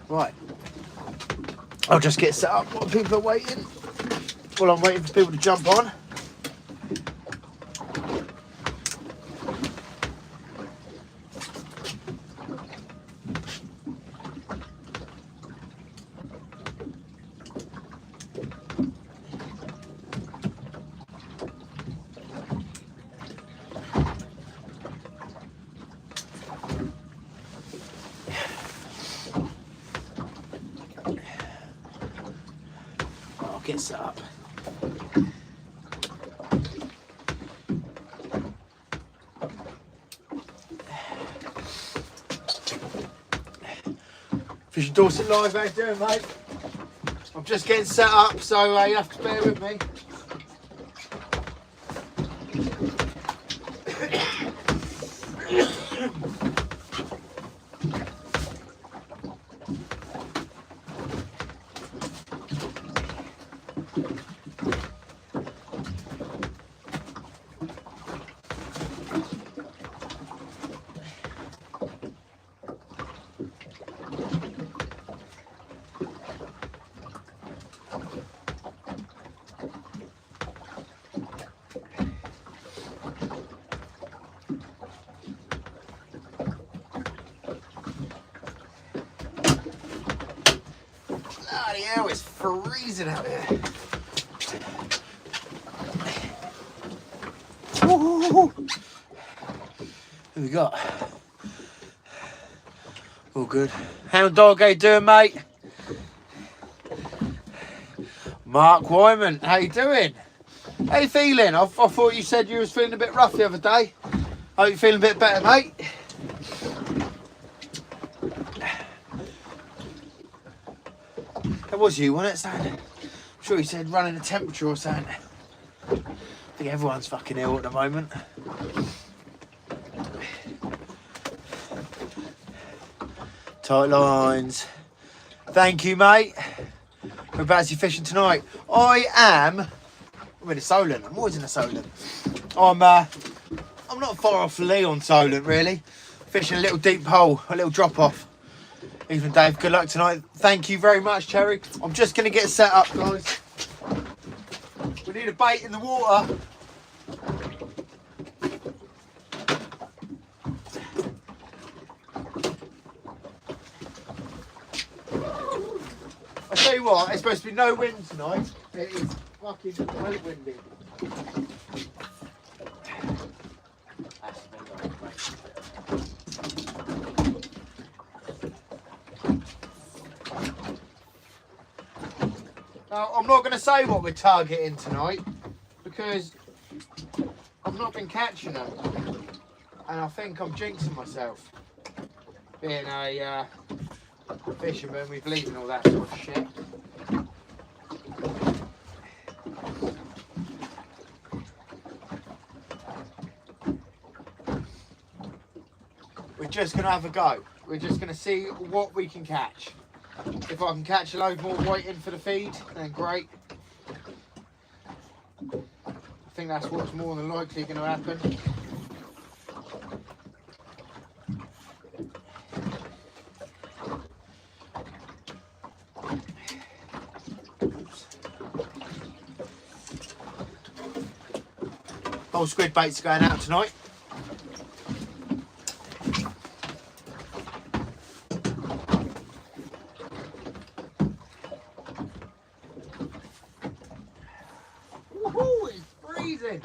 Right. I'll just get set up while people are waiting. While I'm waiting for people to jump on. I'll get set up. Fishing Dorset Live, how you doing, mate? I'm just getting set up, so you have to bear with me. Bloody hell, it's freezing out here. Woo. Who we got? All good. Hound Dog, how you doing, mate? Mark Wyman, how you doing? How you feeling? I thought you said you was feeling a bit rough the other day. Hope you're feeling a bit better, mate. That was you, wasn't it, Stan? I'm sure you said running a temperature or something. I think everyone's fucking ill at the moment. Tight lines. Thank you, mate. Whereabouts are you fishing tonight? I'm in a Solent. I'm always in a Solent. I'm not far off Lee on Solent, really. Fishing a little deep hole, a little drop off. Evening, Dave. Good luck tonight. Thank you very much, Cherry. I'm just going to get set up, guys. We need a bait in the water. I tell you what, it's supposed to be no wind tonight. It is fucking well windy. Now, I'm not going to say what we're targeting tonight because I've not been catching them, and I think I'm jinxing myself. Being a fisherman, we believe in all that sort of shit. We're just going to have a go. We're just going to see what we can catch. If I can catch a load more waiting for the feed, then great. I think that's what's more than likely going to happen. Whole squid baits are going out tonight. Woohoo, it's freezing.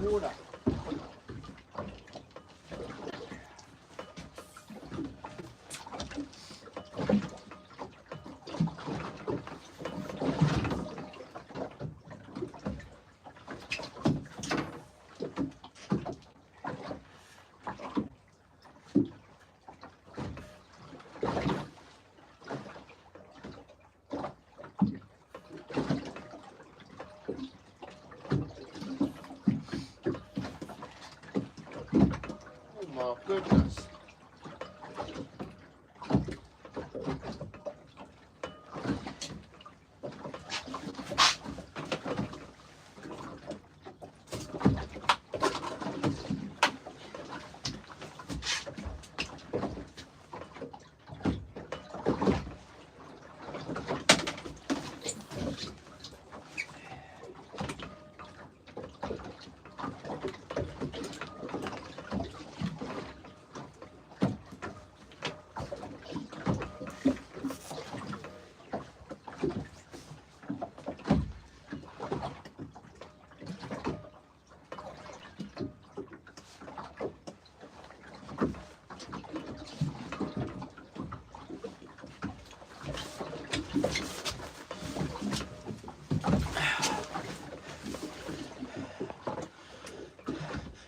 Water. Oh, goodness.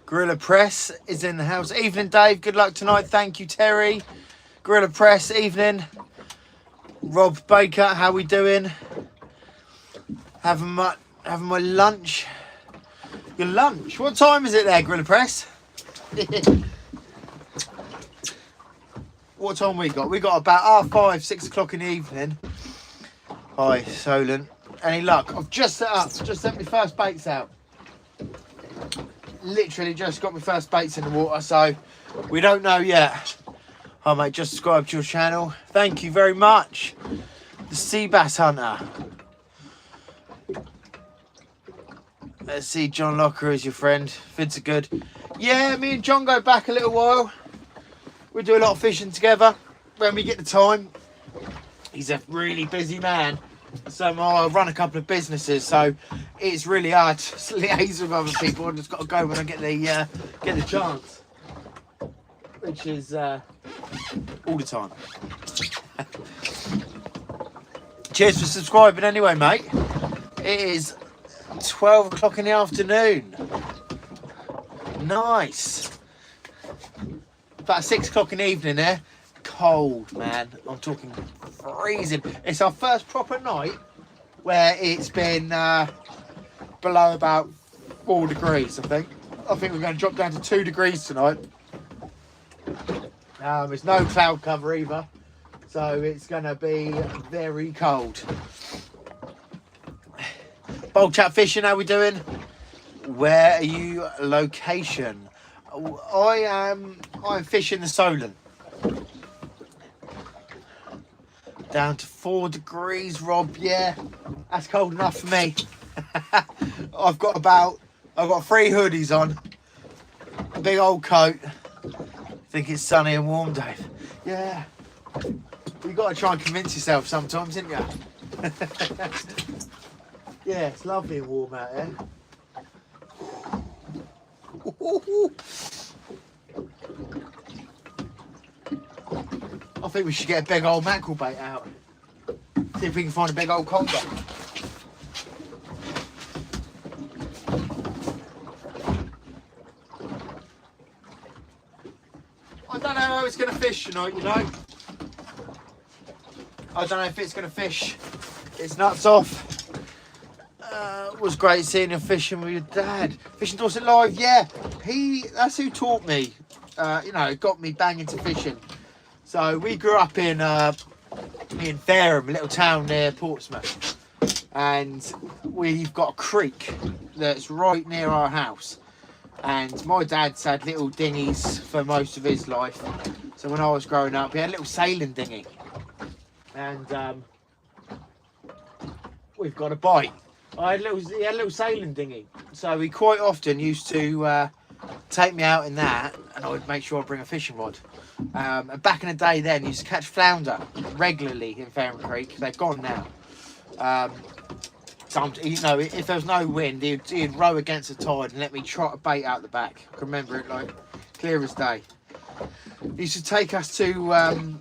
Gorilla Press is in the house. Evening, Dave. Good luck tonight. Thank you, Terry. Gorilla Press, evening. Rob Baker, how we doing? Having my lunch. Your lunch? What time is it there, Gorilla Press? What time we got? We got about 5:30, 6 o'clock in the evening. Hi, Solent. Any luck? I've just set up. Just sent my first baits out. Literally just got my first baits in the water, so we don't know yet. Hi mate, just subscribe to your channel. Thank you very much. The Sea Bass Hunter. Let's see, John Locker is your friend. Vids are good. Yeah, me and John go back a little while. We do a lot of fishing together when we get the time. He's a really busy man. So I run a couple of businesses, so it's really hard to liaise with other people. I just got to go when I get the chance, which is all the time. Cheers for subscribing anyway, mate. It is 12 o'clock in the afternoon. Nice. About 6 o'clock in the evening there. Cold, man. I'm talking freezing. It's our first proper night where it's been below about 4 degrees, I think. I think we're going to drop down to 2 degrees tonight. There's no cloud cover either, so it's going to be very cold. Bold Chat Fishing, how we doing? Where are you location? I'm fishing the Solent. Down to 4 degrees, Rob. Yeah, that's cold enough for me. I've got 3 hoodies on, a big old coat. I think it's sunny and warm, Dave. Yeah, you got to try and convince yourself sometimes, didn't you? Yeah, it's lovely and warm out here. I think we should get a big old mackerel bait out. See if we can find a big old conger. I don't know how it's going to fish tonight, you know. I don't know if it's going to fish its nuts off. It was great seeing you fishing with your dad. Fishing Dorset Live, yeah. That's who taught me. You know, got me banging to fishing. So we grew up in Fareham, a little town near Portsmouth, and we've got a creek that's right near our house. And my dad's had little dinghies for most of his life. So when I was growing up, he had a little sailing dinghy, and we've got a bite. He had a little sailing dinghy, so he quite often used to take me out in that, and I would make sure I bring a fishing rod. And back in the day then, he used to catch flounder regularly in Fareham Creek. They've gone now. You know, if there was no wind, he'd row against the tide and let me trot a bait out the back. I can remember it like clear as day. He used to take us to,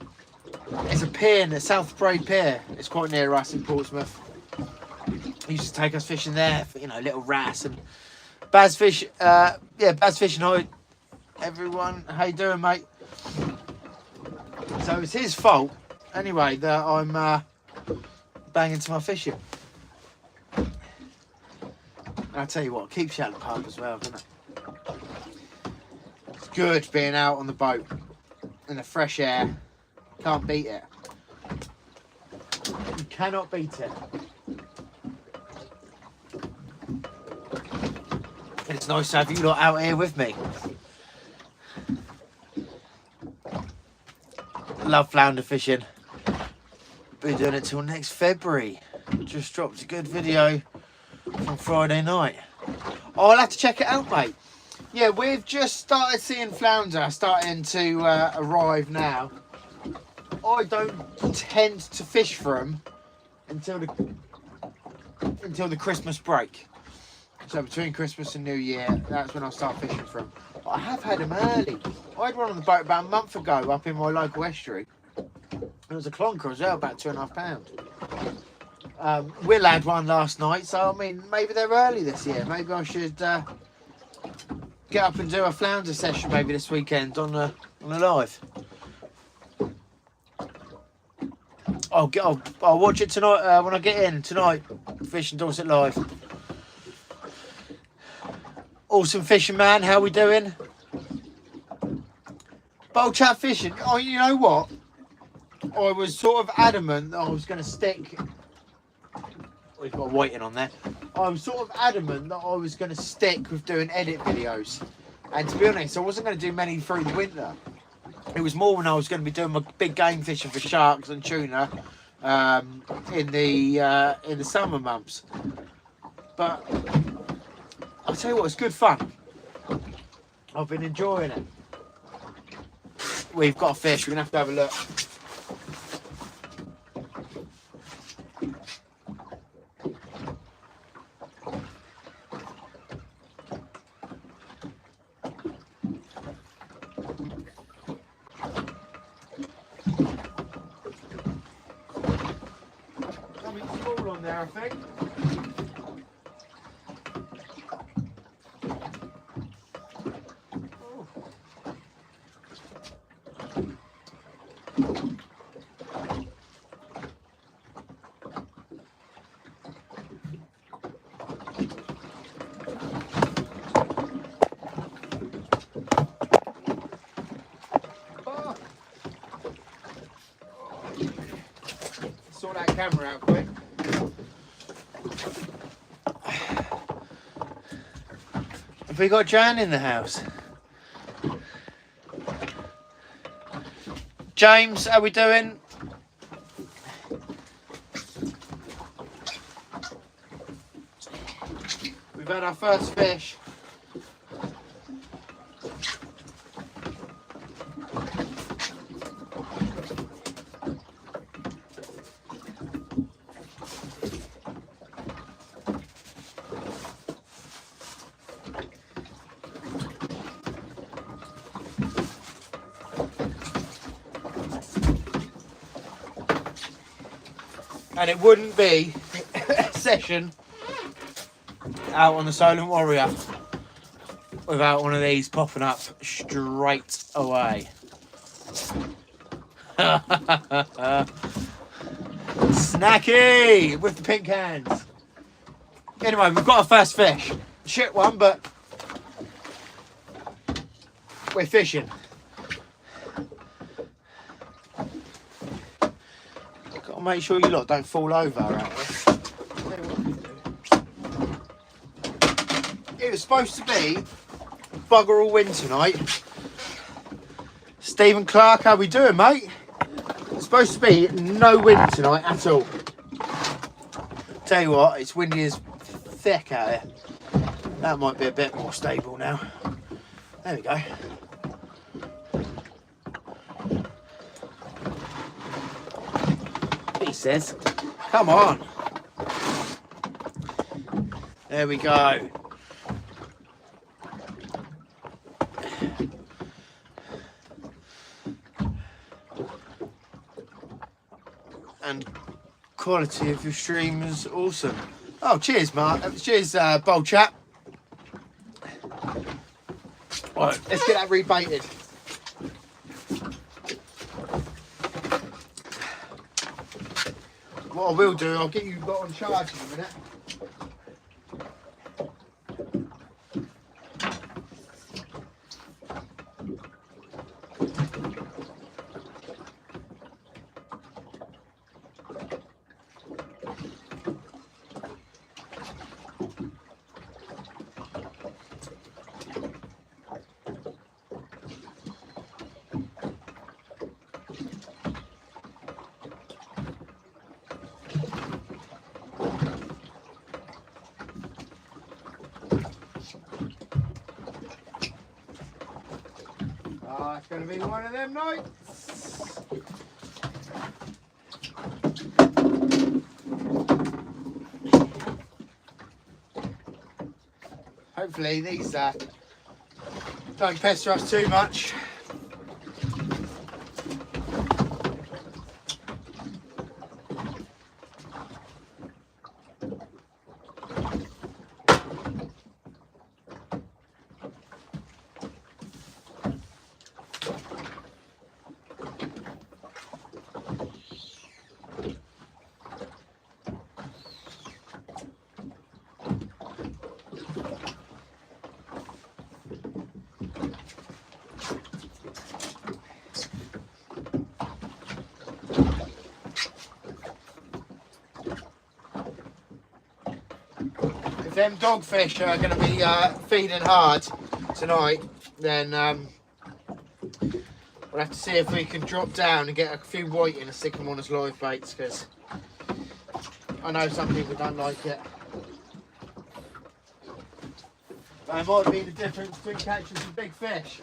it's a pier, the South Braid Pier. It's quite near us in Portsmouth. He used to take us fishing there for, you know, little wrasse and Baz Fish. Yeah, Baz Fishing. Hi, everyone. How you doing, mate? So it's his fault, anyway, that I'm banging to my fishing. I'll tell you what, it keeps you out of the pub as well, doesn't it? good being out on the boat in the fresh air. Can't beat it. You cannot beat it. And it's nice to have you lot out here with me. Love flounder fishing. Be doing it till next February. Just dropped a good video from Friday night. Oh, I'll have to check it out, mate. Yeah, we've just started seeing flounder starting to arrive now. I don't tend to fish for them until the Christmas break. So between Christmas and New Year, that's when I start fishing for them. But I have had them early. I had one on the boat about a month ago up in my local estuary. It was a clonker as well, about 2.5 pounds. Will had one last night, so I mean, maybe they're early this year. Maybe I should get up and do a flounder session maybe this weekend on a live. I'll watch it tonight when I get in tonight. Fishing Dorset Live. Awesome fishing, man. How we doing? Bowl chat fishing. Oh, you know what? I was sort of adamant that I was going to stick. We've got waiting on there. I was sort of adamant that I was going to stick with doing edit videos. And to be honest, I wasn't going to do many through the winter. It was more when I was going to be doing my big game fishing for sharks and tuna in the summer months. But I'll tell you what, it's good fun. I've been enjoying it. We've got a fish. We're going to have a look. Something small on there, I think. Sort that camera out quick. Have we got Jan in the house? James, how we doing? We've had our first fish. And it wouldn't be a session out on the Solent Warrior without one of these popping up straight away. Snacky with the pink hands. Anyway, we've got our first fish. Shit one, but we're fishing. Got to make sure you lot don't fall over out there. It was supposed to be bugger all wind tonight. Stephen Clark, how we doing, mate? It's supposed to be no wind tonight at all. Tell you what, it's windy as thick out here. That might be a bit more stable now. There we go. He says, come on. There we go. And quality of your stream is awesome. Oh, cheers, Mark. Cheers, bowl chap. Right, let's get that rebaited. What I will do, I'll get you got on charge in a minute. it's going to be one of them nights. Hopefully these don't pester us too much. If them dogfish are going to be feeding hard tonight, then we'll have to see if we can drop down and get a few whiting and stick them on as live baits, because I know some people don't like it. But it might be the difference between catching some big fish.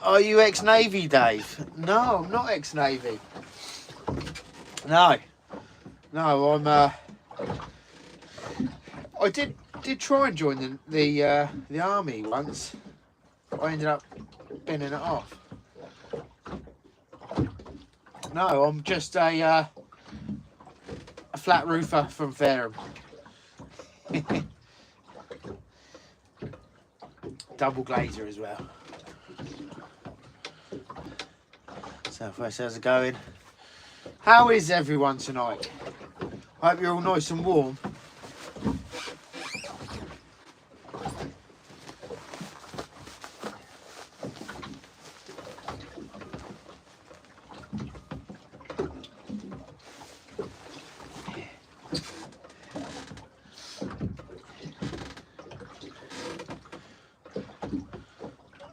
Are you ex-Navy, Dave? No, I'm not ex-Navy. No, I'm. I did try and join the army once. I ended up binning it off. No, I'm just a flat roofer from Fareham. Double glazer as well. Southwest, how's it going? How is everyone tonight? Hope you're all nice and warm.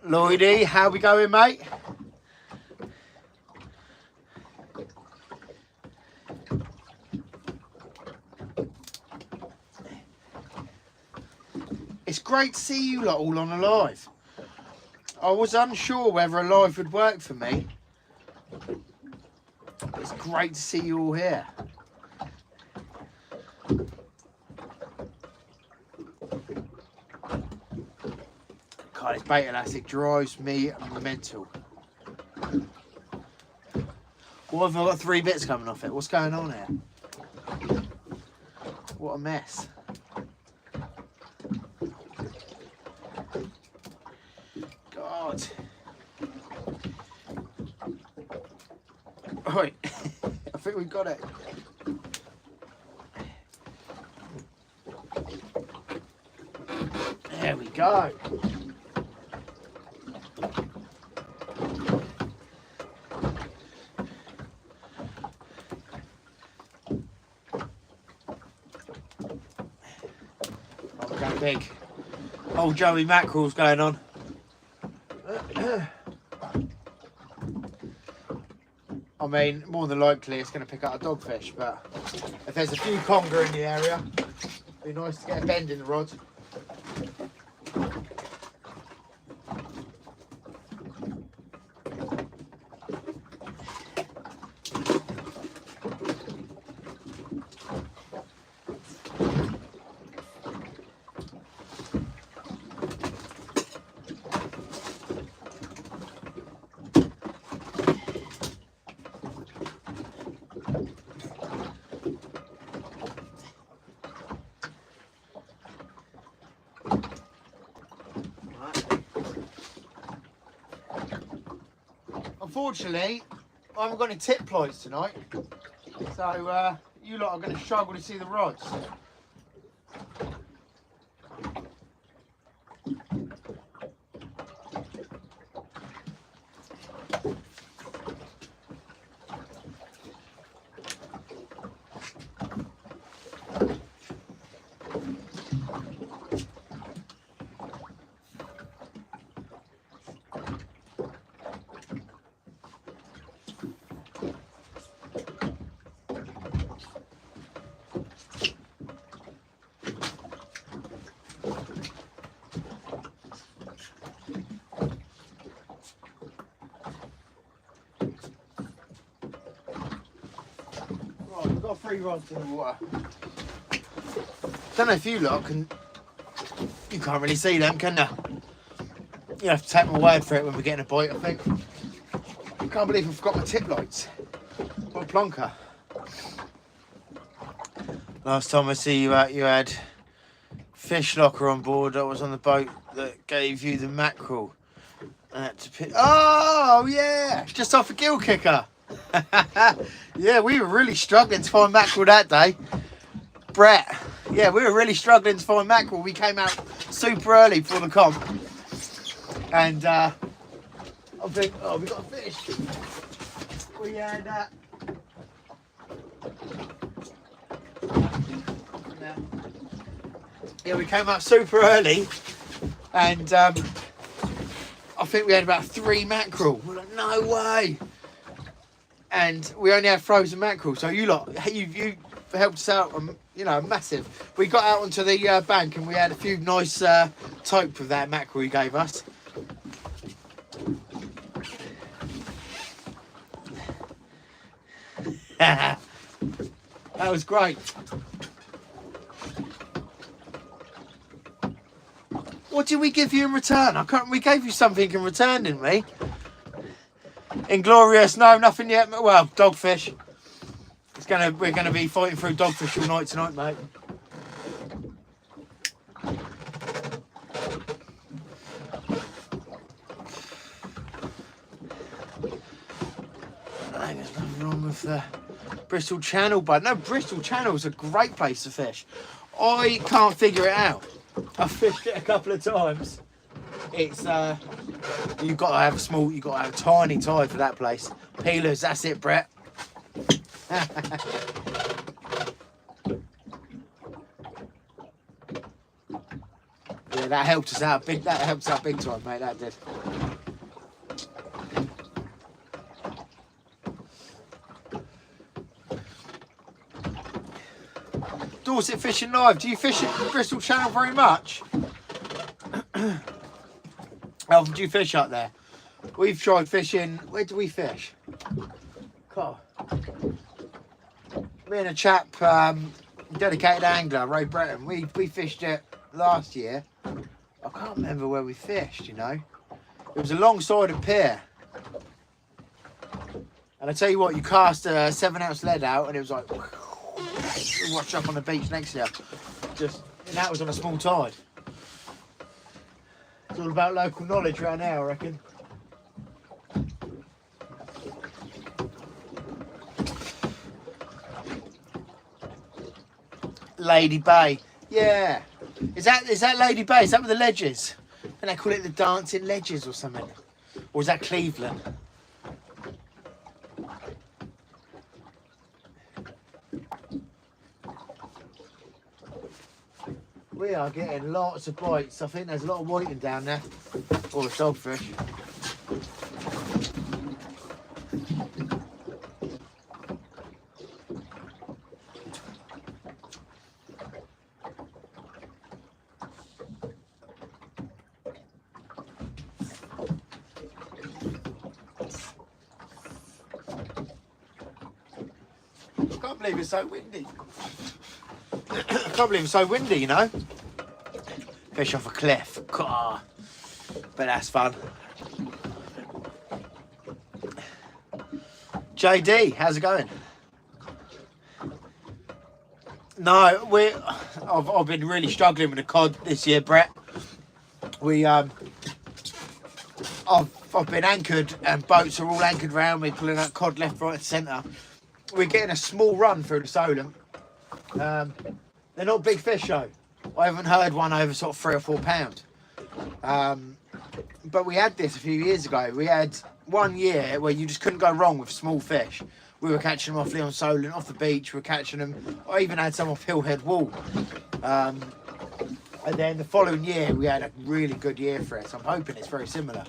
Lloydie, how we going, mate? It's great to see you lot all on a live. I was unsure whether a live would work for me. It's great to see you all here. God, this bait elastic drives me mental. What have I got 3 bits coming off it? What's going on here? What a mess. God. Right, I think we've got it. There we go. Big old Joey mackerel's going on. I mean, more than likely it's going to pick up a dogfish, but if there's a few conger in the area, it'd be nice to get a bend in the rod. unfortunately, I haven't got any tip pliers tonight. So you lot are going to struggle to see the rods. Right, we've got 3 rods in the water. Don't know if you lot can. You can't really see them, can you? You have to take my word for it when we're getting a bite, I think. I can't believe I forgot my tip lights. What a plonker. Last time I see you out, you had fish locker on board that was on the boat that gave you the mackerel. I had to pick. Oh, yeah! Just off a gill kicker. Yeah, we were really struggling to find mackerel that day. Brett. Yeah, we were really struggling to find mackerel. We came out super early for the comp. And I think, oh, we got a fish. We had yeah, we came up super early, and I think we had about 3 mackerel. We're like, no way. And we only had frozen mackerel. So you lot, you helped us out, you know, massive. We got out onto the bank and we had a few nice type of that mackerel you gave us. That was great. What did we give you in return? I can't. We gave you something in return, didn't we? Inglorious? No, nothing yet. Well, dogfish. We're gonna be fighting through dogfish all night tonight, mate. I think there's nothing wrong with the Bristol Channel, bud. No, Bristol Channel is a great place to fish. I can't figure it out. I've fished it a couple of times. It's you've got to have a tiny tide for that place. Peelers, that's it, Brett. Yeah, that helped us out big. That helped us out big time, mate. That did. Dorset Fishing Live. Do you fish at Bristol Channel very much? How often do you fish up there? We've tried fishing. Where do we fish? God. Me and a chap, dedicated angler, Ray Breton. We fished it last year. I can't remember where we fished. You know, it was alongside a pier. And I tell you what, you cast a 7-ounce lead out, and it was like. Watch up on the beach next to you. And that was on a small tide. It's all about local knowledge right now, I reckon. Lady Bay. Yeah. Is that Lady Bay? Is that where the ledges? And they call it the dancing ledges or something. Or is that Cleveland? We are getting lots of bites. I think there's a lot of whiting down there. Or the dogfish. I can't believe it's so windy. I can't believe it's so windy, you know. Fish off a cliff. God. But that's fun. JD, how's it going? No, I've been really struggling with the cod this year, Brett. I've I've been anchored and boats are all anchored around me, pulling out cod left, right and centre. We're getting a small run through the Solent. They're not big fish though. I haven't heard one over sort of 3 or 4 pound. But we had this a few years ago. We had 1 year where you just couldn't go wrong with small fish. We were catching them off Leon Solent, off the beach. We were catching them. I even had some off Hillhead Wall. And then the following year, we had a really good year for it. So I'm hoping it's very similar.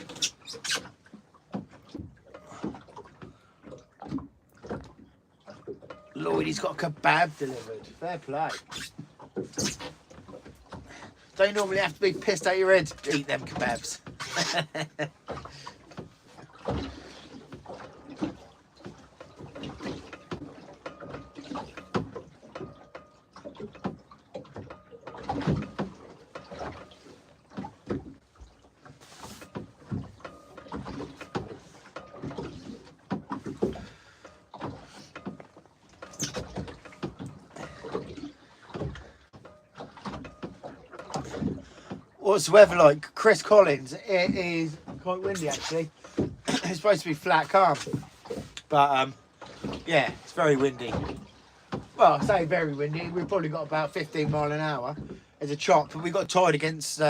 Lloyd, he's got a kebab delivered. Fair play. Don't normally have to be pissed out your head to eat them kebabs. What's the weather like? Chris Collins, it is quite windy actually. It's supposed to be flat calm, but yeah, it's very windy. Well, I say very windy, we've probably got about 15 mile an hour as a chop, but we've got tide against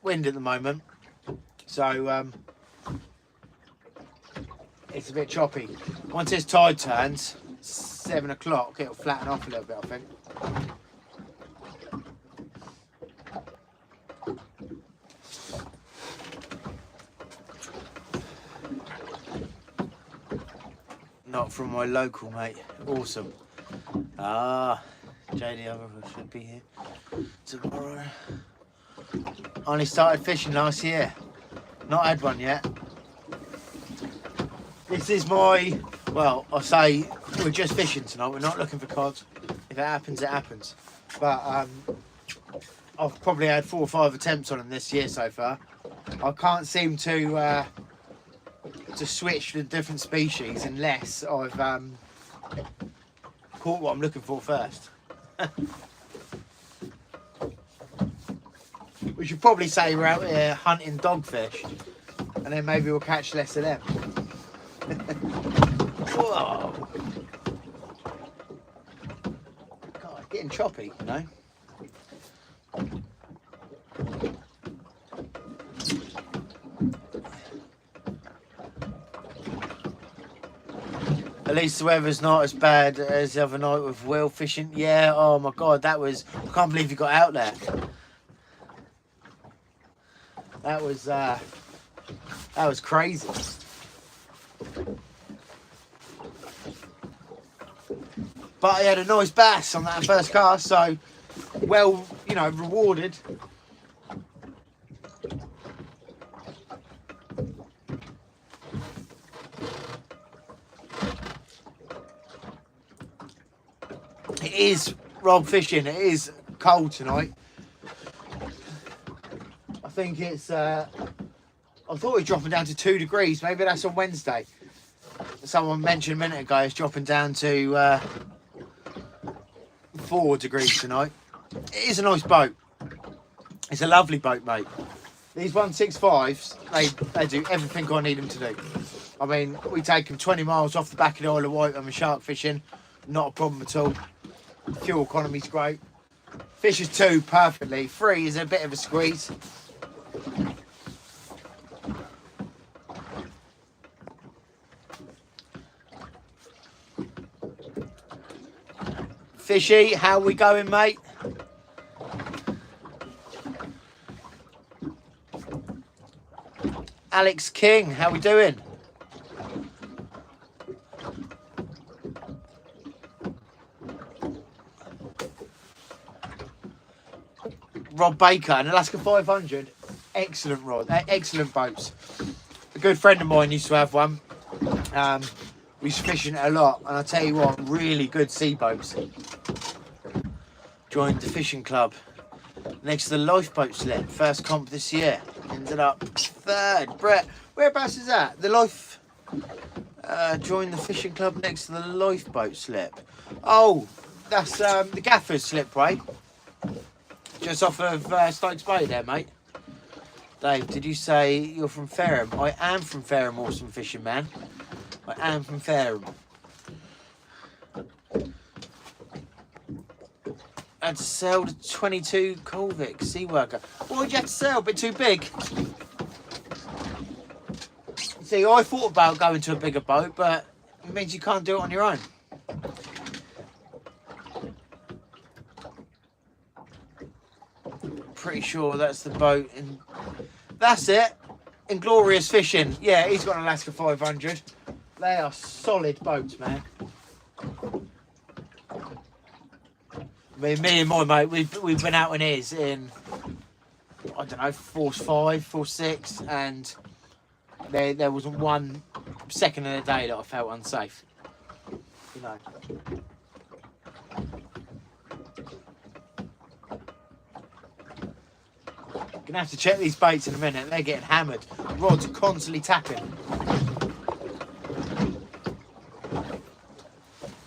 wind at the moment, so it's a bit choppy. Once this tide turns, 7 o'clock, it'll flatten off a little bit, I think. Not from my local, mate. Awesome. Ah, JD should be here tomorrow. Only started fishing last year. Not had one yet. This is my, well, I say we're just fishing tonight. We're not looking for cod. If it happens, it happens. But I've probably had 4 or 5 attempts on them this year so far. I can't seem to switch to different species unless I've caught what I'm looking for first. We should probably say we're out here hunting dogfish, and then maybe we'll catch less of them. Whoa! God, it's getting choppy, you know. At least the weather's not as bad as the other night with whale fishing. Yeah, oh my God, that was, I can't believe you got out there. That was crazy. But I had a nice bass on that first cast, so well, you know, rewarded. It is Rob fishing. It is cold tonight. I think it's I thought it was dropping down to 2 degrees. Maybe that's on Wednesday. Someone mentioned a minute ago it's dropping down to 4 degrees tonight. It is a nice boat. It's a lovely boat, mate. These 165s, they do everything I need them to do. I mean, we take them 20 miles off the back of the Isle of Wight when we're shark fishing. Not a problem at all. Fuel economy's great. Fishes 2 perfectly. 3 is a bit of a squeeze. Fishy, how we going, mate? Alex King, how we doing? Rob Baker, an Alaska 500, excellent rod, excellent boats. A good friend of mine used to have one. We used to fishing it a lot, and I tell you what, really good sea boats. Joined the fishing club next to the lifeboat slip, first comp this year. Ended up 3rd. Brett, whereabouts is that? The life. Joined the fishing club next to the lifeboat slip. Oh, that's the Gaffer's slip, right? Just off of Stokes Bay there, mate. Dave, did you say you're from Fareham? I am from Fareham, awesome fishing man. I am from Fareham. I had to sell the 22 Colvic Sea Worker. Why did you have to sell? A bit too big? See, I thought about going to a bigger boat, but it means you can't do it on your own. Pretty sure that's the boat. That's it. Inglorious Fishing. Yeah, he's got an Alaska 500. They are solid boats, man. Me and my mate, we've been out in his in, I don't know, Force 5, Force 6, and there wasn't 1 second in the day that I felt unsafe. You know. Gonna have to check these baits in a minute. They're getting hammered. Rods are constantly tapping.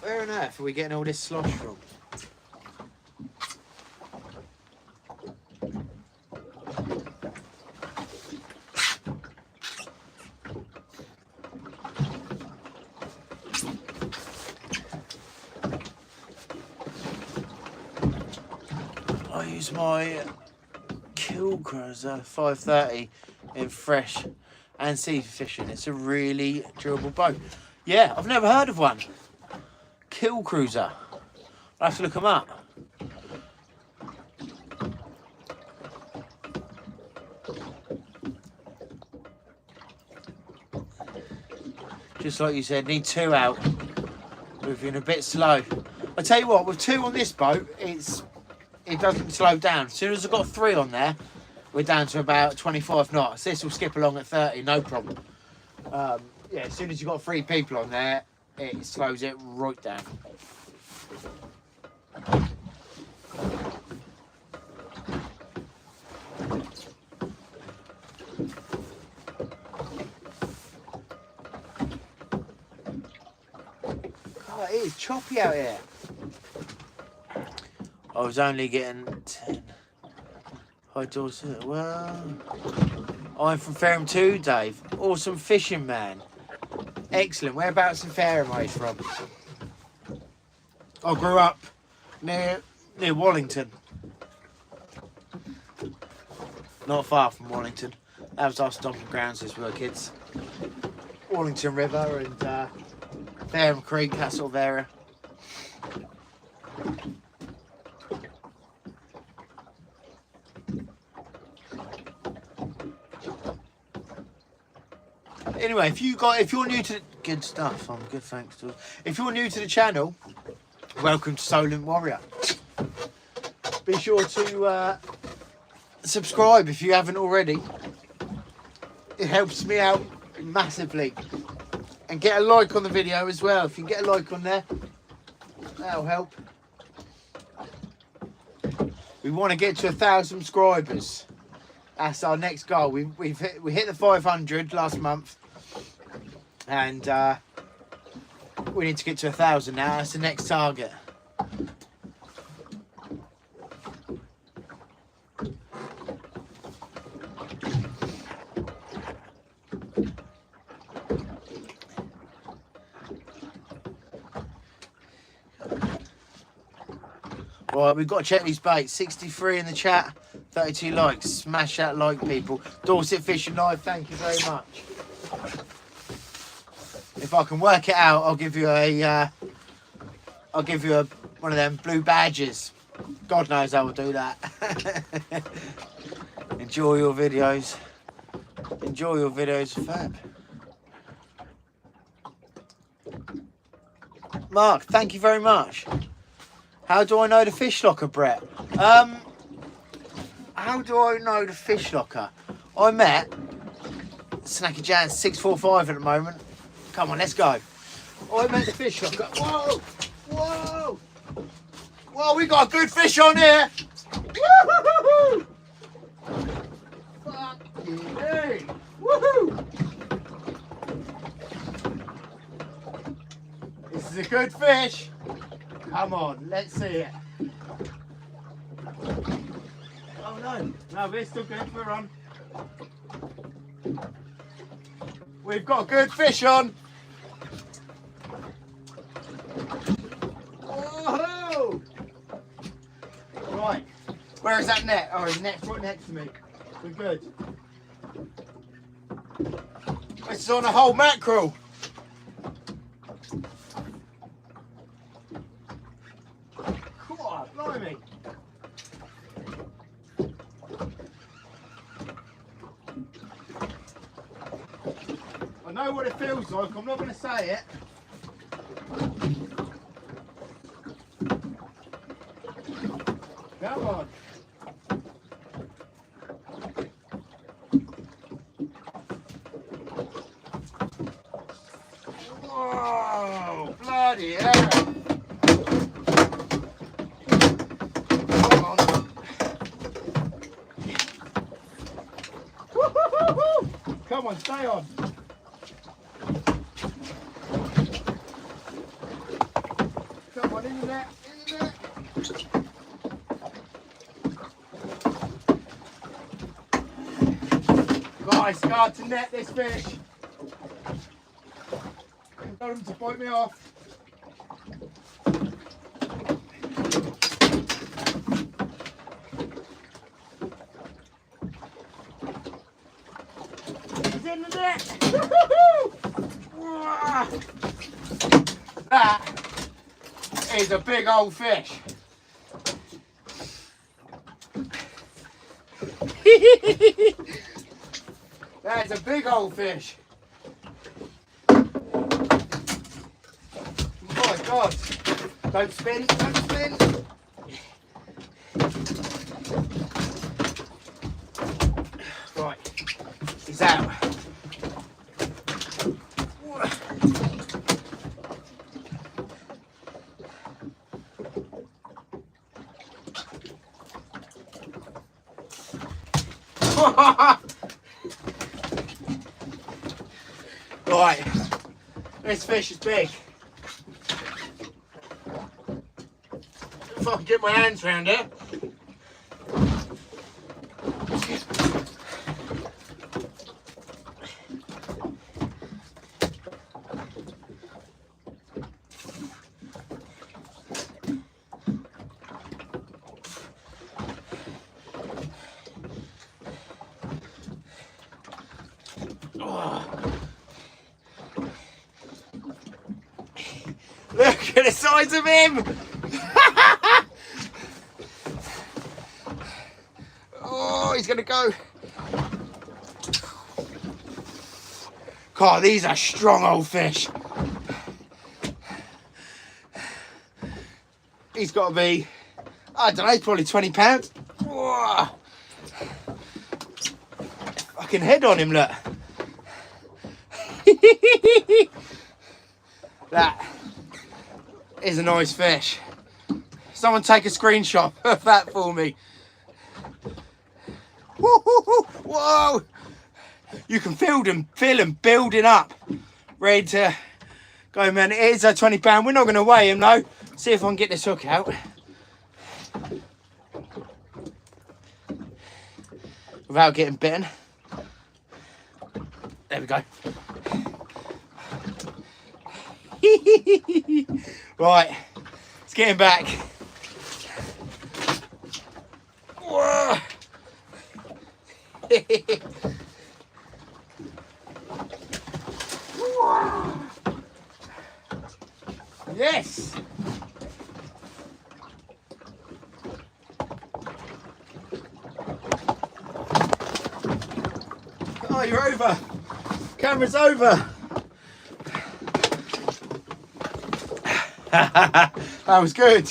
Where on earth are we getting all this slosh from? I use my Kill Cruiser 530 in fresh and sea fishing. It's a really durable boat. Yeah, I've never heard of one. Kill Cruiser. I'll have to look them up. Just like you said, need 2 out. Moving a bit slow. I tell you what, with 2 on this boat, it doesn't slow down. As soon as I've got 3 on there, we're down to about 25 knots. This will skip along at 30, no problem. Yeah, as soon as you've got 3 people on there, it slows it right down. God, it is choppy out here. I was only getting 10. Hi, daughter. Well, I'm from Fareham too, Dave. Awesome fishing man. Excellent. Whereabouts in Fareham are you from? I grew up near Wallington. Not far from Wallington. That was our stomping grounds as we were kids. Wallington River and Fareham Creek, that sort of area. Anyway, if you're new to good stuff, I'm good, thanks to. If you're new to the channel, welcome to Solent Warrior. Be sure to subscribe if you haven't already. It helps me out massively. And get a like on the video as well. If you get a like on there, that'll help. We want to get to 1,000 subscribers. That's our next goal. We hit the 500 last month. And we need to get to 1,000 now. That's the next target. Right, we've got to check these baits. 63 in the chat, 32 likes. Smash that like, people. Dorset Fishing Knife, thank you very much. If I can work it out, I'll give you one of them blue badges. God knows I will do that. Enjoy your videos. Enjoy your videos, Fab. Mark, thank you very much. How do I know the fish locker, Brett? How do I know the fish locker? I met Snacky Jan 645 at the moment. Come on, let's go. I met the fish locker. Whoa! Whoa! Whoa, we got a good fish on here! Woo-hoo-hoo-hoo! Fucking hey! Woohoo! This is a good fish. Come on, let's see it. Oh no, no, we're still good, we're on. We've got good fish on. Oh! Right. Where is that net? Oh, his net's right next to me. We're good. This is on a whole mackerel. Oh, blimey. I know what it feels like. I'm not going to say it. Come on. Whoa, bloody hell. Come on. Woo-hoo-hoo-hoo. Come on, stay on. Come on, in the net, in the net. Guys, start to net this fish. Don't him to bite me off. He's in the net. That is a big old fish. That's a big old fish. My God. Don't spin, don't spin. Right, he's out. Right, this fish is big. If I can get my hands around it. Look at the size of him! Oh, he's gonna go. God, these are strong old fish. He's got to be, I don't know, probably 20 pounds. Whoa. Fucking head on him, look. That is a nice fish. Someone take a screenshot of that for me. Whoa! You can feel them building up, ready to go, man. It is a 20 pound. We're not going to weigh him though. See if I can get this hook out without getting bitten. There we go. Right, let's get him back. Whoa. Yes. Oh, you're over. Camera's over. That was good.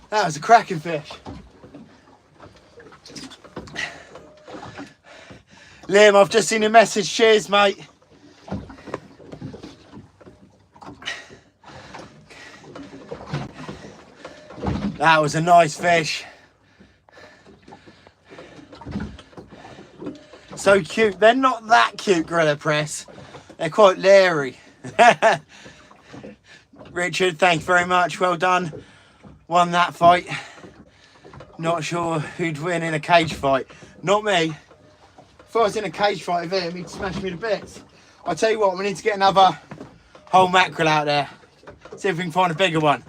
That was a cracking fish. Liam, I've just seen a message. Cheers, mate. That was a nice fish. So cute. They're not that cute, Gorilla Press. They're quite leery. Richard, thank you very much. Well done. Won that fight. Not sure who'd win in a cage fight. Not me. if I was in a cage fight with him, he'd smash me to bits. I'll tell you what, we need to get another whole mackerel out there. See if we can find a bigger one.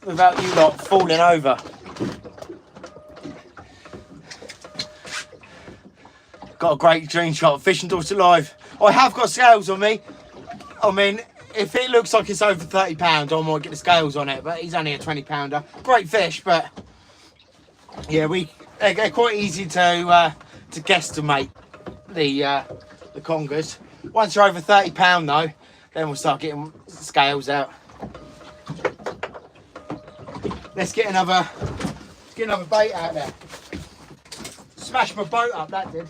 Without you lot falling over. Got a great dream shot, fishing daughter live. I have got scales on me. I mean, if it looks like it's over 30 pounds, I might get the scales on it, but he's only a 20 pounder. Great fish, but yeah, they're quite easy to guesstimate the congers. Once you're over 30 pound though, then we'll start getting scales out. Let's get another bait out there. Smashed my boat up, that did.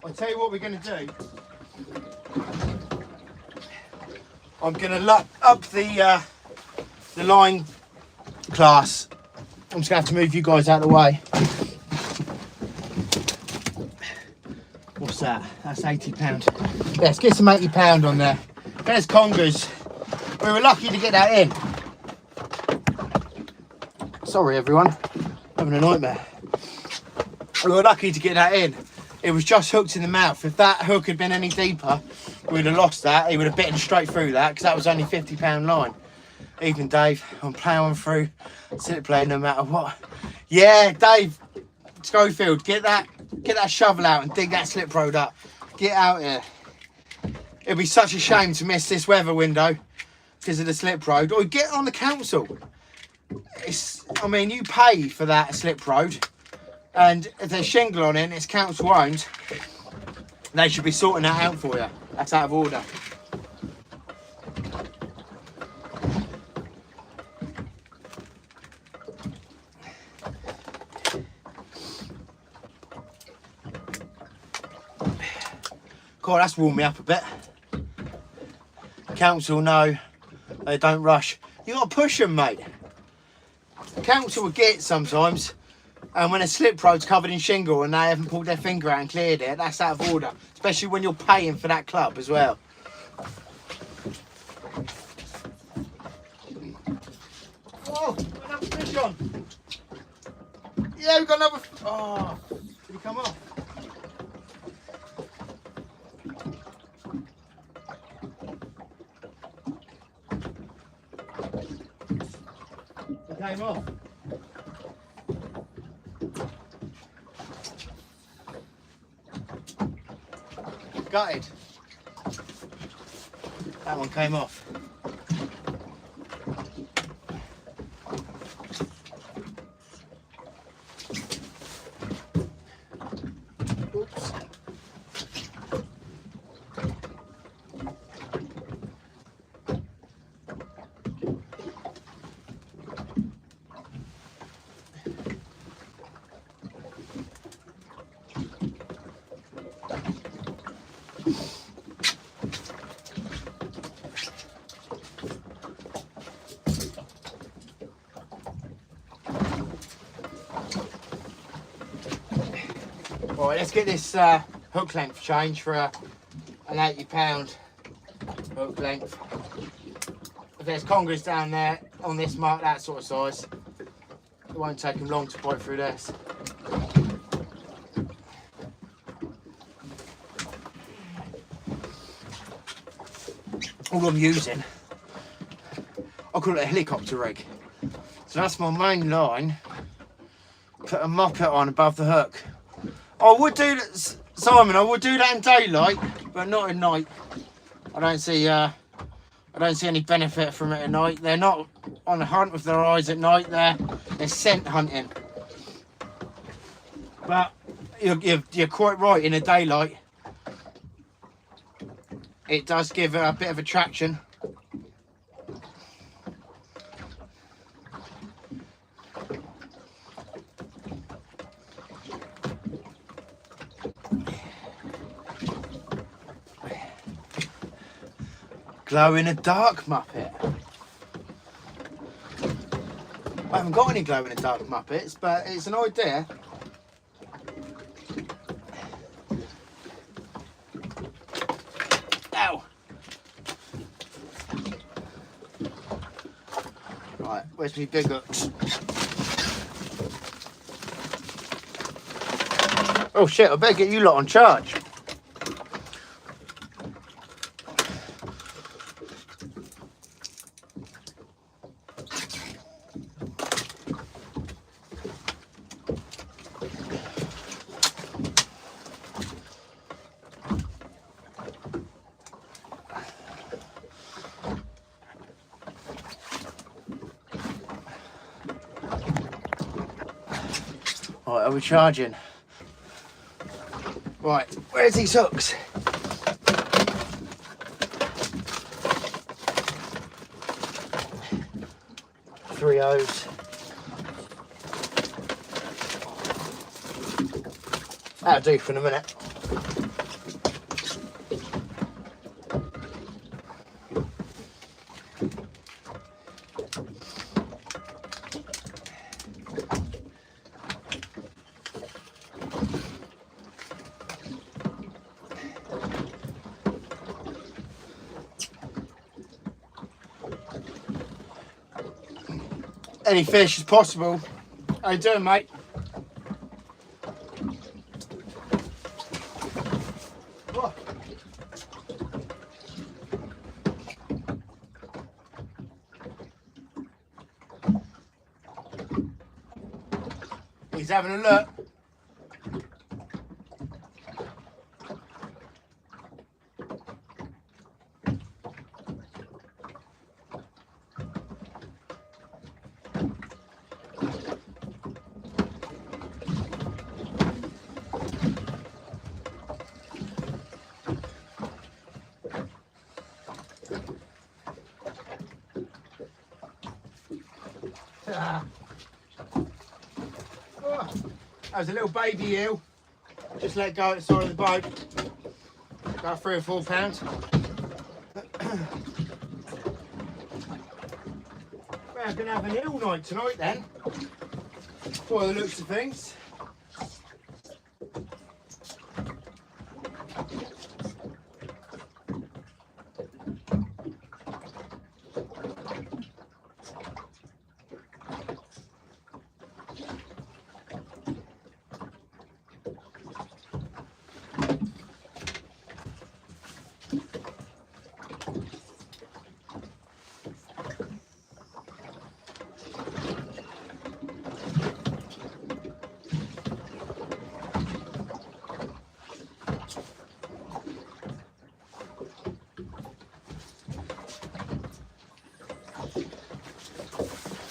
I'll tell you what we're going to do. I'm going to lock up the line class. I'm just going to have to move you guys out of the way. What's that? That's 80 pounds. Let's get some 80 pound on there. There's congers. We were lucky to get that in. Sorry everyone, having a nightmare. We were lucky to get that in. It was just hooked in the mouth. If that hook had been any deeper, we'd have lost that. He would have bitten straight through that because that was only 50 pound line. Evening, Dave. I'm ploughing through, slip playing no matter what. Yeah, Dave Schofield, get that shovel out and dig that slip road up. Get out here. It'd be such a shame to miss this weather window because of the slip road. Or get on the council. I mean, you pay for that slip road. And if there's shingle on it and it's council owned, they should be sorting that out for you. That's out of order. God, that's warmed me up a bit. Council, no, they don't rush. You got to push them, mate. The council will get it sometimes. And when a slip road's covered in shingle and they haven't pulled their finger out and cleared it, that's out of order. Especially when you're paying for that club as well. Oh, another fish on. Yeah, we've got another. Oh, did he come off? He came off. Gutted. That one came off. Oops. Right, let's get this hook length changed for an 80 pound hook length. If there's congers down there on this mark, that sort of size, it won't take them long to bite through this. All I'm using, I call it a helicopter rig. So that's my main line. Put a moppet on above the hook. I would do that, Simon. I would do that in daylight, but not at night. I don't see any benefit from it at night. They're not on a hunt with their eyes at night. They're scent hunting. But you're quite right. In the daylight, it does give a bit of attraction. Glow in the dark Muppet. I haven't got any glow in the dark Muppets, but it's an idea. Ow! Right, where's my big hooks? Oh shit, I better get you lot on charge. Right, are we charging? Right, where's these hooks? Three O's. That'll do for a minute. Any fish as possible. How you doing, mate? Oh. He's having a look. Oh, that was a little baby eel. Just let go at the side of the boat. About 3 or 4 pounds. We're going to have an eel night tonight then. By the looks of things.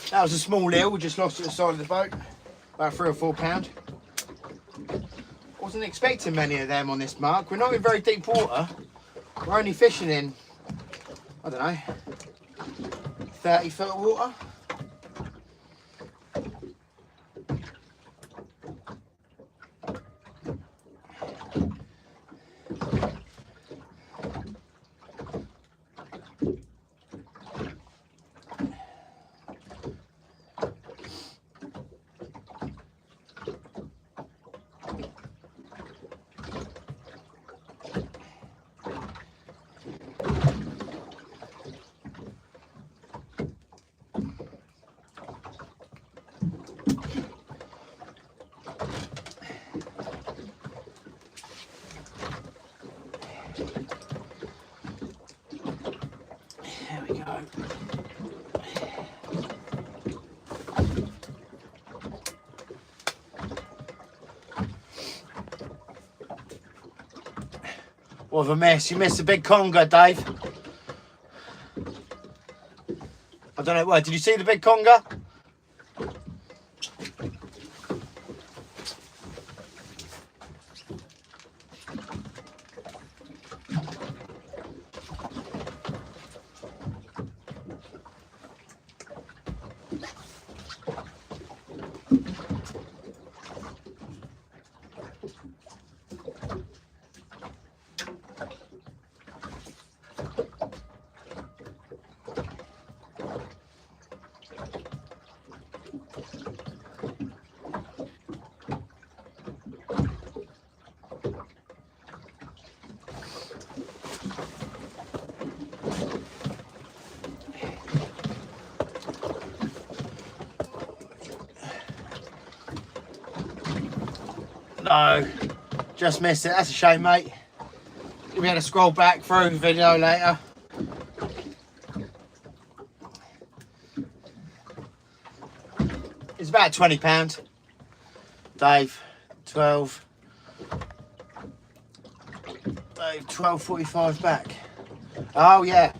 That was a small eel, we just lost at the side of the boat. About 3 or 4 pound. Wasn't expecting many of them on this mark. We're not in very deep water. We're only fishing in, I don't know, 30 foot of water. There we go. What of a mess. You missed a big conger, Dave. I don't know, what, did you see the big conger? So, just missed it. That's a shame, mate. You'll be able to scroll back through the video later. It's about £20. Dave, 12. Dave, 12.45 back. Oh, yeah.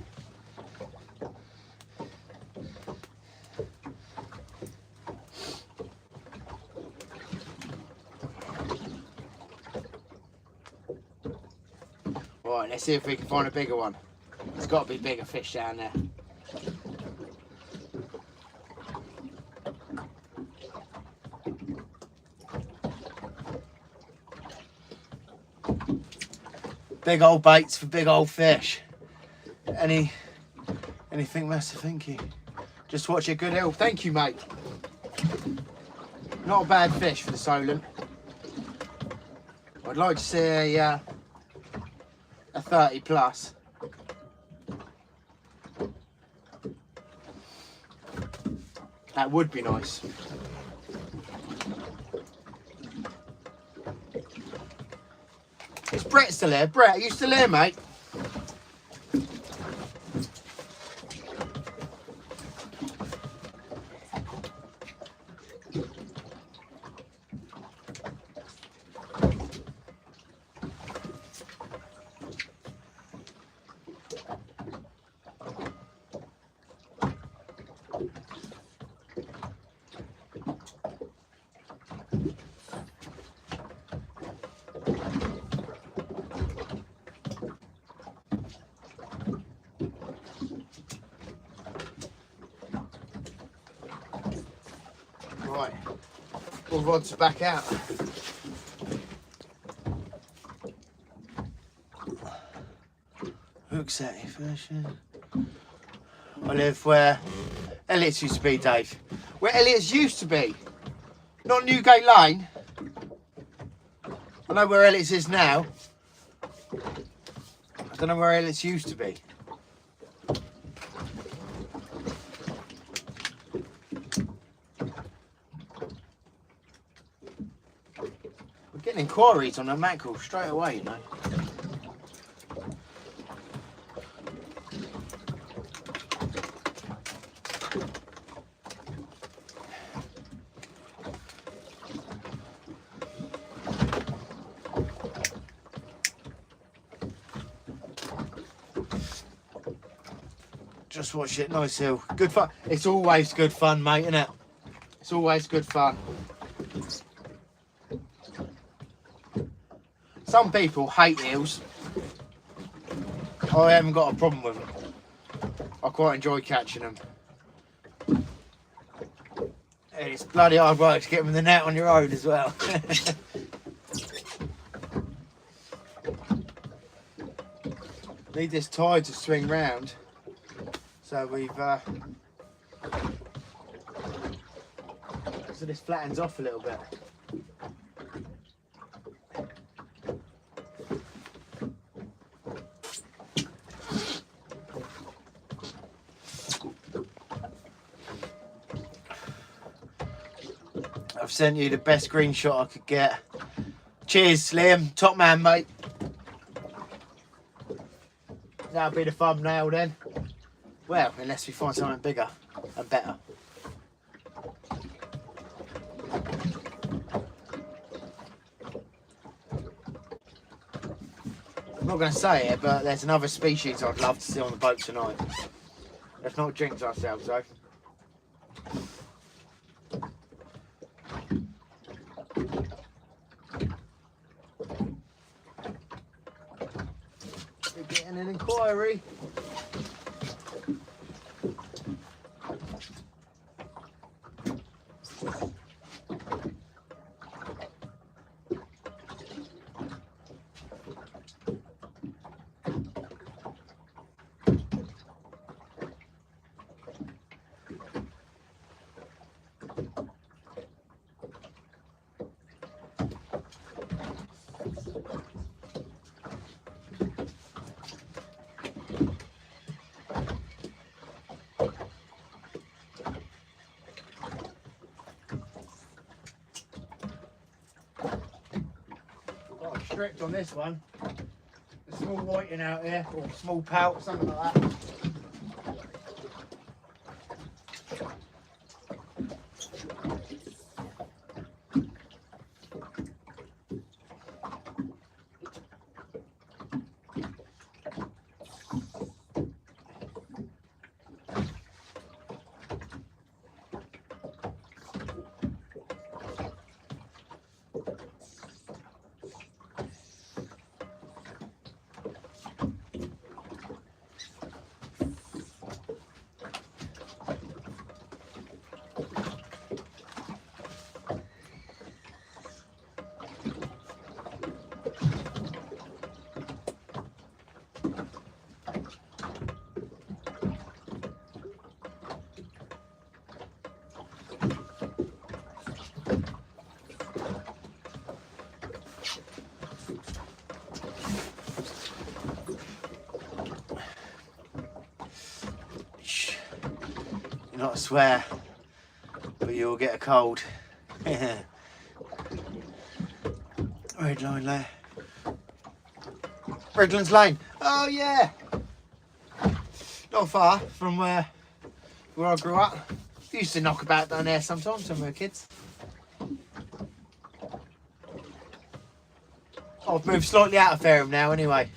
Right, let's see if we can find a bigger one. There's got to be bigger fish down there. Big old baits for big old fish. Anything massive? Thank you. Just watch it, good hill. Thank you, mate. Not a bad fish for the Solent. I'd like to see a 30 plus. That would be nice. Is Brett still here? Brett, are you still here, mate? Right, all rods back out. Hook set fishing. I live where Elliot's used to be, Dave. Where Elliot's used to be. Not Newgate Lane. I know where Elliot's is now. I don't know where Elliot's used to be. We're getting inquiries on the mackerel straight away, you know. Just watch it, nice hill. Good fun. It's always good fun, mate, isn't it? It's always good fun. Some people hate hills. I haven't got a problem with them. I quite enjoy catching them. And it's bloody hard work to get them in the net on your own as well. Need this tide to swing round. So we've so this flattens off a little bit. I've sent you the best screenshot I could get. Cheers, Slim. Top man, mate. That'll be the thumbnail then. Well, unless we find something bigger and better. I'm not going to say it, but there's another species I'd love to see on the boat tonight. Let's not jinx ourselves though. We're getting an inquiry. stripped on this one. A small whiting out here, or small pout, something like that. Not a swear, but you'll get a cold. Red line there. Redlands Lane. Oh yeah. Not far from where I grew up. Used to knock about down there sometimes when we were kids. I've moved slightly out of Fareham now anyway.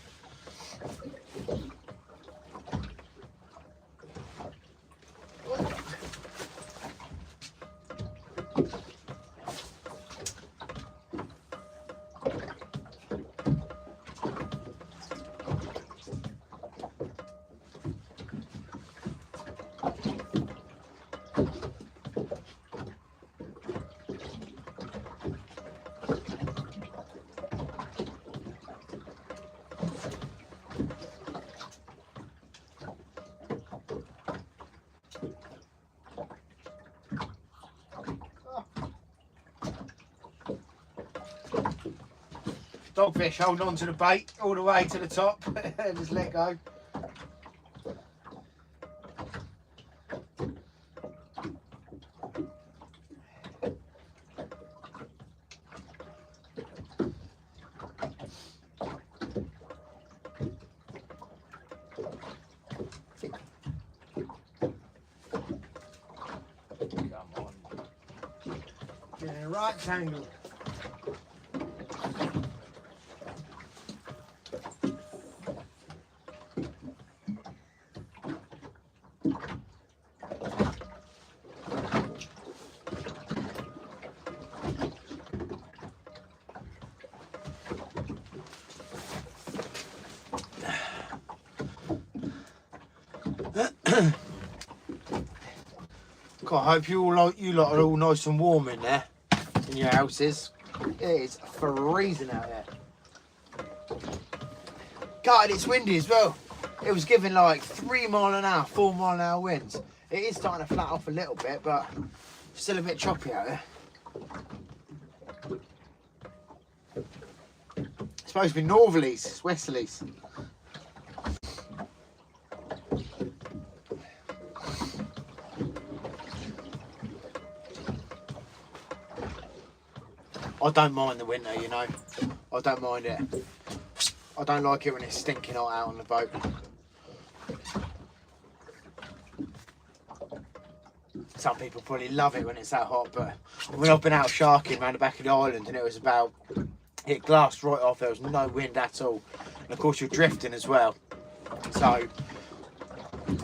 Dogfish holding on to the bait all the way to the top. Just let go. Come on. Get in a right angle. God, I hope you lot are all nice and warm in there, in your houses. It is freezing out there. God, it's windy as well. It was giving like 3 mile an hour, 4 mile an hour winds. It is starting to flat off a little bit, but still a bit choppy out there. It's supposed to be northerlies, it's westerlies. I don't mind the winter, you know. I don't mind it. I don't like it when it's stinking hot out on the boat. Some people probably love it when it's that hot, but when I've been out sharking around the back of the island and it glassed right off, there was no wind at all. And of course you're drifting as well. So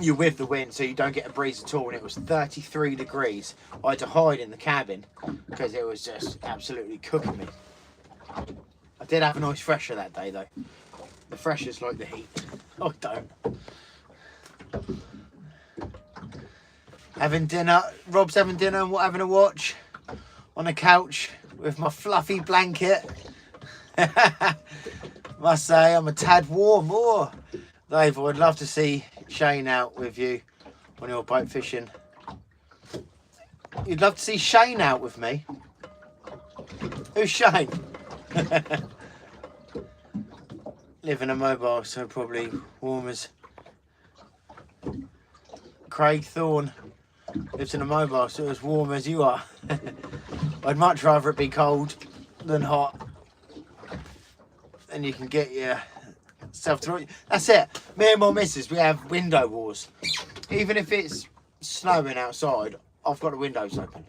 you're with the wind, so you don't get a breeze at all, and it was 33 degrees. I had to hide in the cabin because it was just absolutely cooking me. I did have a nice fresher that day though. The freshers like the heat. I don't. Having dinner, Rob's having dinner and having a watch on a couch with my fluffy blanket. Must say I'm a tad warm. Oh, Dave, I'd love to see Shane out with you when you're boat fishing. You'd love to see Shane out with me? Who's Shane? Live in a mobile, so probably warm as Craig Thorne lives in a mobile, so as warm as you are. I'd much rather it be cold than hot. and you can get yourself through. That's it. Me and my missus, we have window wars. Even if it's snowing outside, I've got the windows open.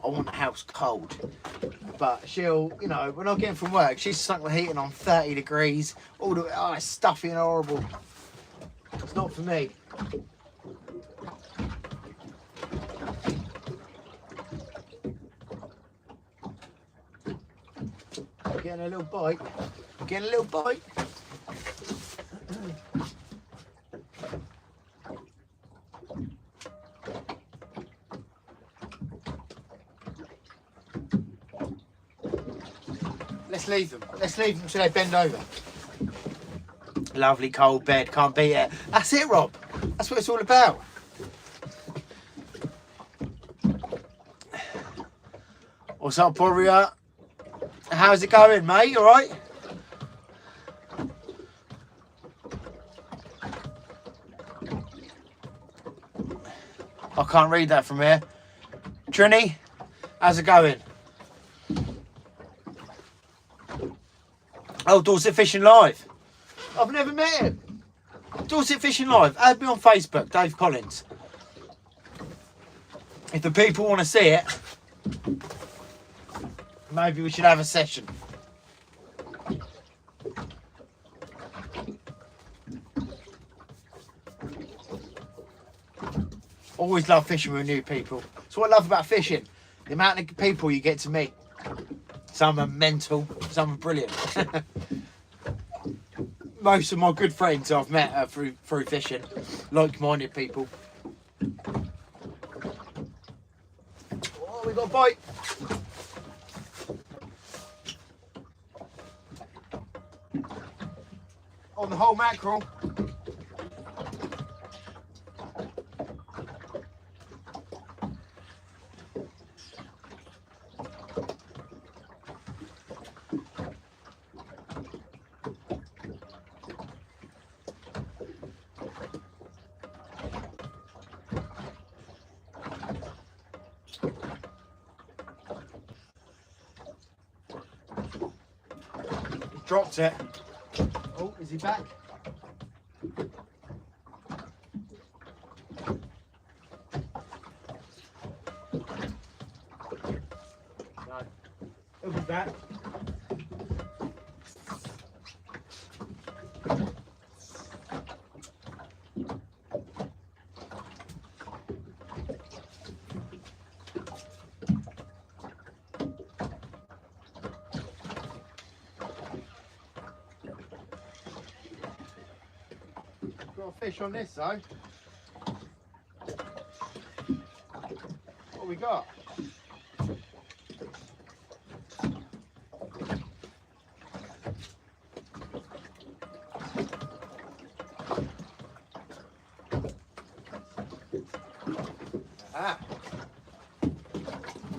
I want the house cold. But she'll, you know, when I'm getting from work, she's stuck the heating on 30 degrees. All the it's stuffy and horrible. It's not for me. Getting a little bite. Getting a little bite. Let's leave them. Let's leave them till they bend over. Lovely cold bed, can't beat it. That's it, Rob. That's what it's all about. What's up, Warrior? How's it going, mate? You alright? I can't read that from here. Trini, how's it going? Oh, Dorset Fishing Live. I've never met him. Dorset Fishing Live. Add me on Facebook, Dave Collins. If the people want to see it, maybe we should have a session. Always love fishing with new people. That's what I love about fishing. The amount of people you get to meet. Some are mental, some are brilliant. Most of my good friends I've met through fishing, like-minded people. Oh, we got a bite. On the whole mackerel. Dropped it. Oh, is he back? No. He'll be back. Got a fish on this though. What we got? Ah.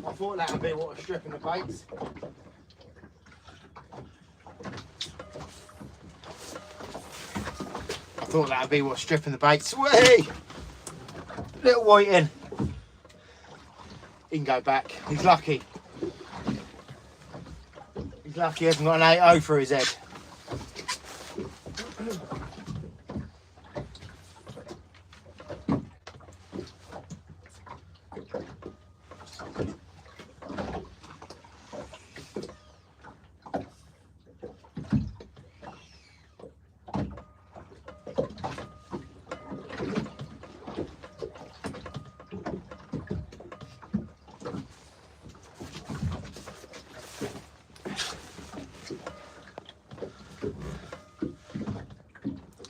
I thought that would be what was stripping the baits. I thought that would be what's stripping the baits. Whee! Little whiting. He can go back. He's lucky. He's lucky he hasn't got an 8-0 for his head.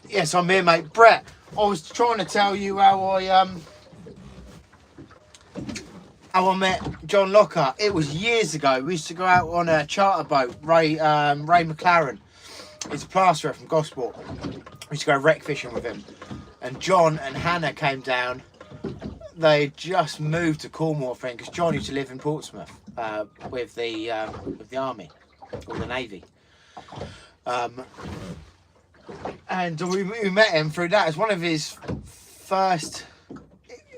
Yes, I'm here, mate. Brett, I was trying to tell you how I met John Locker. It was years ago. We used to go out on a charter boat. Ray McLaren. He's a plasterer from Gosport. We used to go wreck fishing with him. And John and Hannah came down. They just moved to Cornwall, I think, because John used to live in Portsmouth with the army or the navy. And we met him through that. It was one of his first.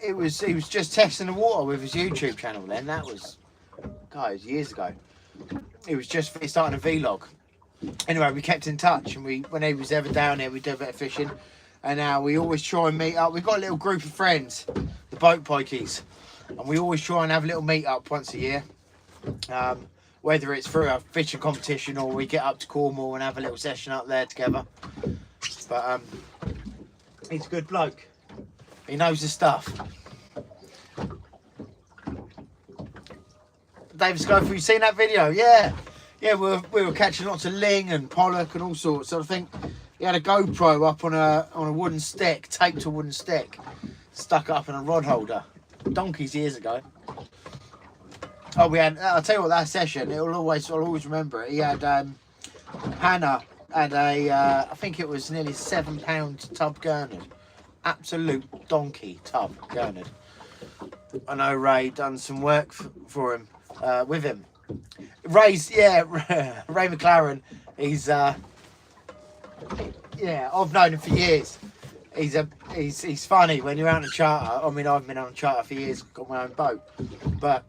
He was just testing the water with his YouTube channel then. That was, guys, years ago. He was just starting a vlog, anyway, we kept in touch, and when he was ever down here, we'd do a bit of fishing. And now we always try and meet up. We've got a little group of friends, the boat pikeys, and we always try and have a little meet up once a year. Whether it's through a fishing competition or we get up to Cornwall and have a little session up there together. But he's a good bloke. He knows his stuff. David Schofield, you seen that video? Yeah. Yeah, we were catching lots of ling and pollock and all sorts. So I think he had a GoPro up on a wooden stick, taped to a wooden stick, stuck up in a rod holder. Donkeys years ago. Oh, we had. I'll tell you what, that session. I'll always remember it. He had Hannah had a. I think it was nearly £7 tub gurnard. Absolute donkey tub gurnard. I know Ray done some work for him with him. Ray's Ray McLaren. He's yeah, I've known him for years. He's funny when you're out on a charter. I mean, I've been on a charter for years, got my own boat, but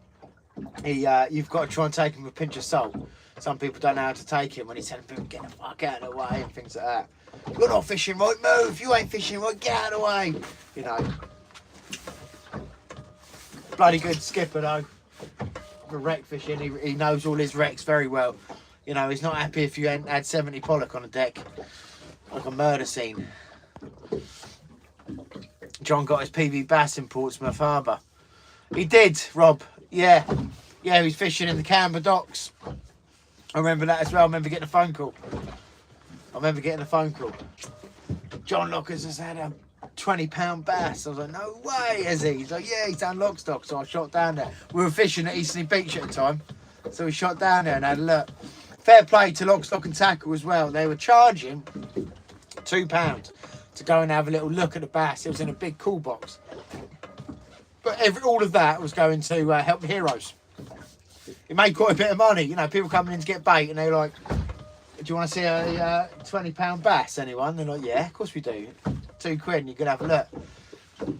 you've got to try and take him with a pinch of salt. Some people don't know how to take him when he's telling people get the fuck out of the way and things like that. You're not fishing right, move. You ain't fishing right, get out of the way. You know, bloody good skipper though. For wreck fishing, he knows all his wrecks very well. You know, he's not happy if you ain't had 70 pollock on a deck, like a murder scene. John got his PB bass in Portsmouth Harbour. He did, Rob. Yeah, he was fishing in the Canberra docks. I remember that as well. I remember getting a phone call. John Lockers has had a £20 bass. I was like, no way, has he? He's like, yeah, he's down Lockstock. So I shot down there. We were fishing at Eastleigh Beach at the time. So we shot down there and had a look. Fair play to Lockstock and Tackle as well. They were charging £2 to go and have a little look at the bass. It was in a big cool box. But all of that was going to help the heroes. It made quite a bit of money. You know, people coming in to get bait and they're like, do you want to see a £20 bass, anyone? They're like, yeah, of course we do. £2 and you could have a look.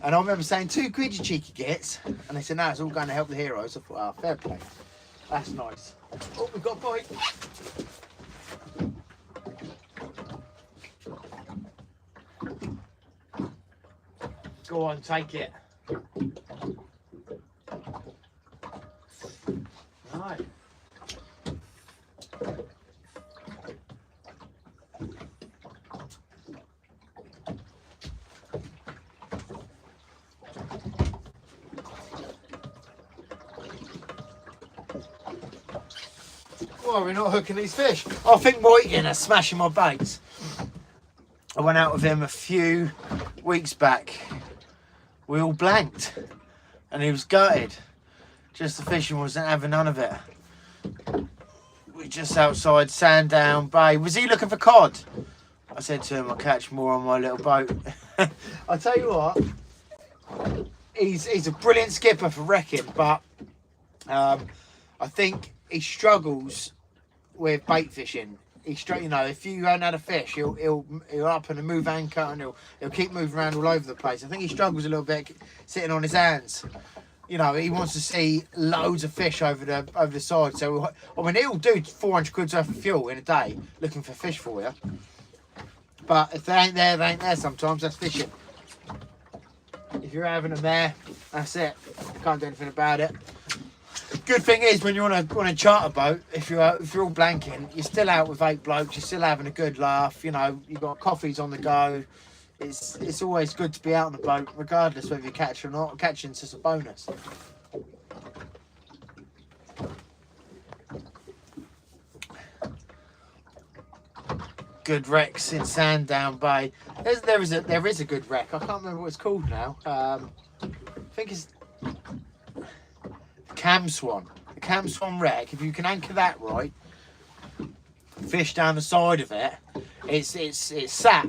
And I remember saying, £2 you cheeky gits. And they said, no, it's all going to help the heroes. I thought, oh, fair play. That's nice. Oh, we've got a bite. Go on, take it. Right. Why are we not hooking these fish? I think Moyton is smashing my baits. I went out with him a few weeks back. We all blanked and he was gutted. Just the fishing wasn't having none of it. We're just outside Sandown Bay. Was he looking for cod? I said to him, I'll catch more on my little boat. I'll tell you what, he's a brilliant skipper for wrecking, but I think he struggles with bait fishing. You know, if you haven't had a fish, he'll up and move anchor and he'll keep moving around all over the place. I think he struggles a little bit sitting on his hands. You know, he wants to see loads of fish over the side. So I mean, he'll do 400 quid's worth of fuel in a day looking for fish for you. But if they ain't there, they ain't there. Sometimes that's fishing. If you're having them there, that's it. Can't do anything about it. Good thing is when you're on a charter boat, if you're all blanking, you're still out with 8 blokes. You're still having a good laugh. You know, you've got coffees on the go. It's always good to be out on the boat, regardless whether you catch or not. Catching's just a bonus. Good wrecks in Sandown Bay. There is a good wreck. I can't remember what it's called now. I think it's Cam Swan. The Cam Swan wreck. If you can anchor that right, fish down the side of it, it's sat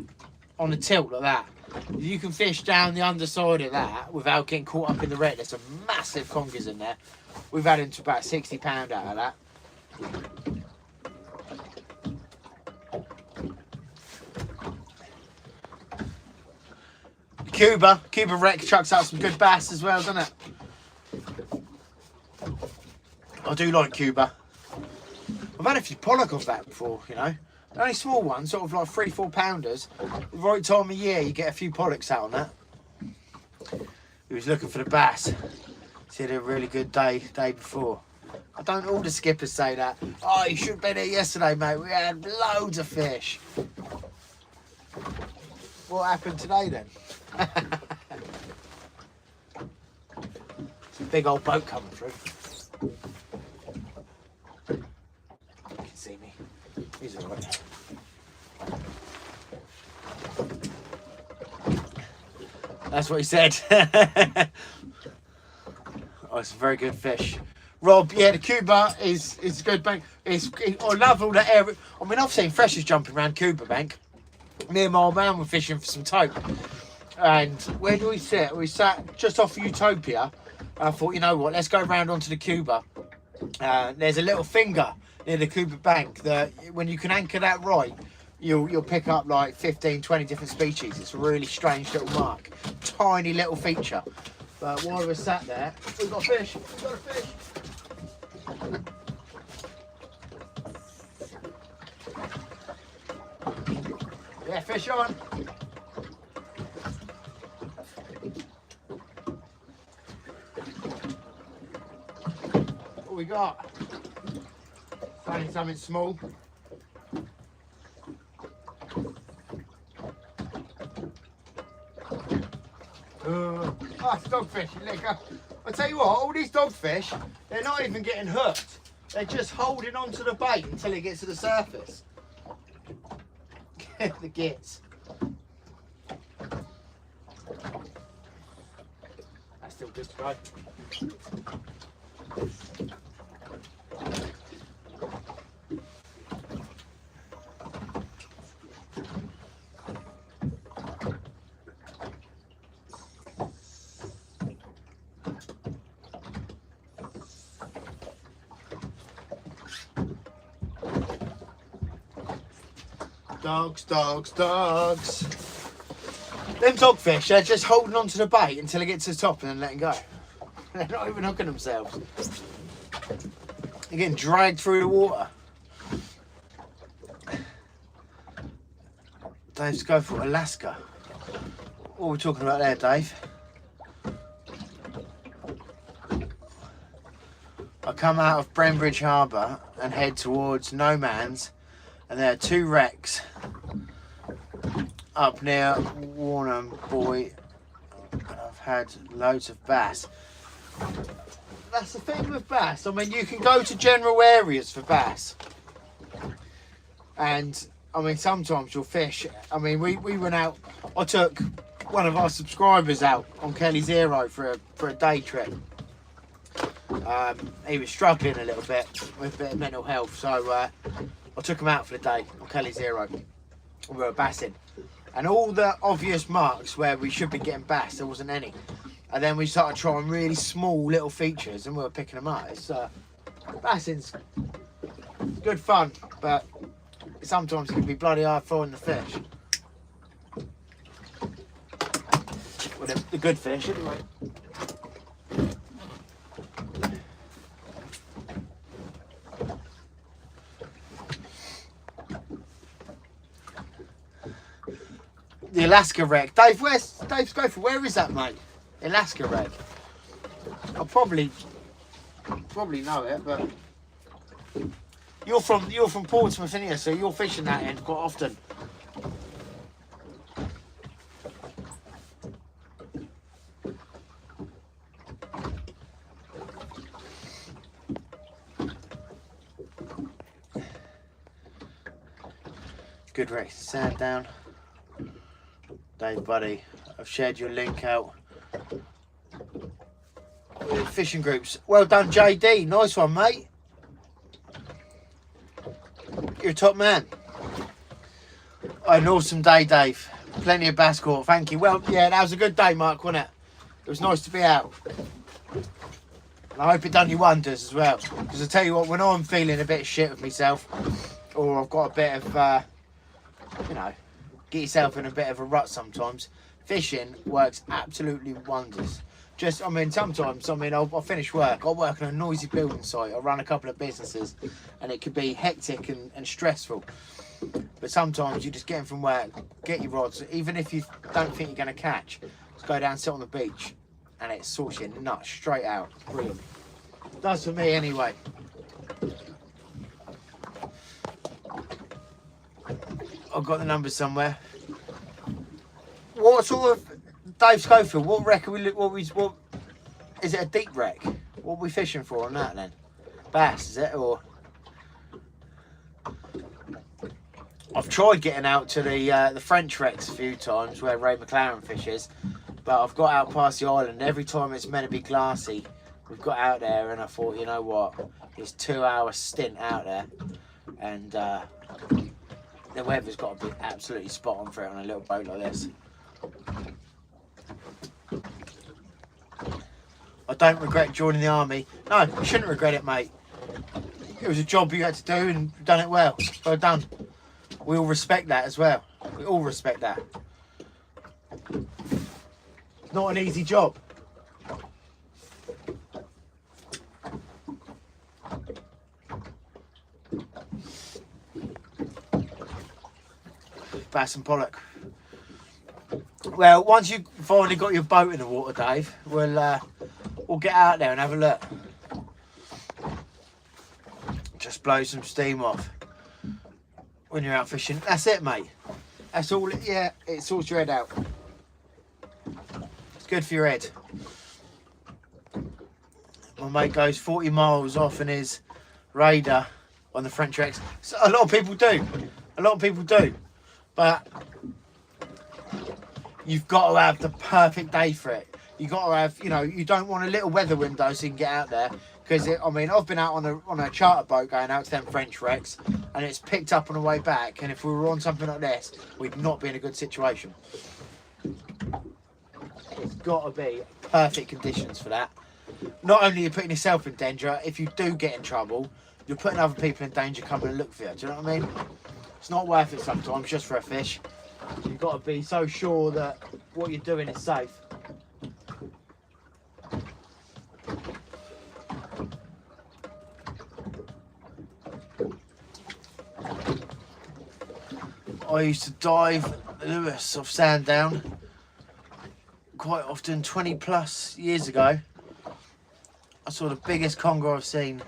on a tilt like that. If you can fish down the underside of that without getting caught up in the wreck, there's some massive congers in there. We've had into about £60 out of that. Cuba wreck chucks out some good bass as well, doesn't it? I do like Cuba. I've had a few pollock off that before, you know. Only small ones, sort of like 3-4 pounders. The right time of year, you get a few pollocks out on that. He was looking for the bass. He had a really good day before. I don't all the skippers say that. Oh, you should have been here yesterday, mate. We had loads of fish. What happened today then? It's a big old boat coming through. You can see me. He's alright. That's what he said. Oh, it's a very good fish. Rob, yeah, the Cuba is a good bank. I love all that area. I mean, I've seen freshers jumping around Cuba Bank. Me and my old man were fishing for some tope. And where do we sit? We sat just off of Utopia. I thought, you know what, let's go round onto the Cuba. There's a little finger near the Cuba Bank that when you can anchor that right, you'll pick up like 15, 20 different species. It's a really strange little mark. Tiny little feature. But while we're sat there, we've got a fish. We've got a fish. Yeah, fish on. What we got? Finding something small. Oh, it's dogfish. I tell you what, all these dogfish, they're not even getting hooked. They're just holding on to the bait until it gets to the surface. The gits. That's still good to go. Dogs, dogs, dogs. Them dogfish, they're just holding on to the bait until they get to the top and then letting go. They're not even hooking themselves. They're getting dragged through the water. Dave's go for Alaska. What are we talking about there, Dave? I come out of Brenbridge Harbour and head towards No Man's, and there are 2 wrecks up near Warnham Boy. I've had loads of bass. That's the thing with bass. I mean, you can go to general areas for bass, and I mean sometimes you'll fish. I mean, we went out. I took one of our subscribers out on Kelly's Hero for a day trip. He was struggling a little bit with a bit of mental health, so I took him out for the day on Kelly's Hero. We were bassing, and all the obvious marks where we should be getting bass, there wasn't any. And then we started trying really small little features, and we were picking them up. It's bassing's good fun, but sometimes it can be bloody hard finding the fish. Well, the good fish, anyway. The Alaska wreck. Dave, where's Dave's go for? Where is that, mate? Alaska wreck. I'll probably know it, but you're from Portsmouth, aren't you? So you're fishing that end quite often. Good wreck. Sand down. Dave, buddy, I've shared your link out. Fishing groups. Well done, JD. Nice one, mate. You're a top man. An awesome day, Dave. Plenty of bass caught. Thank you. Well, yeah, that was a good day, Mark, wasn't it? It was nice to be out. And I hope it done you wonders as well. Because I tell you what, when I'm feeling a bit shit with myself, or I've got a bit of, you know, get yourself in a bit of a rut sometimes, fishing works absolutely wonders. Just, I mean, sometimes, I'll finish work, I'll work on a noisy building site, I'll run a couple of businesses, and it could be hectic and stressful. But sometimes you just get in from work, get your rods, even if you don't think you're going to catch, just go down, sit on the beach, and it sorts your nuts straight out. Brilliant. Does for me anyway. I've got the numbers somewhere. What sort of, Dave Schofield, what wreck are we, what is it, a deep wreck? What are we fishing for on that then? Bass, is it, or? I've tried getting out to the French wrecks a few times where Ray McLaren fishes, but I've got out past the island. Every time it's meant to be glassy, we've got out there, and I thought, you know what, it's 2 hour stint out there, and the weather's got to be absolutely spot on for it on a little boat like this. I don't regret joining the army. No, you shouldn't regret it, mate. It was a job you had to do and you've done it well. Well done. We all respect that as well. We all respect that. Not an easy job. Bass and pollock. Well, once you've finally got your boat in the water, Dave, we'll get out there and have a look. Just blow some steam off when you're out fishing. That's it, mate. That's all. Yeah, it sorts your head out. It's good for your head. My mate goes 40 miles off in his Raider on the French wrecks. So a lot of people do. A lot of people do. But you've got to have the perfect day for it. You've got to have, you know, you don't want a little weather window so you can get out there. Because, I mean, I've been out on a charter boat going out to them French wrecks, and it's picked up on the way back. And if we were on something like this, we'd not be in a good situation. It's got to be perfect conditions for that. Not only are you putting yourself in danger, if you do get in trouble, you're putting other people in danger coming and look for you. Do you know what I mean? It's not worth it sometimes just for a fish. You've got to be so sure that what you're doing is safe. I used to dive Lewis off Sandown quite often, 20 plus years ago. I saw the biggest conger I've seen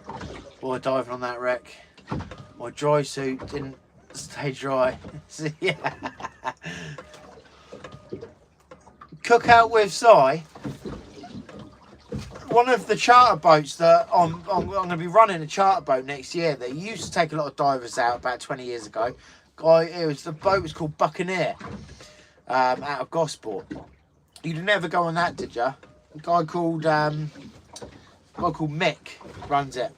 while diving on that wreck. My dry suit didn't stay dry. So, yeah. Cookout with Si. One of the charter boats that I'm going to be running a charter boat next year that used to take a lot of divers out about 20 years ago. The boat was called Buccaneer, out of Gosport. You'd never go on that, did you? A guy called Mick runs it.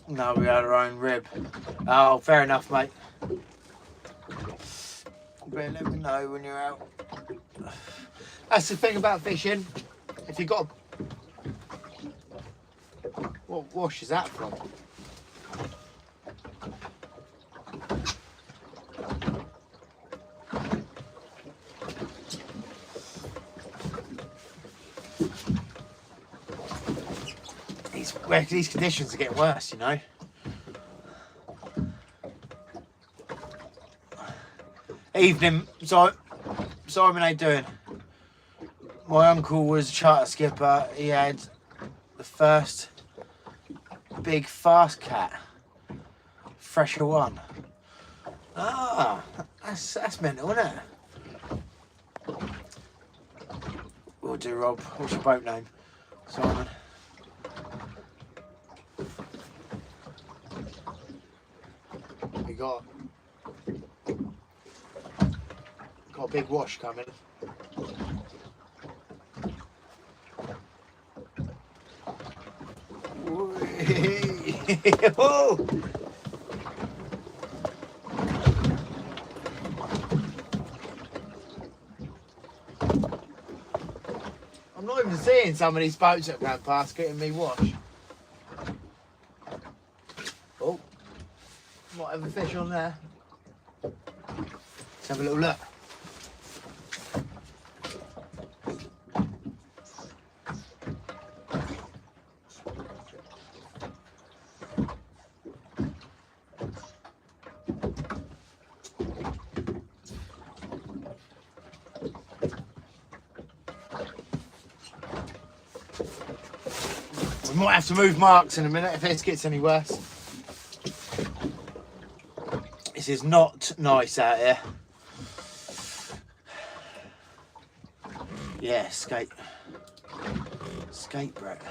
No, we had our own rib. Oh, fair enough, mate. But let me know when you're out. That's the thing about fishing. If you got what wash is that from? These conditions are getting worse, you know. Evening, so Simon, how you doing? My uncle was a charter skipper. He had the first big fast cat, fresher one. Ah, that's mental, isn't it? We'll do, Rob. What's your boat name, Simon? We got a big wash coming. Whoa. I'm not even seeing some of these boats that ran past getting me wash. Oh. Might have a fish on there. Let's have a little look. We might have to move marks in a minute if it gets any worse. This is not nice out here. Yeah, skate Brett.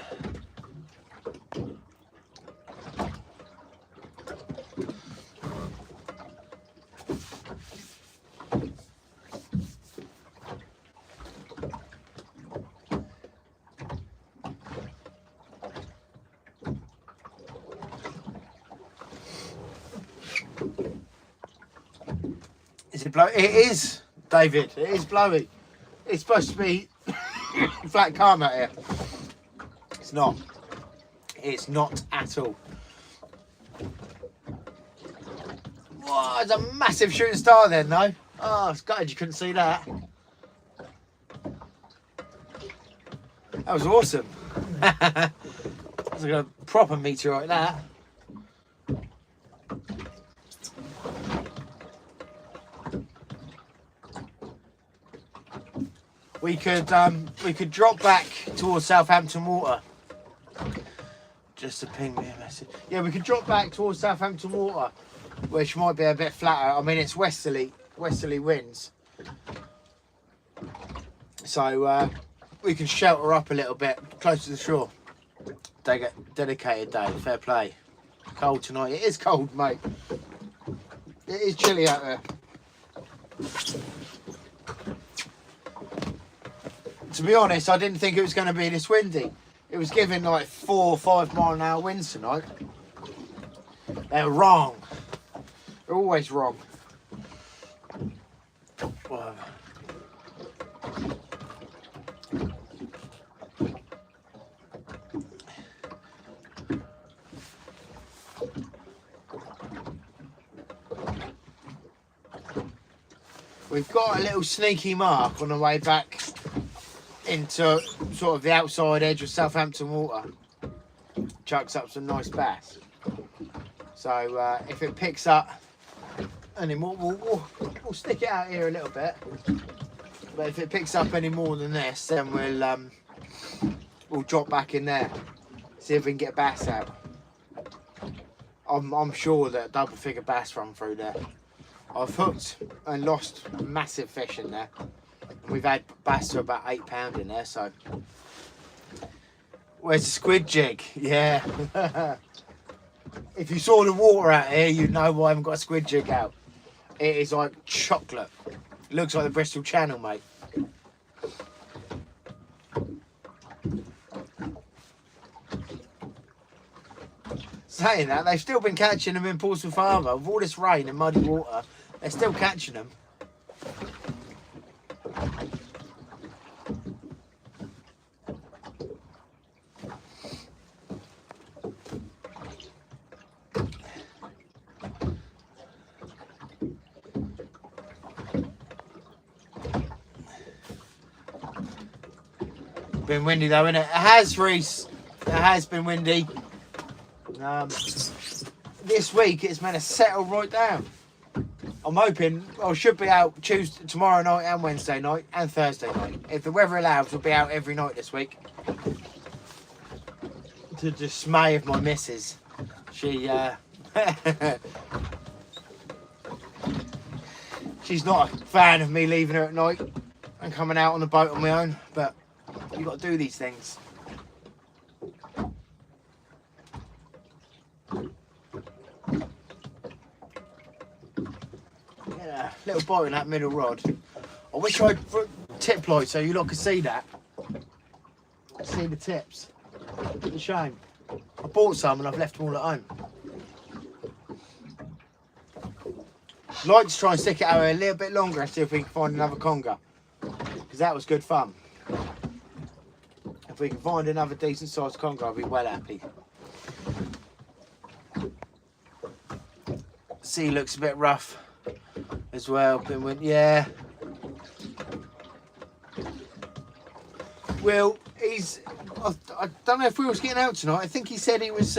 Is it blowy? It is, David. It is blowy. It's supposed to be flat calm out here. It's not. It's not at all. Whoa, there's a massive shooting star then, though. Oh, it's gutted you couldn't see that. That was awesome. That was like a proper meteorite, that. We could drop back towards Southampton Water. Just to ping me a message. Yeah, we could drop back towards Southampton Water, which might be a bit flatter. I mean, it's westerly winds, so we can shelter up a little bit close to the shore. Dedicated day. Fair play. Cold tonight. It is cold, mate. It is chilly out there. To be honest, I didn't think it was going to be this windy. It was giving like 4 or 5 mile an hour winds tonight. They're wrong. They're always wrong. Whoa. We've got a little sneaky mark on the way back into sort of the outside edge of Southampton Water. Chucks up some nice bass. So if it picks up any more, we'll stick it out here a little bit. But if it picks up any more than this, then we'll drop back in there, see if we can get bass out. I'm sure that double figure bass run through there. I've hooked and lost massive fish in there. We've had bass to about £8 in there, so. Where's the squid jig? Yeah. If you saw the water out here, you'd know why I haven't got a squid jig out. It is like chocolate. It looks like the Bristol Channel, mate. Saying that, they've still been catching them in Portsmouth Harbour. With all this rain and muddy water, they're still catching them. Been windy though, isn't it? It has, Reese. It has been windy. This week it's meant to settle right down. I'm hoping I should be out tomorrow night and Wednesday night and Thursday night. If the weather allows, we'll be out every night this week. To the dismay of my missus. She she's not a fan of me leaving her at night and coming out on the boat on my own, but you got to do these things. Yeah, little bite in that middle rod. I wish I'd tip light so you lot could see that. See the tips. It's a shame. I bought some and I've left them all at home. I'd like to try and stick it out a little bit longer and see if we can find another conger. Because that was good fun. If we can find another decent sized conger, I'll be well happy. Sea looks a bit rough as well. Yeah. Well, I don't know if Will's getting out tonight. I think he said he was.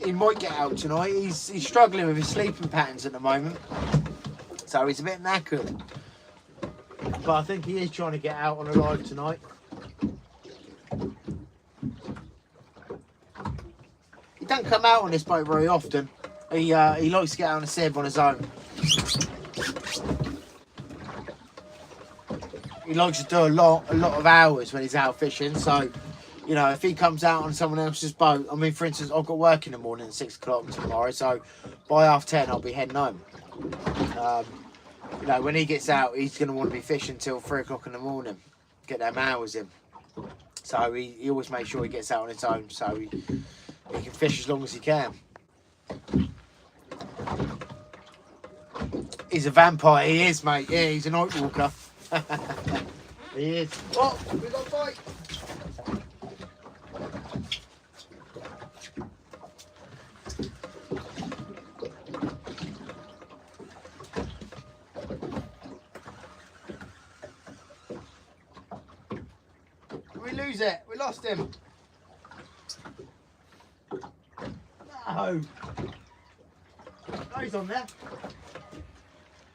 He might get out tonight. He's struggling with his sleeping patterns at the moment, so he's a bit knackered. But I think he is trying to get out on a live tonight. He don't come out on this boat very often. He likes to get out on a sieve on his own. He likes to do a lot of hours when he's out fishing. So, you know, if he comes out on someone else's boat, I mean, for instance, I've got work in the morning at 6 o'clock tomorrow. So by 10:30, I'll be heading home. You know, when he gets out, he's going to want to be fishing till 3 o'clock in the morning, get them hours in. So he always makes sure he gets out on his own, so he can fish as long as he can. He's a vampire, he is, mate. Yeah, he's a night walker. He is. Oh, we got a bite. We lose it. We lost him. No. No, he's on there.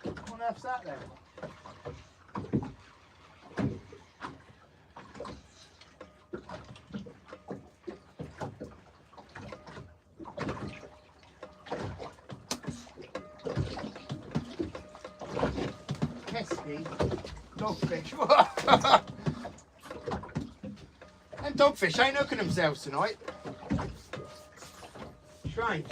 What on earth's that then? Pesky dogfish. And dogfish ain't hooking themselves tonight. Strange.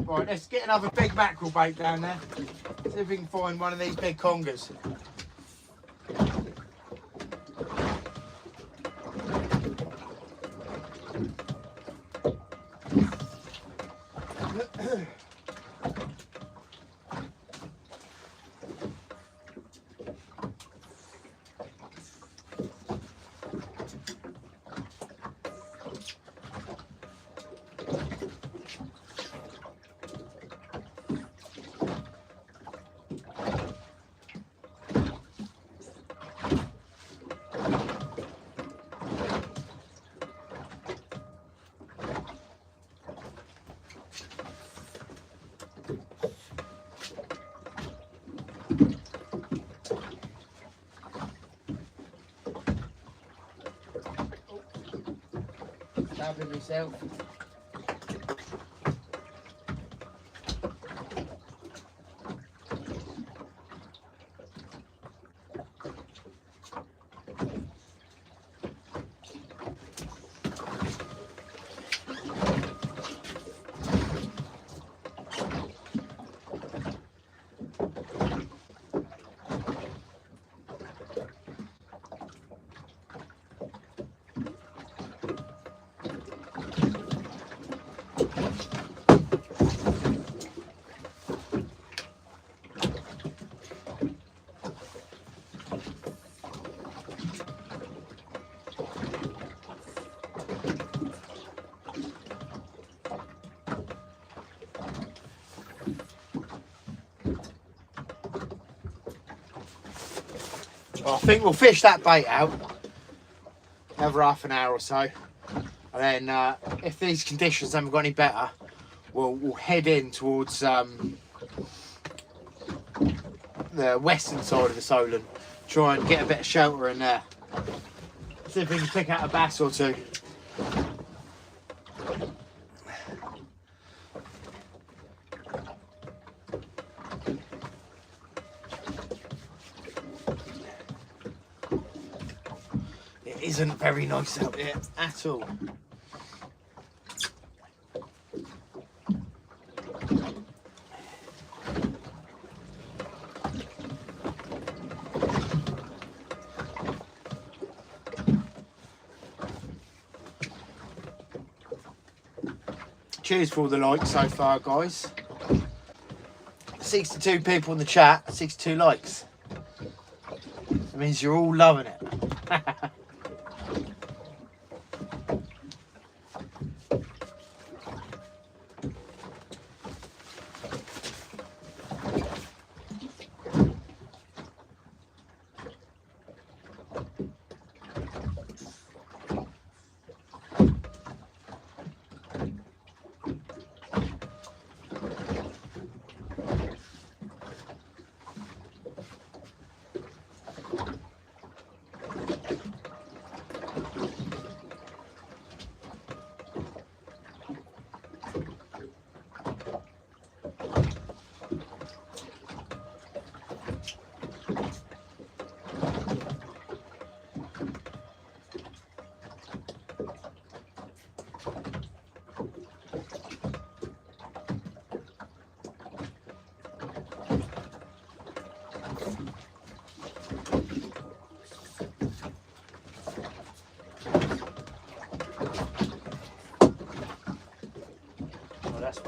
Right, let's get another big mackerel bait down there. See if we can find one of these big congers. Stabbing myself. Well, I think we'll fish that bait out another half an hour or so, and then if these conditions haven't got any better, we'll head in towards the western side of the Solent, try and get a bit of shelter in there. See if we can pick out a bass or two. Isn't very nice out here at all. Cheers for all the likes so far, guys. 62 people in the chat, 62 likes. That means you're all loving it.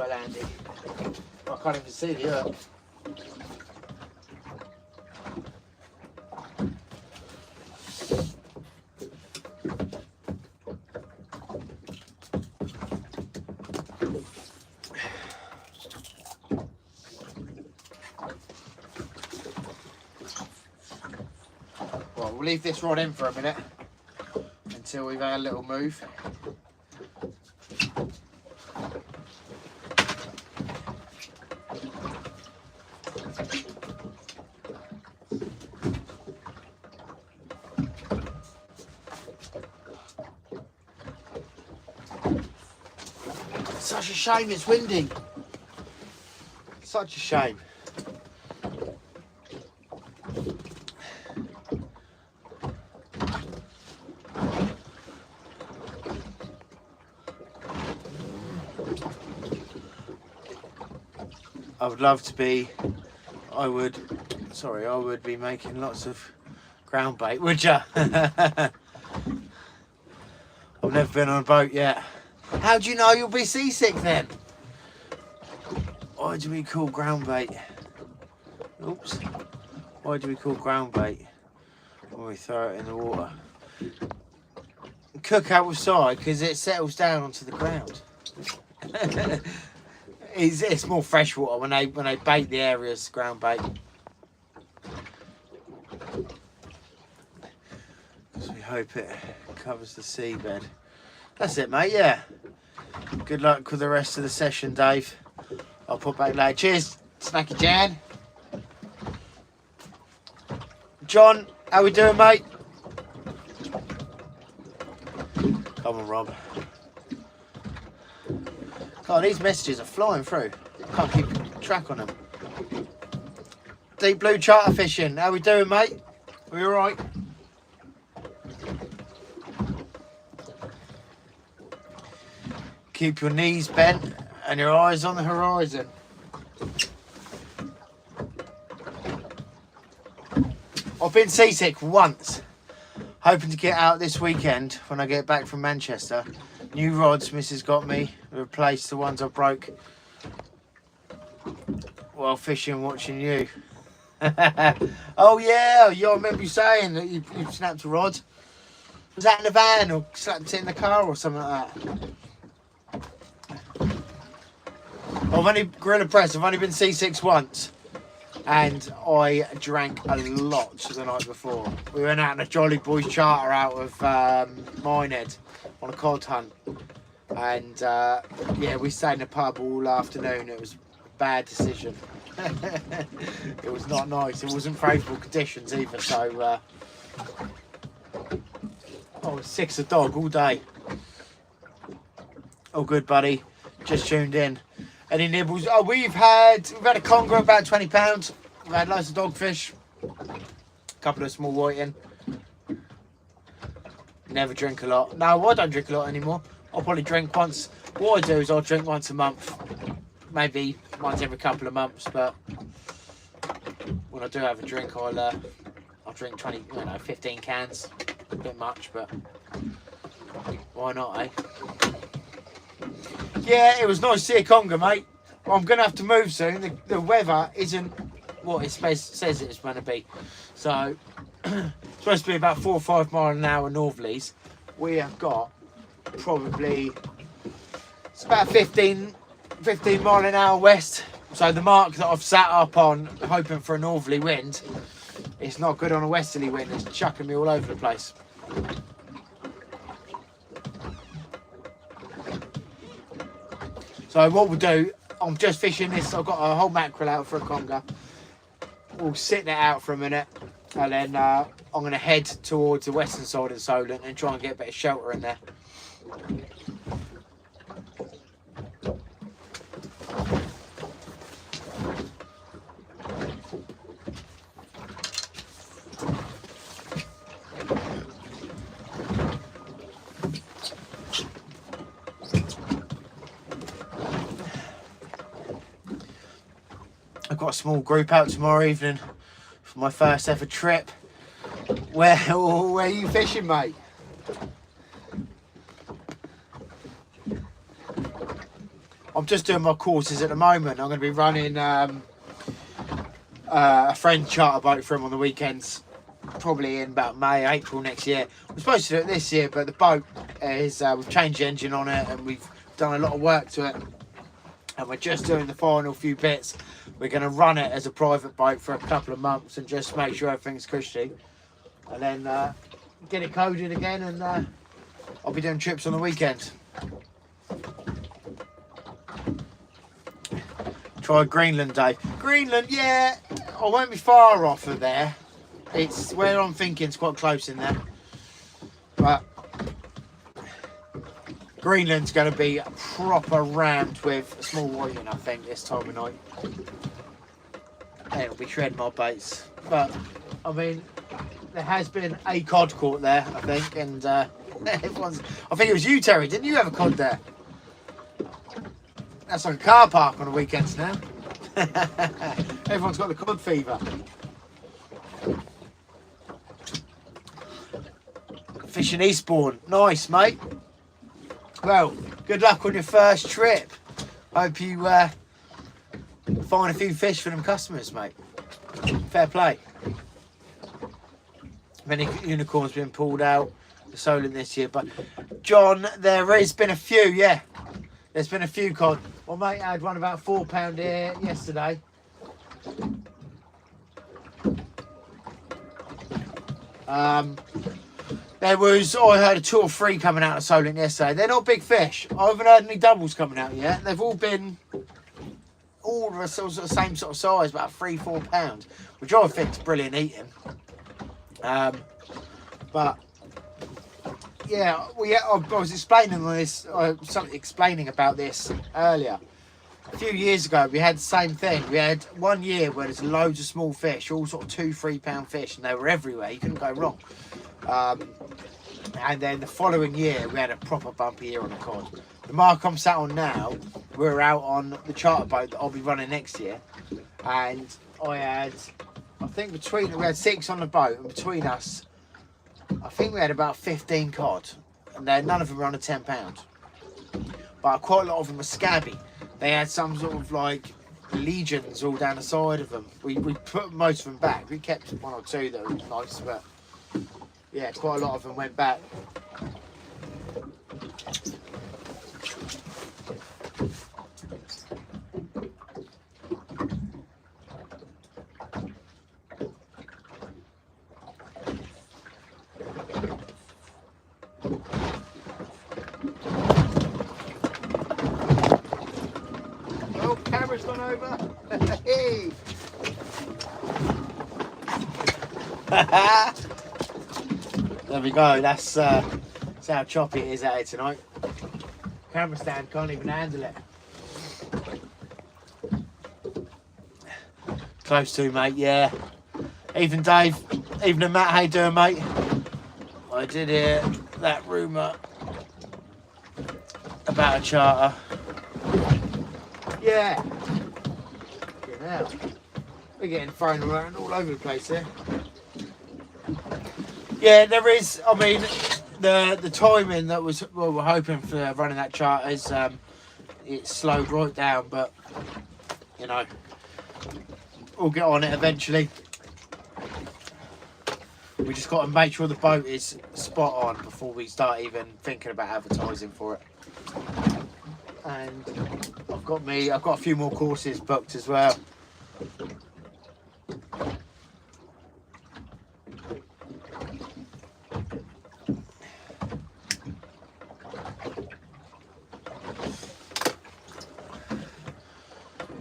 well handy. I can't even see the hook. Well, we'll leave this rod in for a minute until we've had a little move. Such a shame it's windy. Such a shame. I would love to be, I would be making lots of ground bait, would ya? I've never been on a boat yet. How do you know you'll be seasick then? Why do we call ground bait? Oops. Why do we call ground bait when we throw it in the water? Cook outside because it settles down onto the ground. It's more freshwater when they bait the areas, ground bait. So we hope it covers the seabed. That's it, mate, yeah. Good luck with the rest of the session, Dave. I'll put back later. Cheers, Snacky Jan. John, how we doing, mate? Come on, Rob. God, these messages are flying through. Can't keep track on them. Deep Blue Charter Fishing, how we doing, mate? We all right? Keep your knees bent and your eyes on the horizon. I've been seasick once. Hoping to get out this weekend when I get back from Manchester. New rods Mrs. got me. Replaced the ones I broke while fishing watching you. Oh yeah, I remember you saying that you snapped a rod. Was that in the van or slapped it in the car or something like that? I've only been C6 once, and I drank a lot the night before. We went out on a Jolly Boys charter out of Minehead on a cod hunt, and yeah, we stayed in the pub all afternoon. It was a bad decision. It was not nice. It wasn't favourable conditions either, so I was sick as a dog all day. Oh, good, buddy. Just tuned in. Any nibbles? Oh, we've had a conger of about £20. We've had loads of dogfish, a couple of small whiting. Never drink a lot. No, I don't drink a lot anymore. I'll probably drink once. What I do is I'll drink once a month, maybe once every couple of months. But when I do have a drink, I'll drink 15 cans. A bit much, but why not, eh? Yeah, it was nice to see a conger, mate. Well, I'm going to have to move soon. The weather isn't what it says it's going to be. So, it's supposed to be about 4 or 5 mile an hour northerlies. We have got probably, it's about 15 mile an hour west. So the mark that I've sat up on, hoping for a northerly wind, it's not good on a westerly wind. It's chucking me all over the place. So what we'll do, I'm just fishing this. I've got a whole mackerel out for a conger. We'll sit it out for a minute, and then I'm going to head towards the western side of the Solent and try and get a bit of shelter in there. I've got a small group out tomorrow evening for my first ever trip. Where are you fishing, mate? I'm just doing my courses at the moment. I'm going to be running a friend charter boat for him on the weekends, probably in about May, April next year. We're supposed to do it this year, but the boat is we've changed the engine on it and we've done a lot of work to it, and we're just doing the final few bits. We're going to run it as a private boat for a couple of months and just make sure everything's cushy, and then get it coded again, and I'll be doing trips on the weekend. Try Greenland, Dave. Greenland, yeah, I won't be far off of there. It's where I'm thinking, it's quite close in there. But Greenland's going to be proper rammed with small whiting, I think, this time of night. And it'll be shredding my baits. But, I mean, there has been a cod caught there, I think, and everyone's... I think it was you, Terry, didn't you have a cod there? That's like a car park on the weekends now. Everyone's got the cod fever. Fishing Eastbourne. Nice, mate. Well, good luck on your first trip. Hope you find a few fish for them customers, mate. Fair play. Many unicorns been pulled out the Solent this year, but John, there has been a few, yeah. There's been a few cod. Well, mate, I had one about £4 here yesterday. There was, I heard a 2 or 3 coming out of Solent yesterday. They're not big fish. I haven't heard any doubles coming out yet. They've all been all the same sort of size, about £3-4, which I think is brilliant eating. But yeah, I was explaining this, explaining about this earlier. A few years ago, we had the same thing. We had 1 year where there's loads of small fish, all sort of £2-3 fish, and they were everywhere. You couldn't go wrong. And then the following year, we had a proper bumpy year on the cod. The mark I'm sat on now, we're out on the charter boat that I'll be running next year, and I think we had 6 on the boat, and between us, I think we had about 15 cod, and none of them were under £10. But quite a lot of them were scabby. They had some sort of like legions all down the side of them. We put most of them back. We kept 1 or 2 that were nice, but yeah, quite a lot of them went back. Oh, camera's gone over. Hey. There we go. That's how choppy it is out here tonight. Camera stand can't even handle it. Close to, mate. Yeah. Even Dave, evening Matt. How you doing, mate? I did hear that rumour about a charter. Yeah. Get out. We're getting thrown around all over the place here. Yeah, there is. I mean, the timing that was we're hoping for running that chart is it slowed right down, but you know, we'll get on it eventually. We just got to make sure the boat is spot on before we start even thinking about advertising for it. And I've got a few more courses booked as well.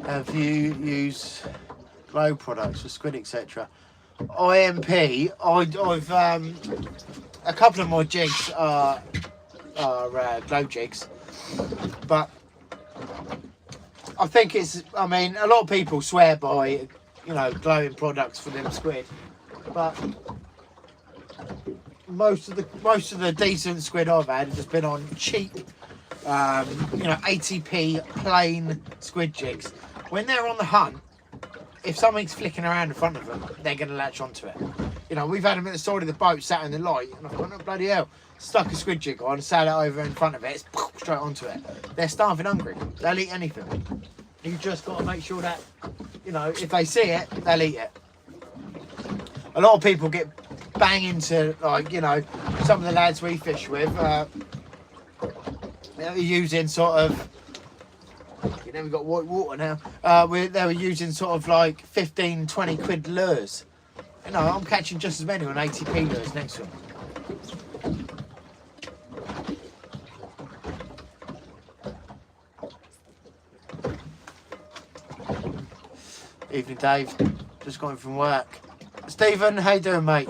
Have you used glow products for squid, etc.? IMP, I've a couple of my jigs are glow jigs, but I think I mean, a lot of people swear by, you know, glowing products for them squid, but most of the decent squid I've had have just been on cheap, you know, ATP plain squid jigs. When they're on the hunt, if something's flicking around in front of them, they're going to latch onto it. You know, we've had them at the side of the boat, sat in the light, and I thought, oh, bloody hell, stuck a squid jig on, sat it over in front of it, it's straight onto it. They're starving hungry. They'll eat anything. You just got to make sure that, you know, if they see it, they'll eat it. A lot of people get bang into, like, you know, some of the lads we fish with, they're using sort of, you know, we've got white water now, they were using sort of like 15, 20 quid lures. You know, I'm catching just as many on 80p lures next to them. Evening, Dave. Just got in from work. Stephen, how you doing, mate?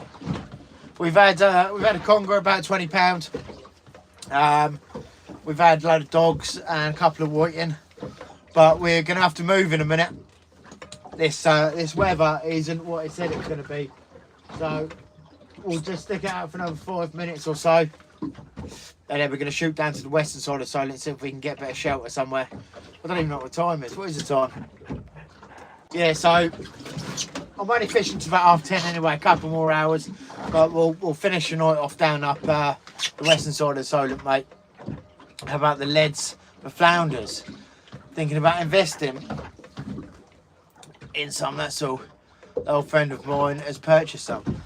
We've had a conger, about £20. We've had a load of dogs and a couple of whiting, but we're gonna have to move in a minute. This weather isn't what it said it was gonna be, so we'll just stick it out for another 5 minutes or so, and then we're gonna shoot down to the western side of Solent, see if we can get a bit of shelter somewhere. I don't even know what the time is. What is the time? Yeah, so I'm only fishing to about 10:30 anyway, a couple more hours, but we'll finish the night off down up the western side of Solent, mate. How about the leads for flounders? Thinking about investing in some, that's all. An old friend of mine has purchased some.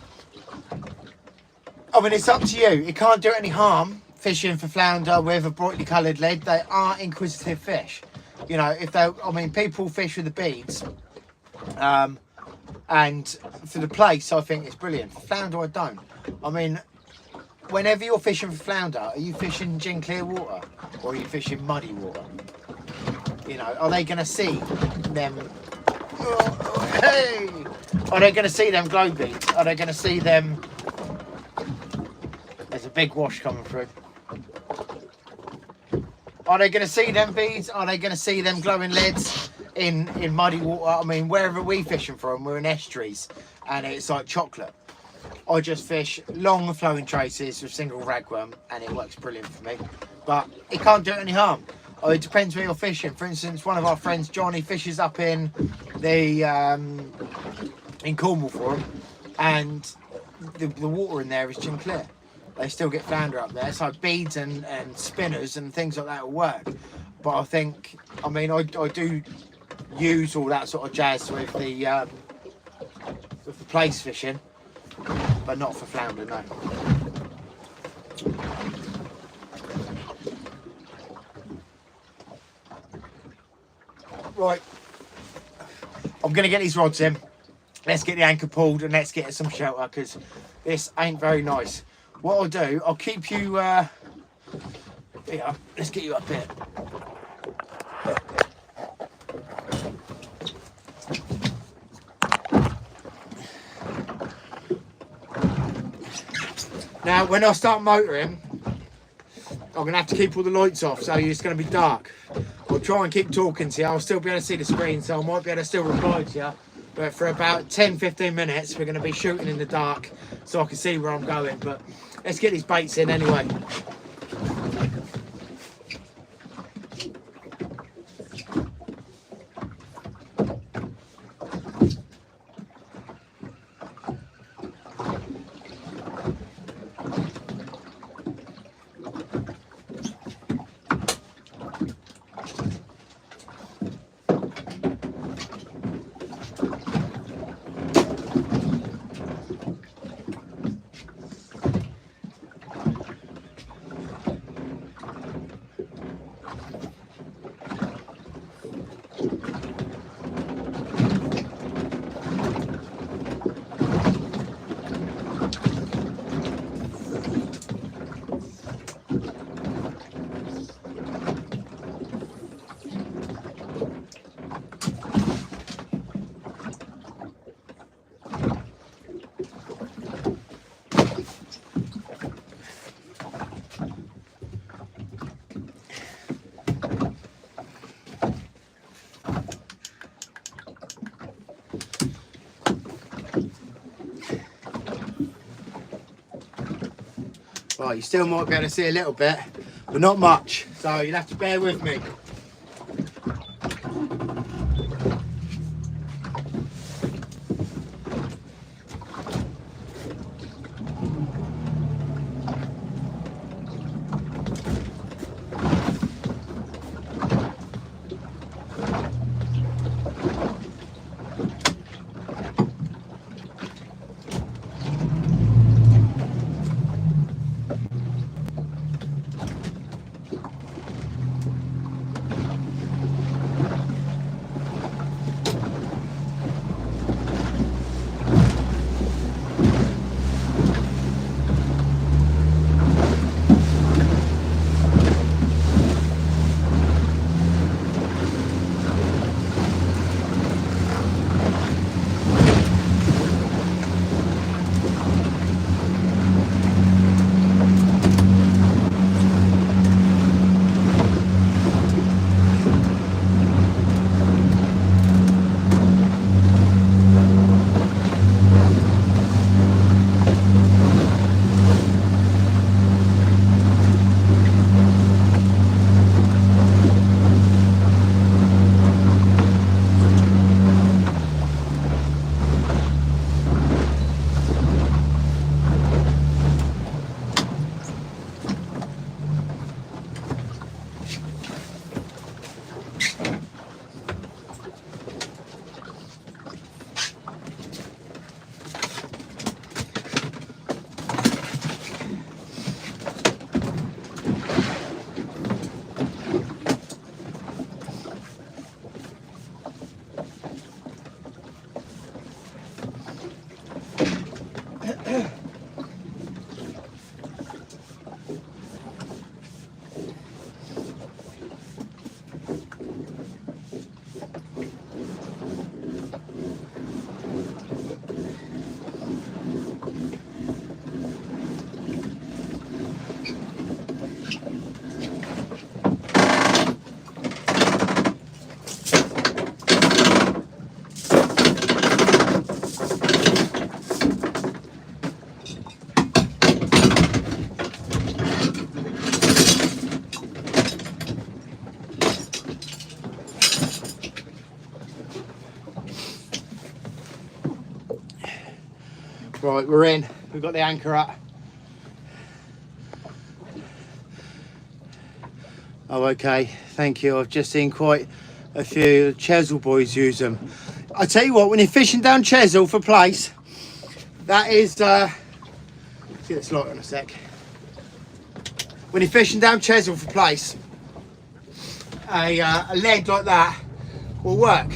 I mean, it's up to you. It can't do any harm fishing for flounder with a brightly coloured lead. They are inquisitive fish. You know, if they, I mean, people fish with the beads. And for the place, I think it's brilliant. For flounder, I don't. I mean, whenever you're fishing for flounder, are you fishing gin clear water or are you fishing muddy water? You know, are they going to see them? Oh, hey! Are they going to see them glow beads? Are they going to see them? There's a big wash coming through. Are they going to see them beads? Are they going to see them glowing leads in muddy water? I mean, wherever we fishing from, we're in estuaries and it's like chocolate. I just fish long flowing traces with single ragworm and it works brilliant for me. But it can't do any harm. Oh, it depends where you're fishing. For instance, one of our friends, Johnny, fishes up in the in Cornwall for him, and the water in there is gin clear. They still get flounder up there, so beads and spinners and things like that will work. But I think, I mean, I do use all that sort of jazz with the place fishing, but not for flounder, no. Right, I'm going to get these rods in. Let's get the anchor pulled and let's get some shelter because this ain't very nice. What I'll do, I'll keep you, here, let's get you up here. Now, when I start motoring, I'm going to have to keep all the lights off, so it's going to be dark. I'll try and keep talking to you. I'll still be able to see the screen, so I might be able to still reply to you. But for about 10-15 minutes, we're going to be shooting in the dark, so I can see where I'm going. But let's get these baits in anyway. Right, you still might be able to see a little bit, but not much, so you'll have to bear with me. Right, we're in. We've got the anchor up. Oh, okay. Thank you. I've just seen quite a few Chesil boys use them. I tell you what, when you're fishing down Chesil for place, that is. See this light on a sec. When you're fishing down Chesil for place, a lead like that will work.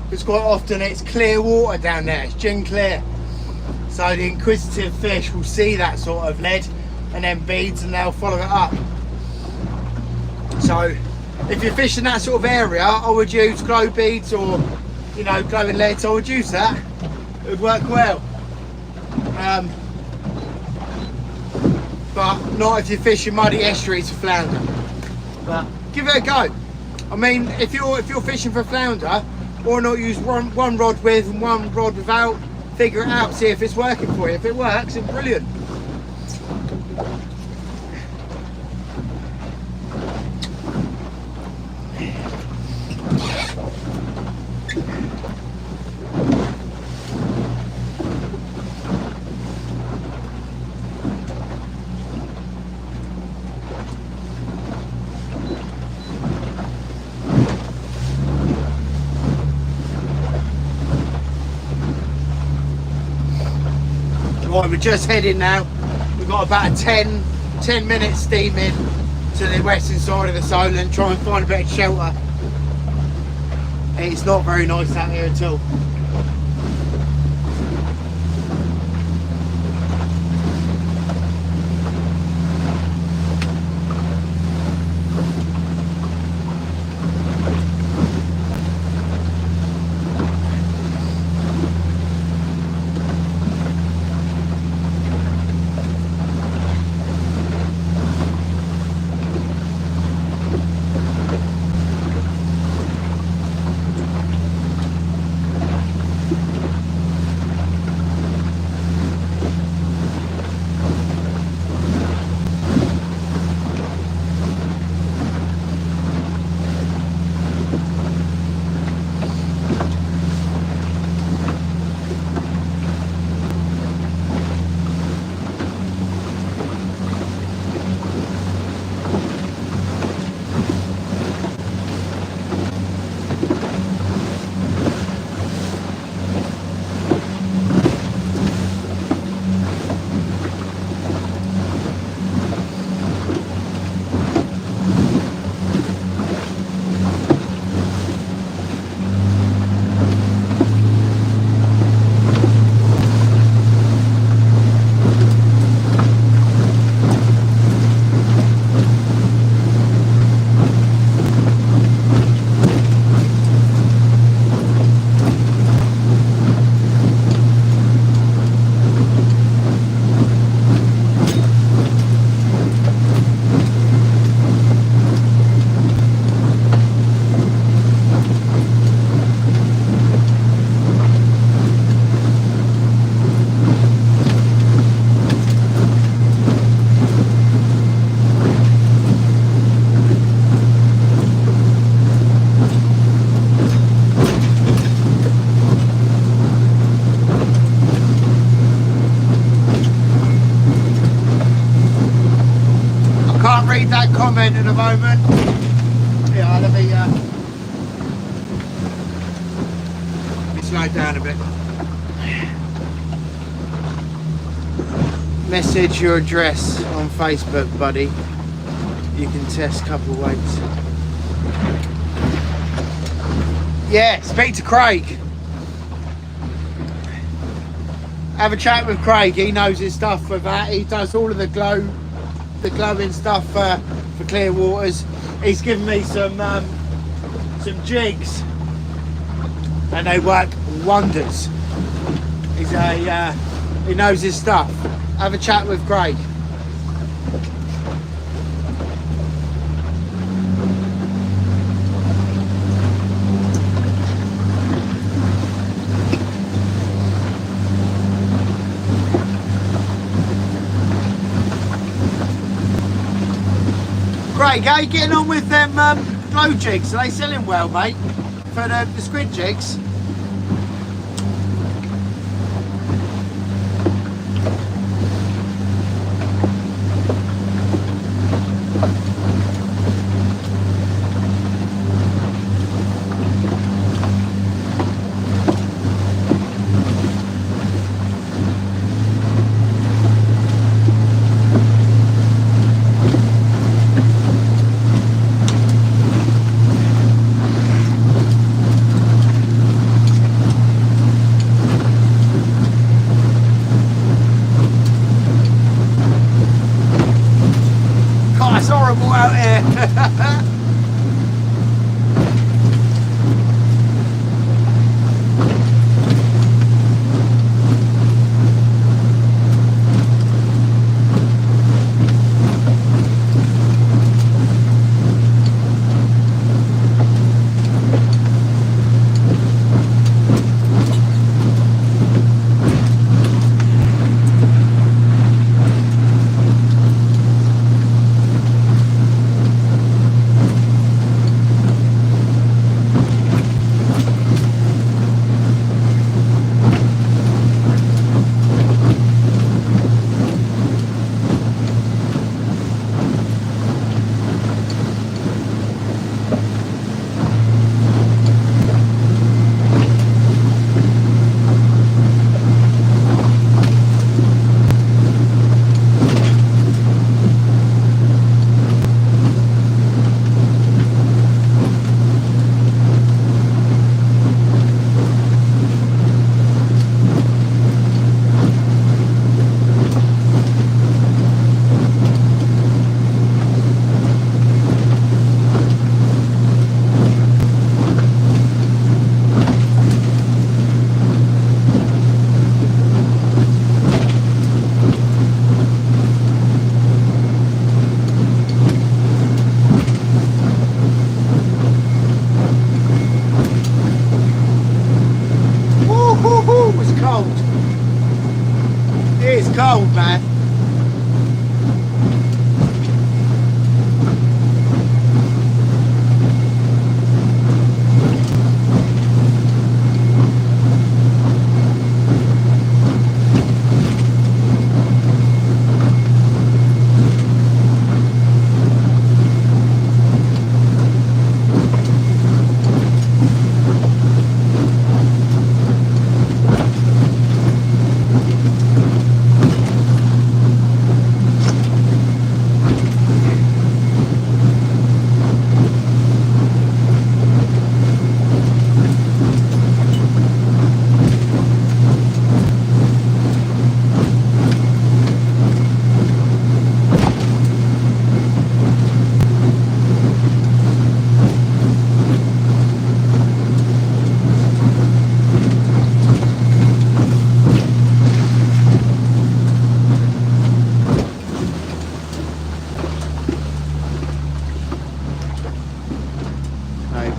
Because quite often it's clear water down there. It's gin clear. So the inquisitive fish will see that sort of lead and then beads, and they'll follow it up. So if you're fishing that sort of area, I would use glow beads or, you know, glowing leads. I would use that. It would work well. But not if you're fishing muddy estuaries for flounder. But give it a go. I mean, if you're fishing for flounder, why not use one rod with and one rod without? Figure it out, see if it's working for you. If it works, it's brilliant. Right, we're just heading now. We've got about a 10 minute steam in to the western side of the Solent, try and find a bit of shelter. It's not very nice out here at all. comment at the moment. Yeah, let me slow down a bit. Message your address on Facebook, buddy. You can test couple weights. Yeah, speak to Craig. Have a chat with Craig. He knows his stuff with that. He does all of the glowing stuff for clear waters. He's given me some jigs, and they work wonders. He knows his stuff. Have a chat with Craig. Craig, how you getting on with them glow jigs? Are they selling well, mate? For the squid jigs? Out here. Cold, man.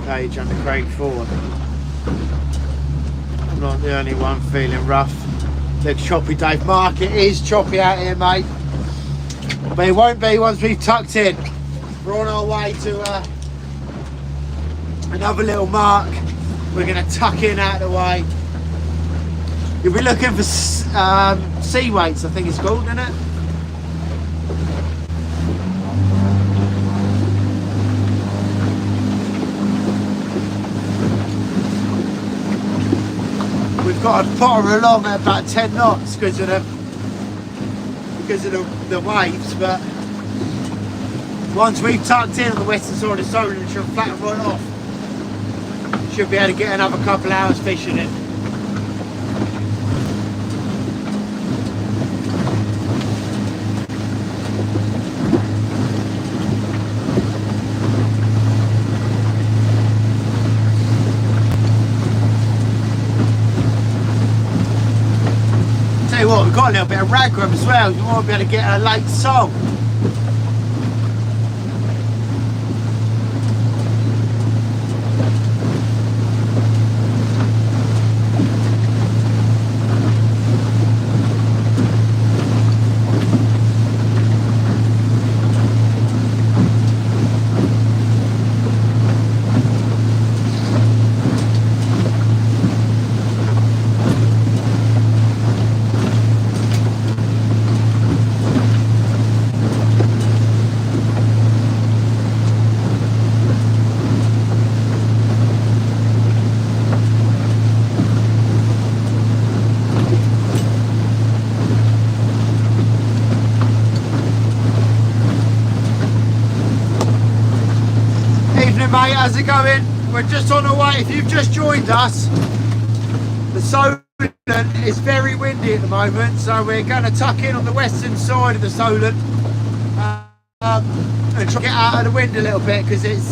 Page under Craig Ford. I'm not the only one feeling rough. Looks choppy, Dave. Market is choppy out here, mate. But it won't be once we've tucked in. We're on our way to another little mark. We're going to tuck in out of the way. You'll be looking for sea weights, I think it's called, isn't it? got to put her along at about 10 knots because of the waves, but once we've tucked in on the western side of Solent, she'll flatten right off. Should be able to get another couple hours fishing it. Tell you what, we've got a little bit of ragworm as well. You might be able to get a late sole. Mate, how's it going? We're just on our way. If you've just joined us, the Solent is very windy at the moment, so we're going to tuck in on the western side of the Solent and try to get out of the wind a little bit because it's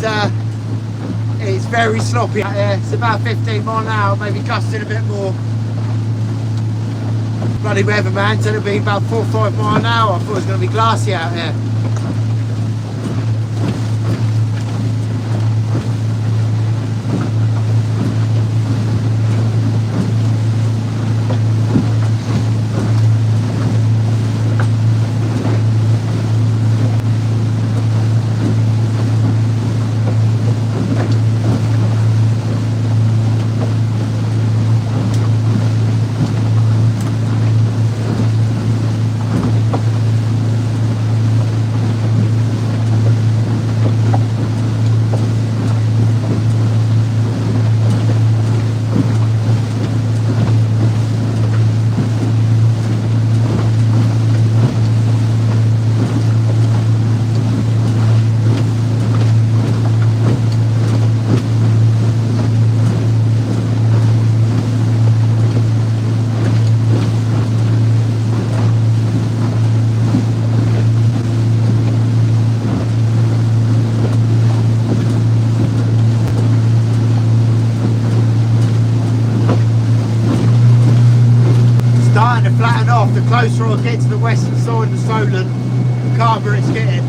very sloppy out here. It's about 15 mile an hour, maybe gusting a bit more. Bloody weatherman said it'll be about 4 or 5 mile an hour. I thought it was going to be glassy out here. Starting to flatten off. The closer I get to the western side of the Solent, the calmer it's getting.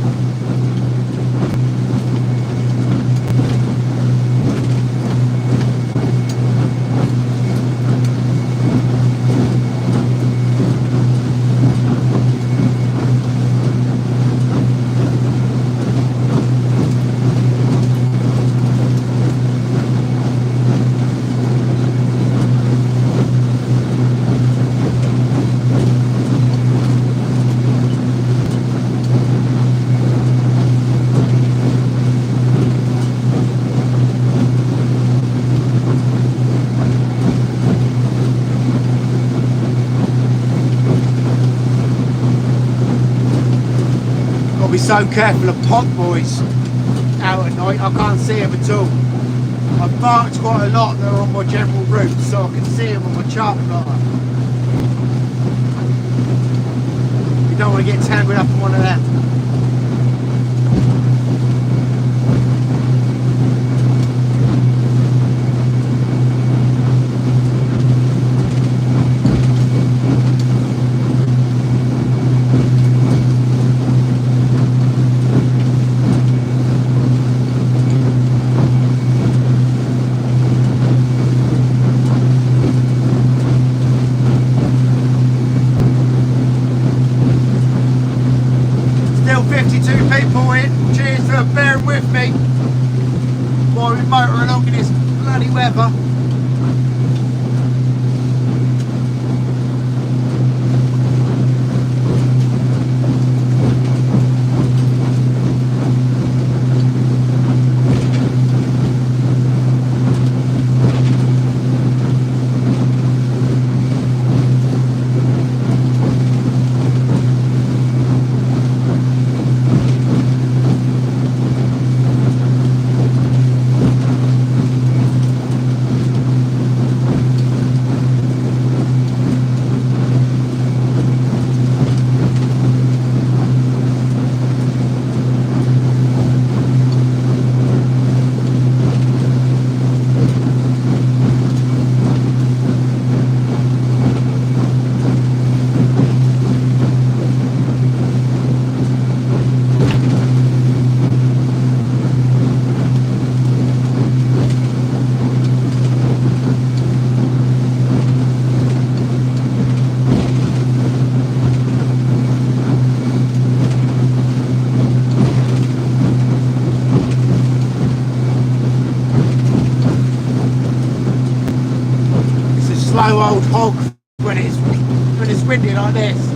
Be so careful of pot boys out at night. I can't see them at all. I've barked quite a lot. They're on my general route, so I can see them on my chart plotter. You don't want to get tangled up in one of them. slow old hog when it's windy like this.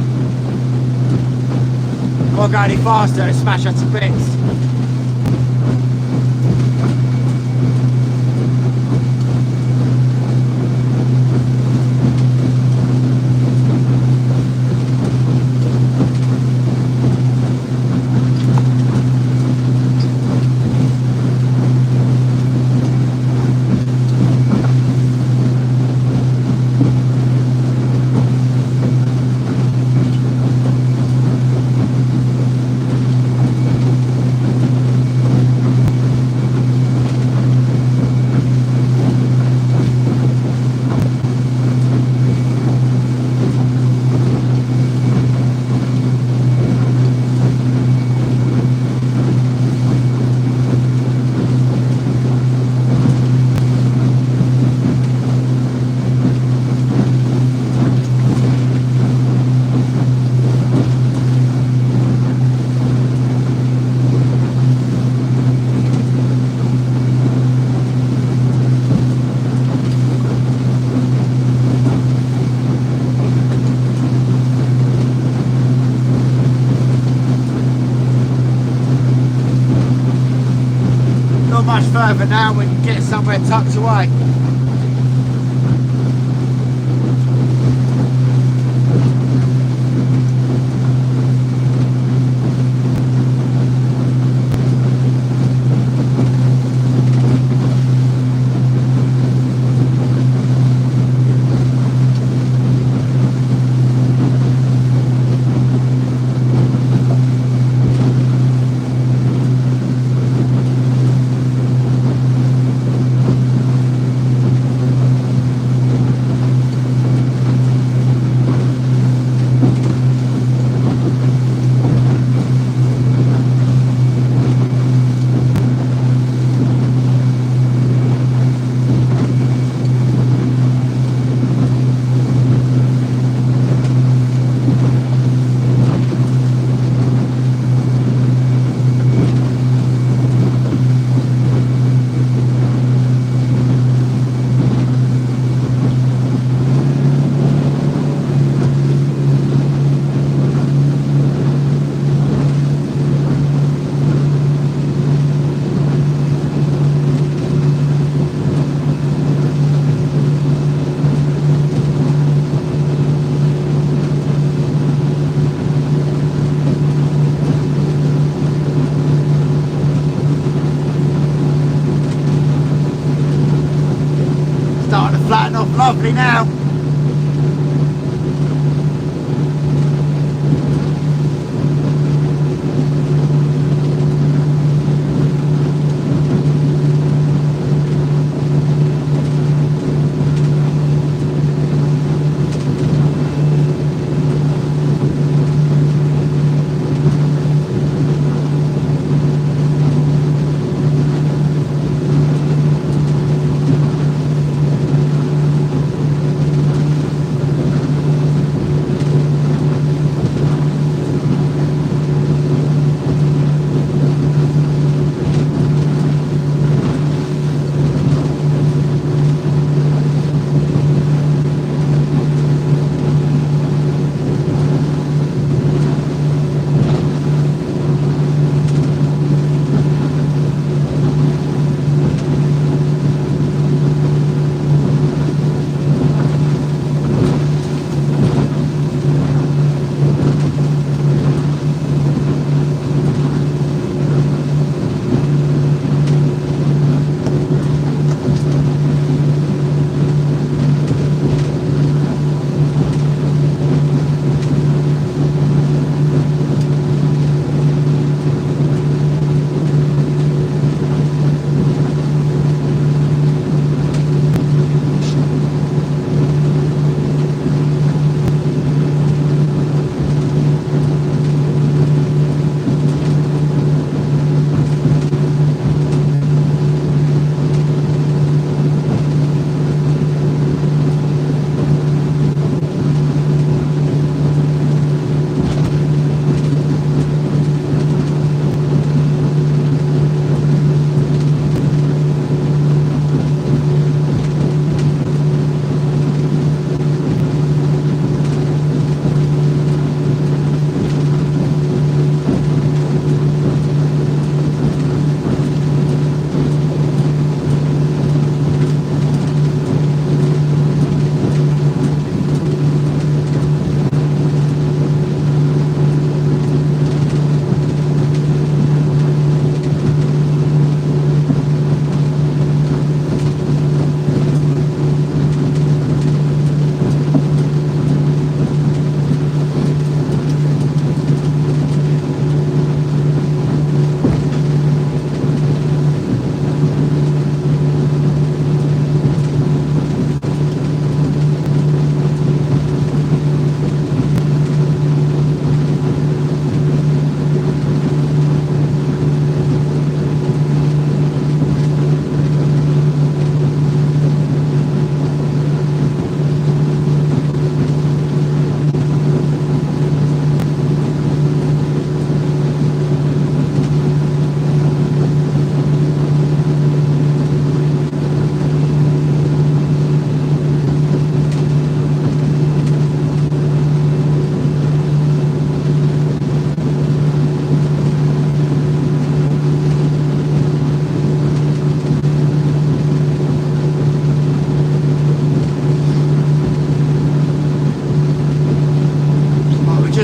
Can't go any faster, it'll smash us to bits. Much further now, we can get somewhere tucked away. Starting to flatten off lovely now.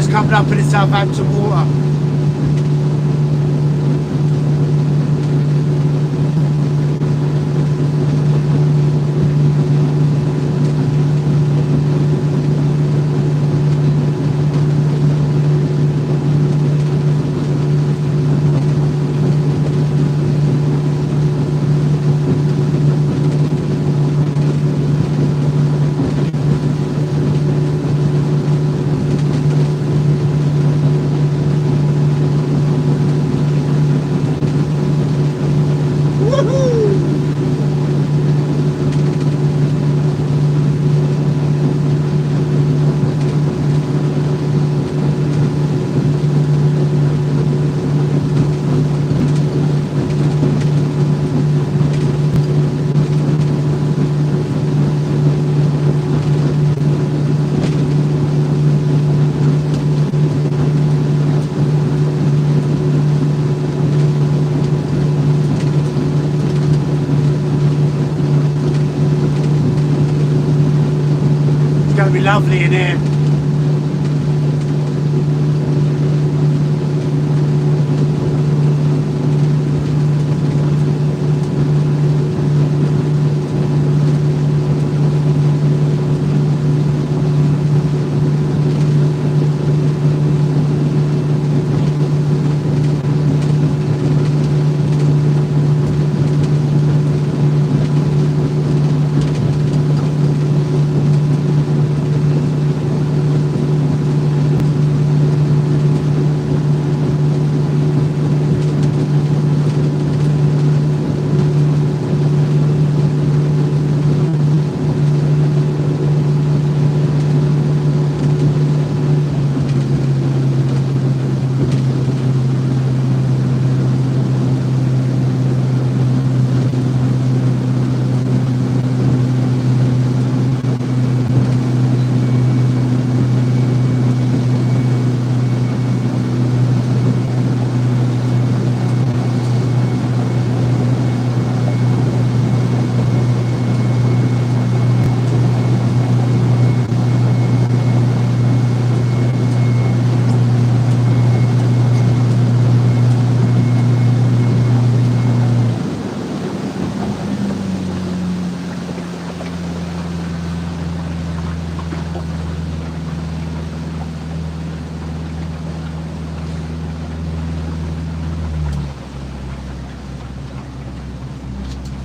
just coming up in the Southampton water. It's going to be lovely in here.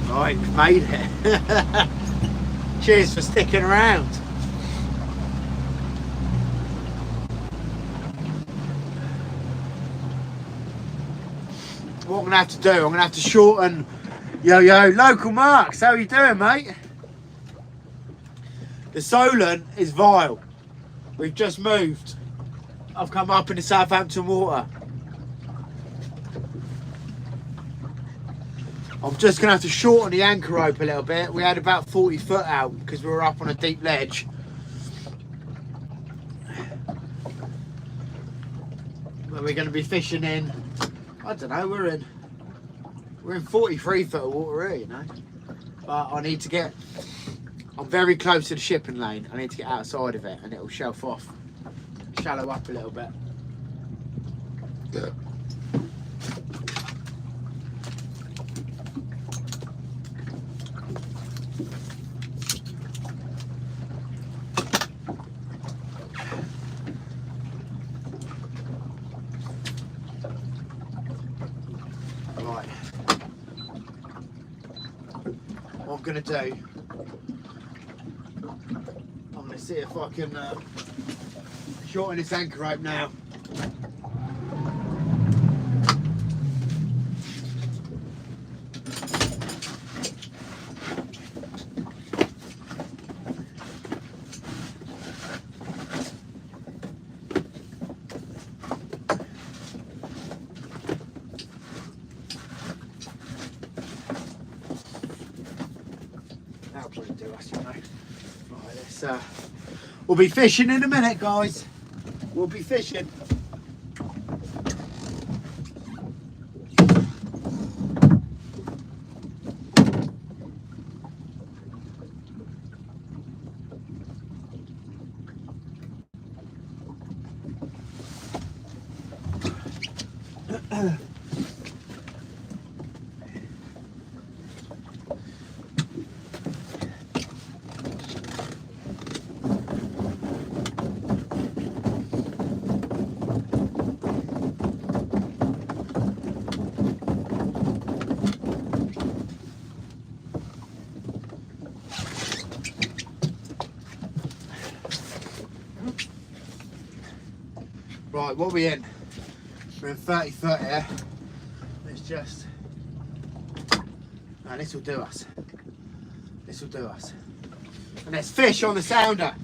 Right, we've made it. Cheers for sticking around. What I'm gonna have to do, I'm gonna have to shorten. Yo, local Marks, how you doing, mate? The Solent is vile. We've just moved. I've come up in the Southampton water. I'm just going to have to shorten the anchor rope a little bit. We had about 40 foot out because we were up on a deep ledge. But we're going to be fishing in, I don't know, we're in 43 foot of water here, you know. But I need to get, I'm very close to the shipping lane. I need to get outside of it and it'll shelf off, shallow up a little bit. Yeah. Right. What I'm going to do, I'm going to see if I can shorten this anchor rope now. That'll probably do us, you know. Right, let's, we'll be fishing in a minute, guys. We'll be fishing. Right, what are we in? We're in 30 foot here. Let's just... No, this will do us. This will do us. And there's fish on the sounder.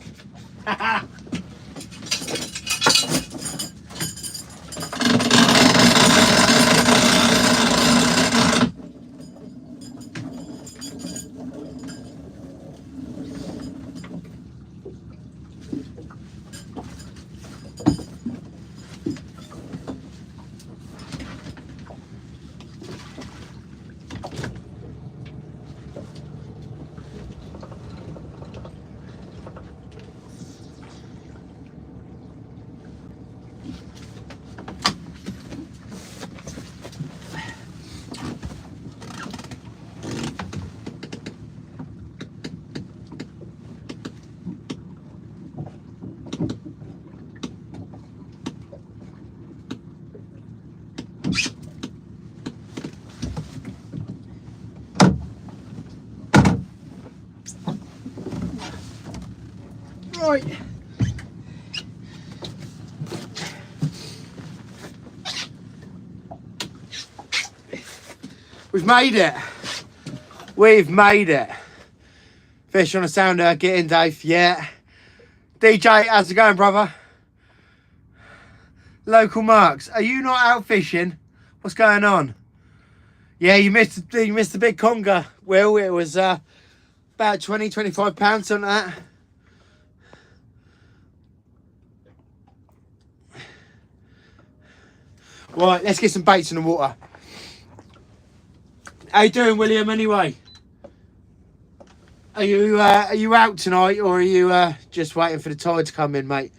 Right. We've made it. We've made it. Fish on a sounder. Get in, Dave. Yeah. DJ, how's it going, brother? Local Marks, are you not out fishing? What's going on? Yeah, you missed the big conger, Will. It was about 20-25 pounds on that. Right, let's get some baits in the water. How you doing, William, anyway? Are you out tonight, or are you just waiting for the tide to come in, mate?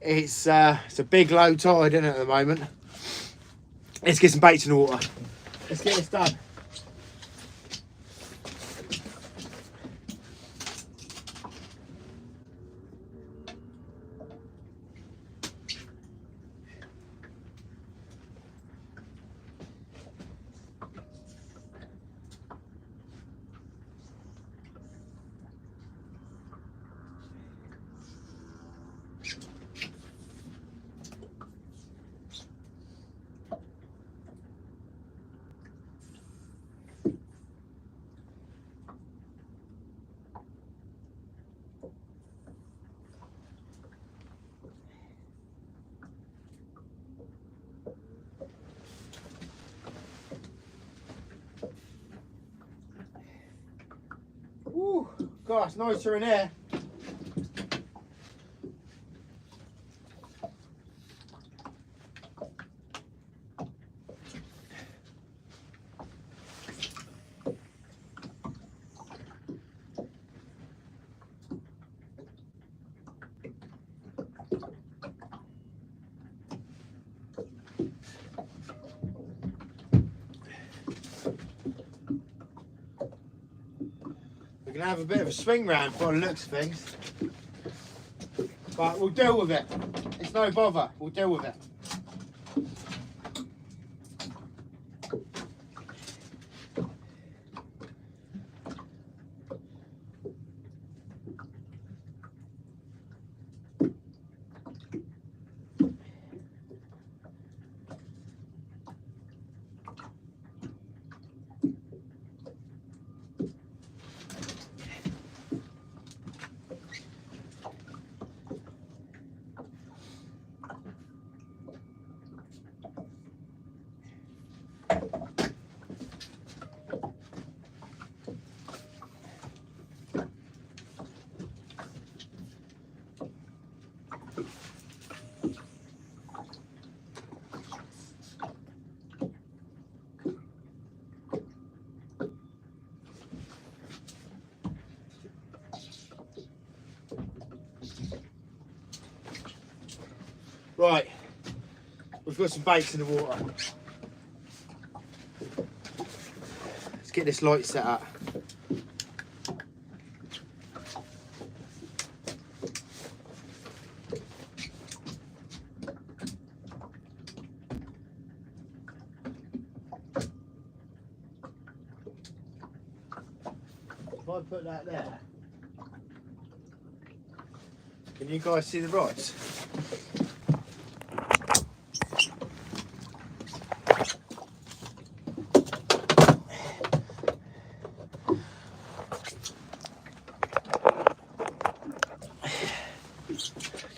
It's a big low tide, isn't it, at the moment? Let's get some baits in the water. Let's get this done. Ooh, gosh, it's nicer in here. We're going to have a bit of a swing round by the looks of things. But we'll deal with it. It's no bother. We'll deal with it. Right, we've got some baits in the water. get this light set up. If I put that there, can you guys see the rods?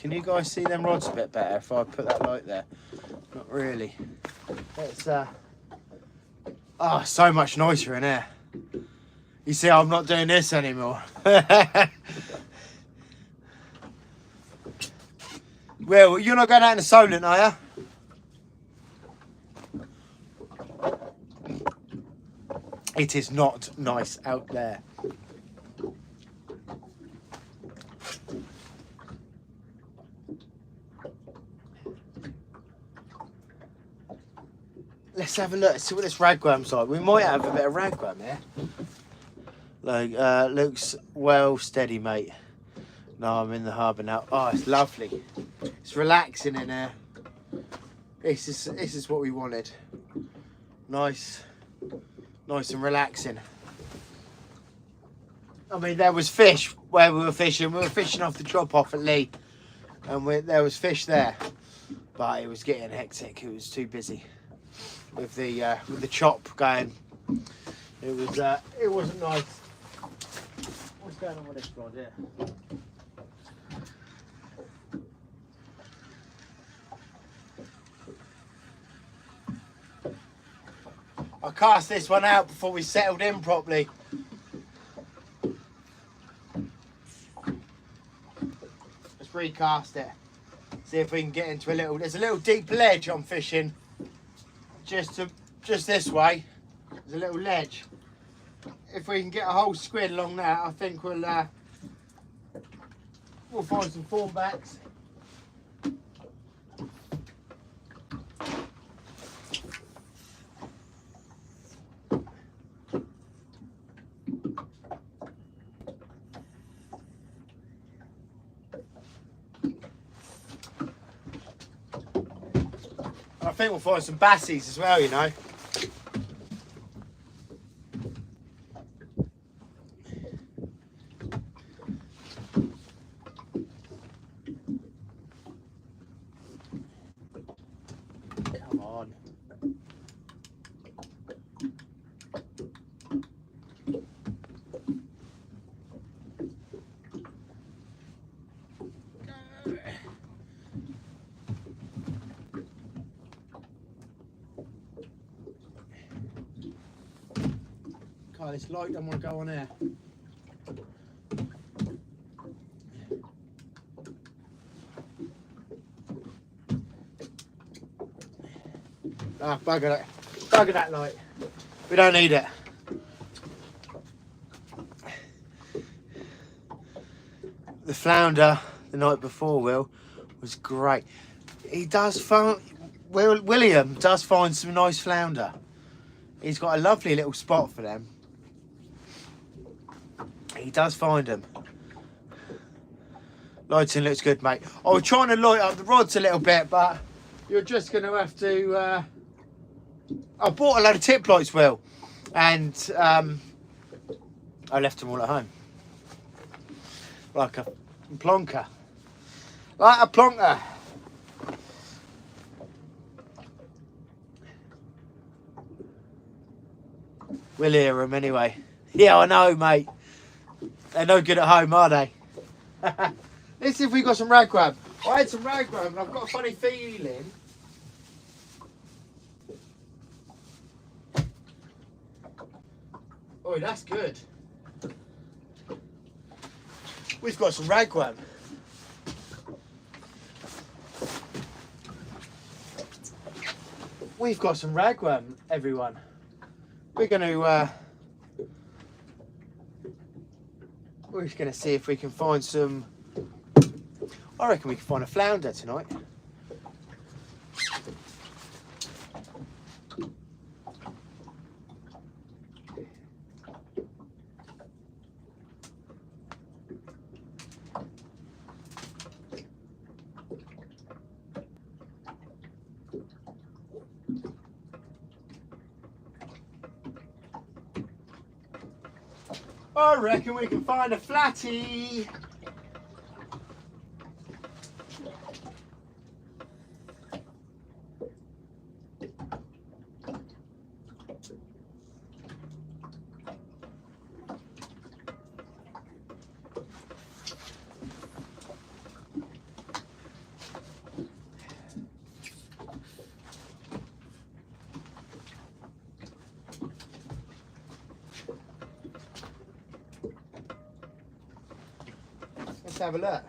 Can you guys see them rods a bit better if I put that light there? Not really. It's oh, so much nicer in here. You see, I'm not doing this anymore. Well, you're not going out in the Solent, are you? It is not nice out there. Let's have a look, see what this ragworm's like. We might have a bit of ragworm here. Like, looks well steady, mate. No, I'm in the harbour now. Oh, it's lovely. It's relaxing in here. This is what we wanted. Nice and relaxing. I mean, there was fish where we were fishing. We were fishing off the drop-off at Lee, and there was fish there, but it was getting hectic. It was too busy with the chop going. It wasn't nice. What's going on with this rod here? I cast this one out before we settled in properly. Let's recast it. See if we can get into there's a little deep ledge I'm fishing. Just this way. There's a little ledge. If we can get a whole squid along that, I think we'll find some thornbacks. I think we'll find some bassies as well, you know. Come on. God, this light don't want to go on air. Ah, bugger it. Bugger that light. We don't need it. The flounder the night before, Will, was great. He does find, William does find some nice flounder. He's got a lovely little spot for them. He does find them. Lighting looks good, mate. I was trying to light up the rods a little bit, but you're just going to have to... I bought a load of tip lights, Will, and I left them all at home. Like a plonker. Like a plonker. We'll hear them anyway. Yeah, I know, mate. They're no good at home, are they? Let's see if we got some ragworm. I had some ragworm and I've got a funny feeling. Oh, that's good. We've got some ragworm. We've got some ragworm, everyone. We're just going to see if we can find some. I reckon we can find a flounder tonight. I reckon we can find a flatty. Let's have a look.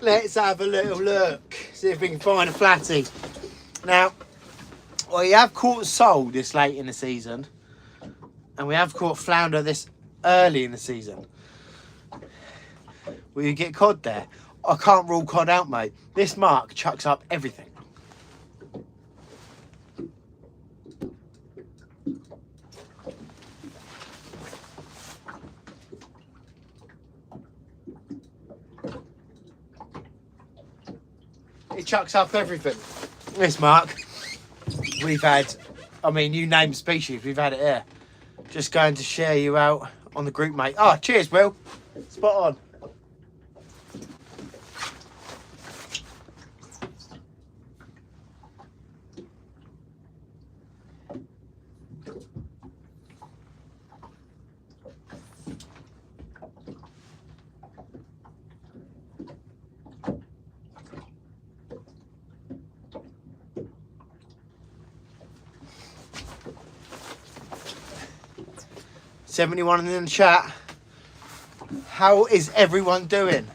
Let's have a little look, see if we can find a flatty. Now, we have caught sole this late in the season, and we have caught flounder this early in the season. Will you get cod there? I can't rule cod out, mate. This mark chucks up everything. It chucks up everything. This mark, we've had, I mean, you name species, we've had it here. Just going to share you out on the group, mate. Oh, cheers, Will. Spot on. $71 in the chat. How is everyone doing?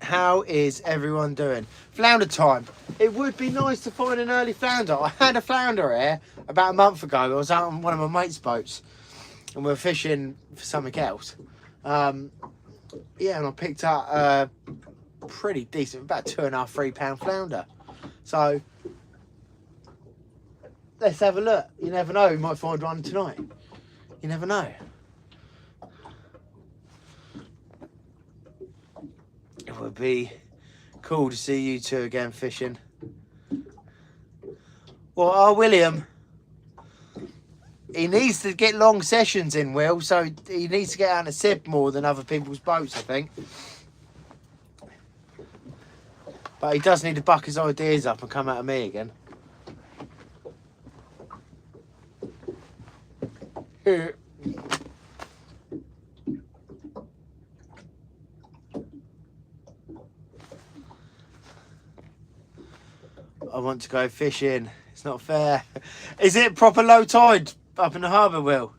How is everyone doing? Flounder time. It would be nice to find an early flounder. I had a flounder here about a month ago. I was out on one of my mates' boats and we were fishing for something else. Yeah, and I picked up a pretty decent, about £2.5, £3 flounder. So let's have a look. You never know, we might find one tonight. You never know. It would be cool to see you two again fishing. Well, our William, he needs to get long sessions in, Will, so he needs to get out and sip more than other people's boats, I think. But he does need to buck his ideas up and come out of me again. I want to go fishing. It's not fair. Is it proper low tide up in the harbour, Will?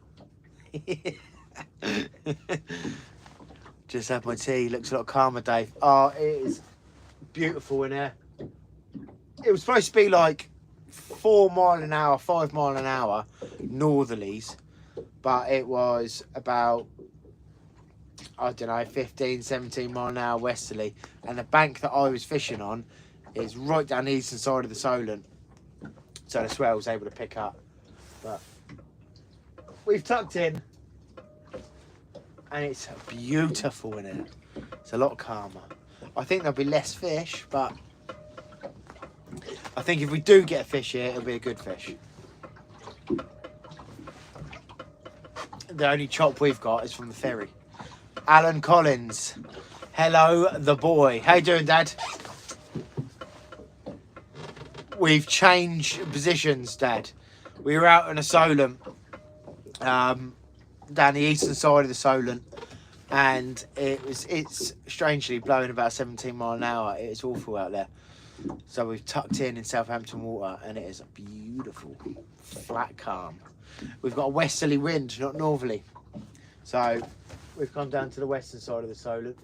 Just had my tea. Looks a lot calmer, Dave. Oh, it is beautiful in here. It was supposed to be like 4 mile an hour, 5 mile an hour northerlies, but it was about, I don't know, 15, 17 mile an hour westerly. And the bank that I was fishing on is right down the eastern side of the Solent, so the swell was able to pick up. But we've tucked in and it's beautiful in it. It's a lot calmer. I think there'll be less fish, but I think if we do get a fish here, it'll be a good fish. The only chop we've got is from the ferry. Alan Collins, hello the boy. How you doing, Dad? We've changed positions, Dad. We were out in a Solent, down the eastern side of the Solent, and it's strangely blowing about 17 mile an hour. It's awful out there. So we've tucked in Southampton water, and it is a beautiful flat calm. We've got a westerly wind, not northerly. So we've come down to the western side of the Solent.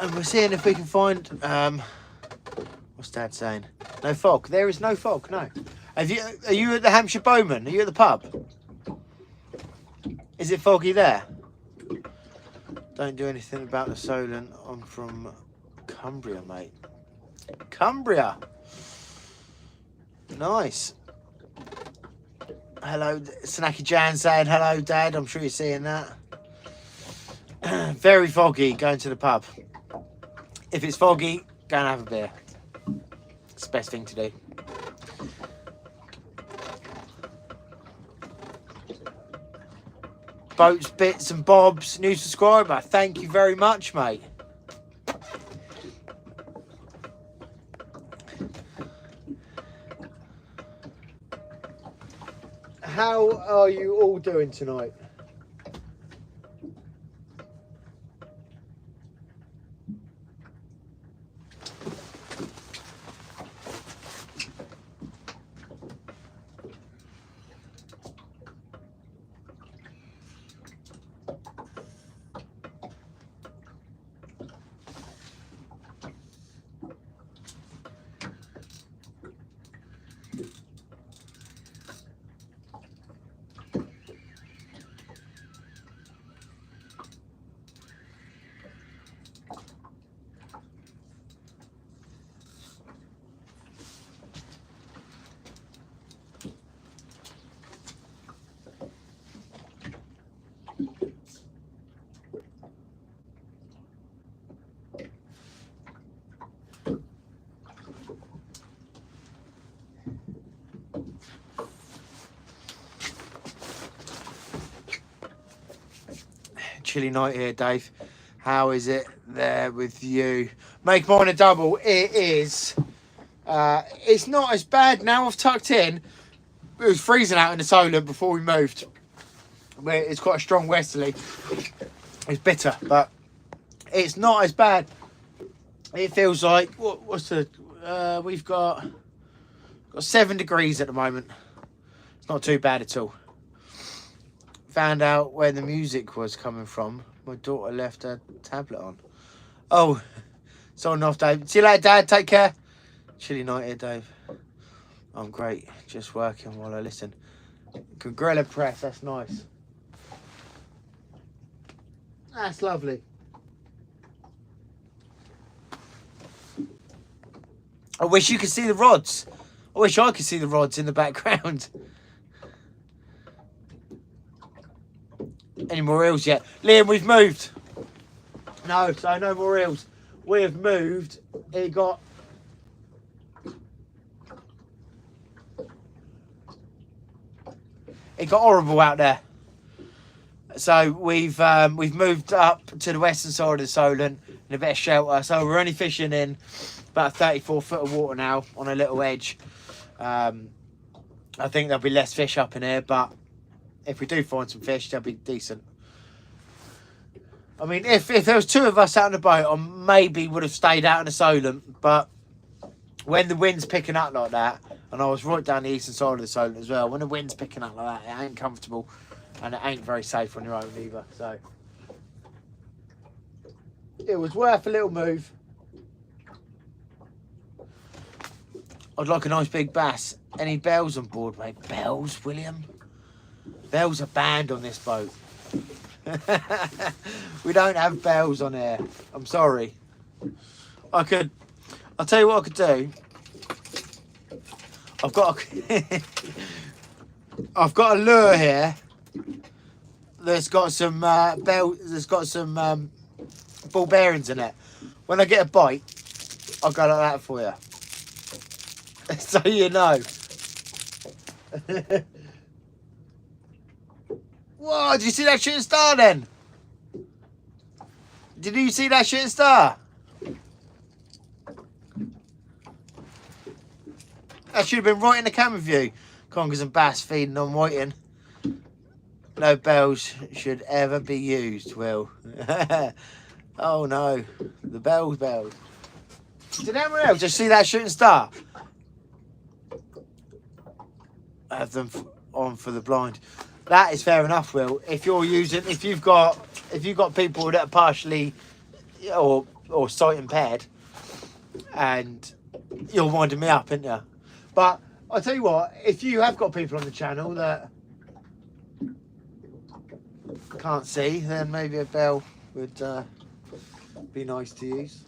And we're seeing if we can find, what's Dad saying? No fog. There is no fog, no. Are you at the Hampshire Bowman? Are you at the pub? Is it foggy there? Don't do anything about the Solent. I'm from Cumbria, mate. Cumbria. Nice. Hello, Snacky Jan saying hello, Dad. I'm sure you're seeing that. Very foggy, going to the pub. If it's foggy, go and have a beer. It's the best thing to do. Boats, Bits and Bobs, new subscriber. Thank you very much, mate. How are you all doing tonight? Chilly night here, Dave. How is it there with you? Make mine a double. It is. It's not as bad now. I've tucked in. It was freezing out in the Solent before we moved. Where it's quite a strong westerly. It's bitter, but it's not as bad. It feels like what's the? We've got 7 degrees at the moment. It's not too bad at all. Found out where the music was coming from. My daughter left her tablet on. Oh, it's on and off, Dave. See you later, Dad. Take care. Chilly night here, Dave. I'm great. Just working while I listen. Gorilla press. That's nice. That's lovely. I wish you could see the rods. I wish I could see the rods in the background. Any more eels yet? Liam, we've moved. No, so no more eels. We have moved. It got horrible out there. So we've moved up to the western side of the Solent in a bit of shelter. So we're only fishing in about 34 foot of water now on a little edge. I think there'll be less fish up in here, but if we do find some fish, they'll be decent. I mean, if there was 2 of us out on the boat, I maybe would have stayed out in the Solent. But when the wind's picking up like that, and I was right down the eastern side of the Solent as well, when the wind's picking up like that, it ain't comfortable. And it ain't very safe on your own either. So it was worth a little move. I'd like a nice big bass. Any bells on board, mate? Bells, William? Bells are banned on this boat. We don't have bells on here. I'm sorry. I'll tell you what I could do. I've got a lure here that's got some ball bearings in it. When I get a bite, I'll go like that for you. So you know. Whoa, did you see that shooting star then? Did you see that shooting star? That should have been right in the camera view. Conkers and bass feeding on whiting. No bells should ever be used, Will. Oh no, the bells. Did anyone else just see that shooting star? Have them on for the blind. That is fair enough, Will. If you've got people that are partially or or sight impaired, and you're winding me up, aren't you? But I'll tell you what, if you have got people on the channel that can't see, then maybe a bell would be nice to use.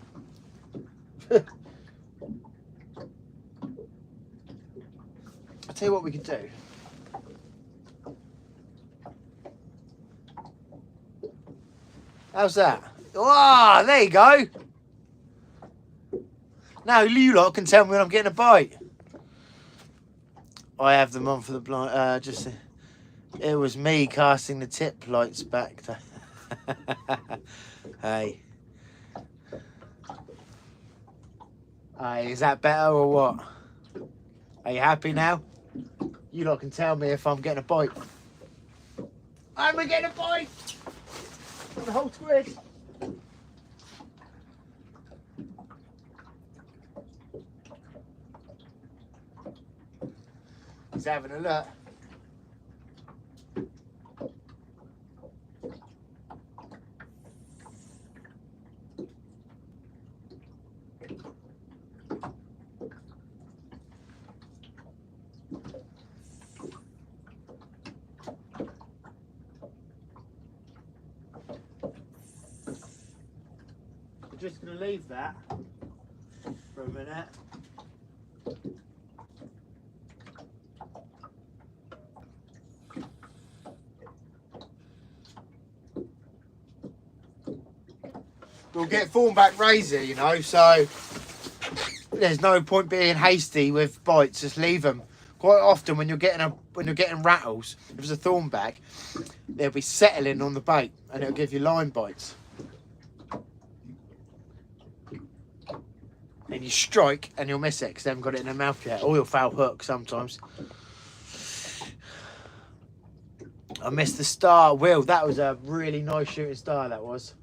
I'll tell you what we could do. How's that? Oh, there you go. Now you lot can tell me when I'm getting a bite. I have them on for the blind. It was me casting the tip lights back. Hey. Hey, is that better or what? Are you happy now? You lot can tell me if I'm getting a bite. Am I getting a bite? The whole squid. He's having a look. I'm just going to leave that for a minute. We'll get thornback razor, you know, so there's no point being hasty with bites. Just leave them. Quite often, when you're getting rattles, if it's a thornback, they'll be settling on the bait, and it'll give you line bites. And you strike, and you'll miss it because they haven't got it in their mouth yet, or you'll foul hook sometimes. I missed the star. Will, that was a really nice shooting star. That was.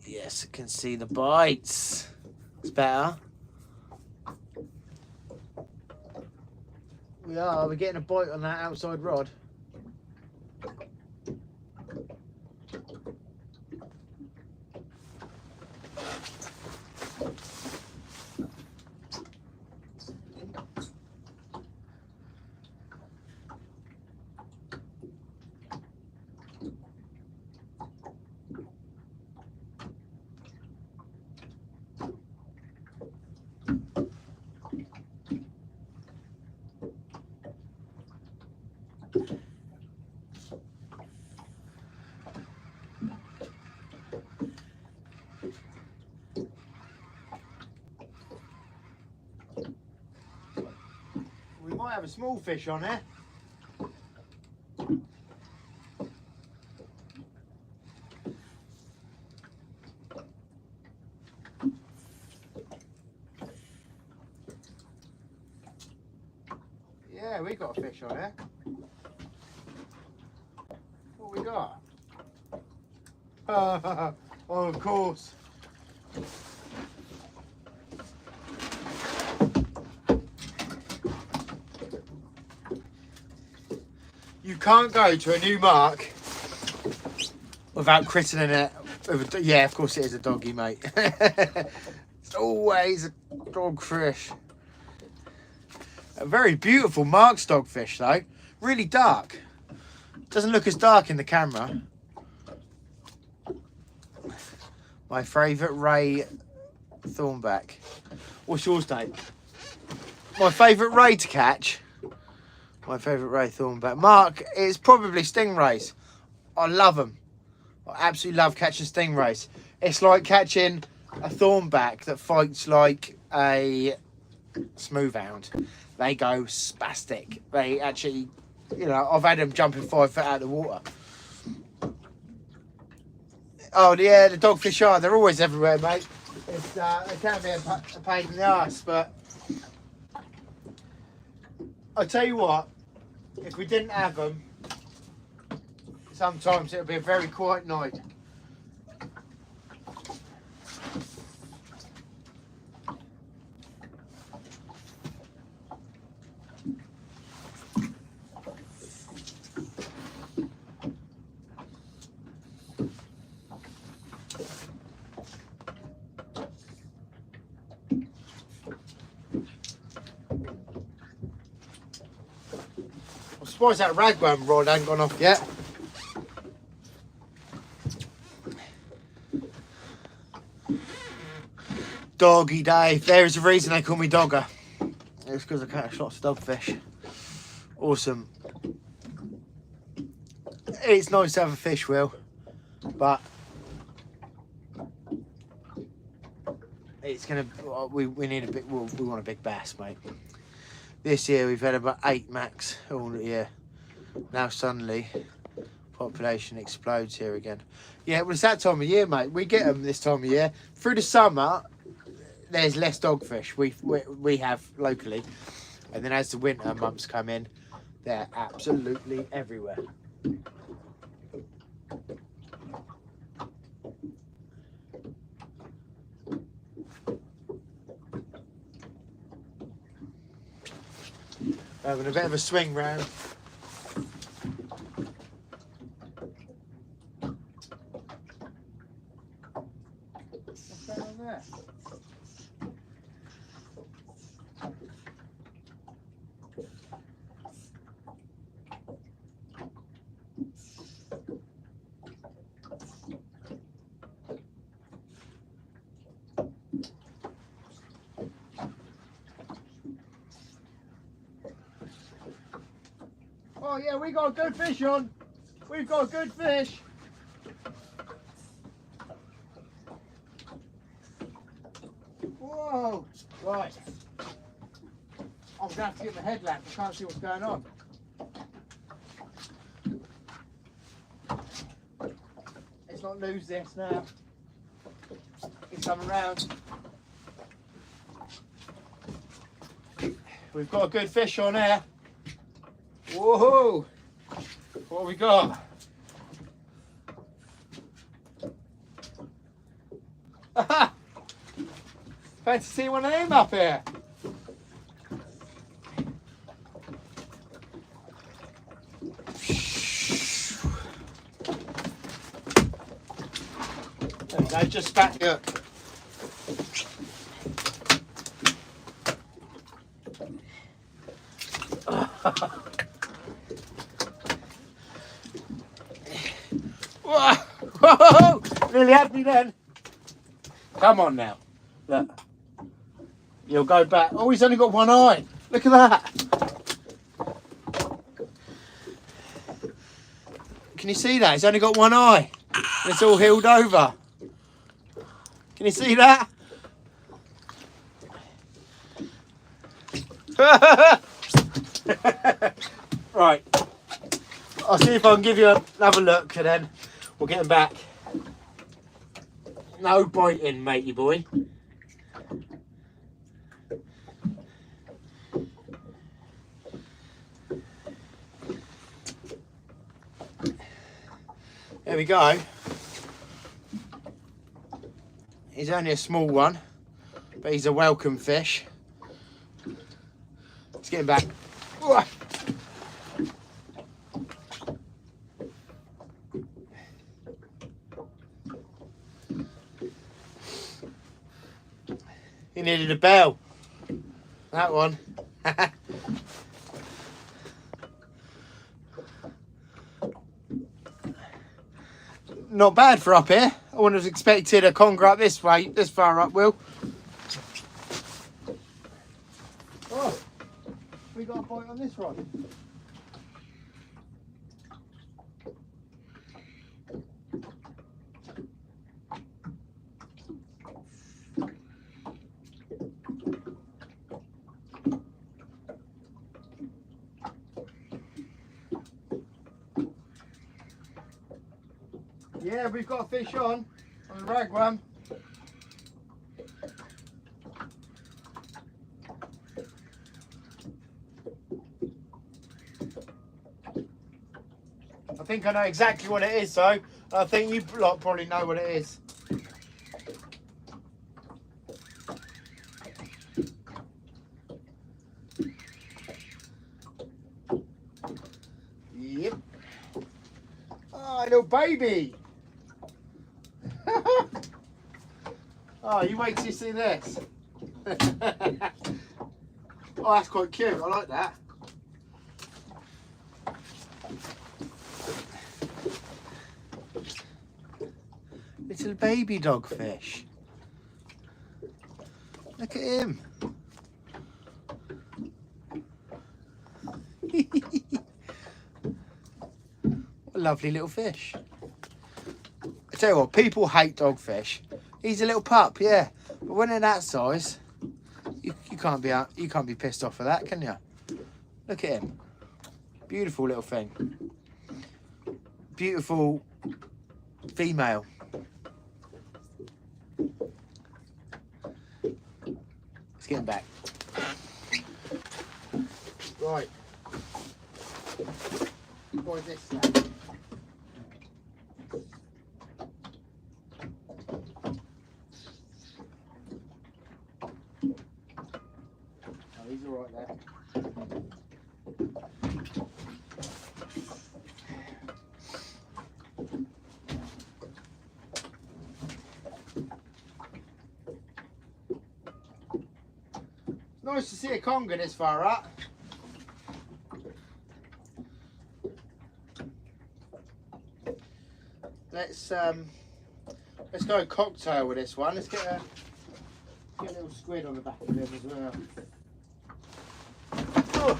Yes, I can see the bites. It's better. We're getting a bite on that outside rod. We might have a small fish on there. Yeah, we got a fish on there. What we got? Oh, of course. You can't go to a new mark without christening it. Yeah, of course it is a doggy, mate. It's always a dogfish. A very beautiful Mark's dogfish, though. Really dark. Doesn't look as dark in the camera. My favourite ray thornback. What's yours, Dave? My favourite ray to catch. My favourite ray thornback. Mark, it's probably stingrays. I love them. I absolutely love catching stingrays. It's like catching a thornback that fights like a smooth hound. They go spastic. They actually, you know, I've had them jumping 5 foot out of the water. Oh yeah, the dogfish are. They're always everywhere, mate. It's it can be a pain in the arse, but I'll tell you what. If we didn't have them, sometimes it would be a very quiet night. surprised that ragworm rod ain't gone off yet. Doggy day. There is a reason they call me Dogger. It's because I catch lots of dogfish. Awesome. It's nice to have a fish, Will, but it's gonna. We need a big. We want a big bass, mate. This year we've had about 8 max all year. Now suddenly, population explodes here again. Yeah, well, it's that time of year, mate. We get them this time of year. Through the summer, there's less dogfish we have locally, and then as the winter months come in, they're absolutely everywhere. Having a bit of a swing round. What's going on there? Oh yeah, we got a good fish on. We've got a good fish. Whoa! Right. I'm gonna have to get my headlamp. I can't see what's going on. Let's not lose this now. It's coming round. We've got a good fish on here. Whoa! What have we got? Fancy seeing one of them up here. There we go, just spat the hook. Whoa! Nearly had me then. Come on now. Look. You'll go back. Oh, he's only got one eye. Look at that. Can you see that? He's only got one eye. It's all healed over. Can you see that? Right. I'll see if I can give you another look and then we'll get him back. No biting, matey boy. There we go. He's only a small one, but he's a welcome fish. Let's get him back. He needed a bell. That one. Not bad for up here. I wouldn't have expected a conger up this way, this far up, Will. Oh, we got a bite on this rod. Yeah, we've got a fish on the ragworm. I think I know exactly what it is, though. I think you lot probably know what it is. Yep. Oh, little baby. Oh, you wait till you see this. Oh, that's quite cute. I like that. Little baby dogfish. Look at him. What a lovely little fish. I tell you what, people hate dogfish. He's a little pup, yeah. But when they're that size, you can't be pissed off for that, can you? Look at him. Beautiful little thing. Beautiful female. Let's get him back. Right. What is this now? Oh, he's all right there. Nice to see a conger this far up. Let's go cocktail with this one. Let's get a little squid on the back of him as well. Oh.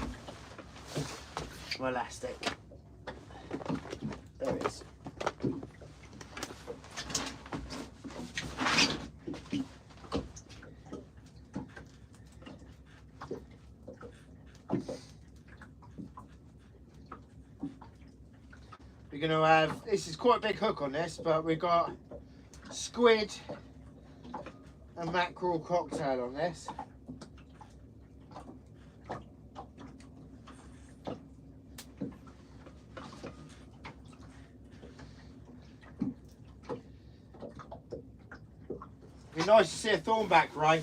My elastic. There it is. We're going to have, this is quite a big hook on this, but we've got squid and mackerel cocktail on this. Be nice to see a thornback ray.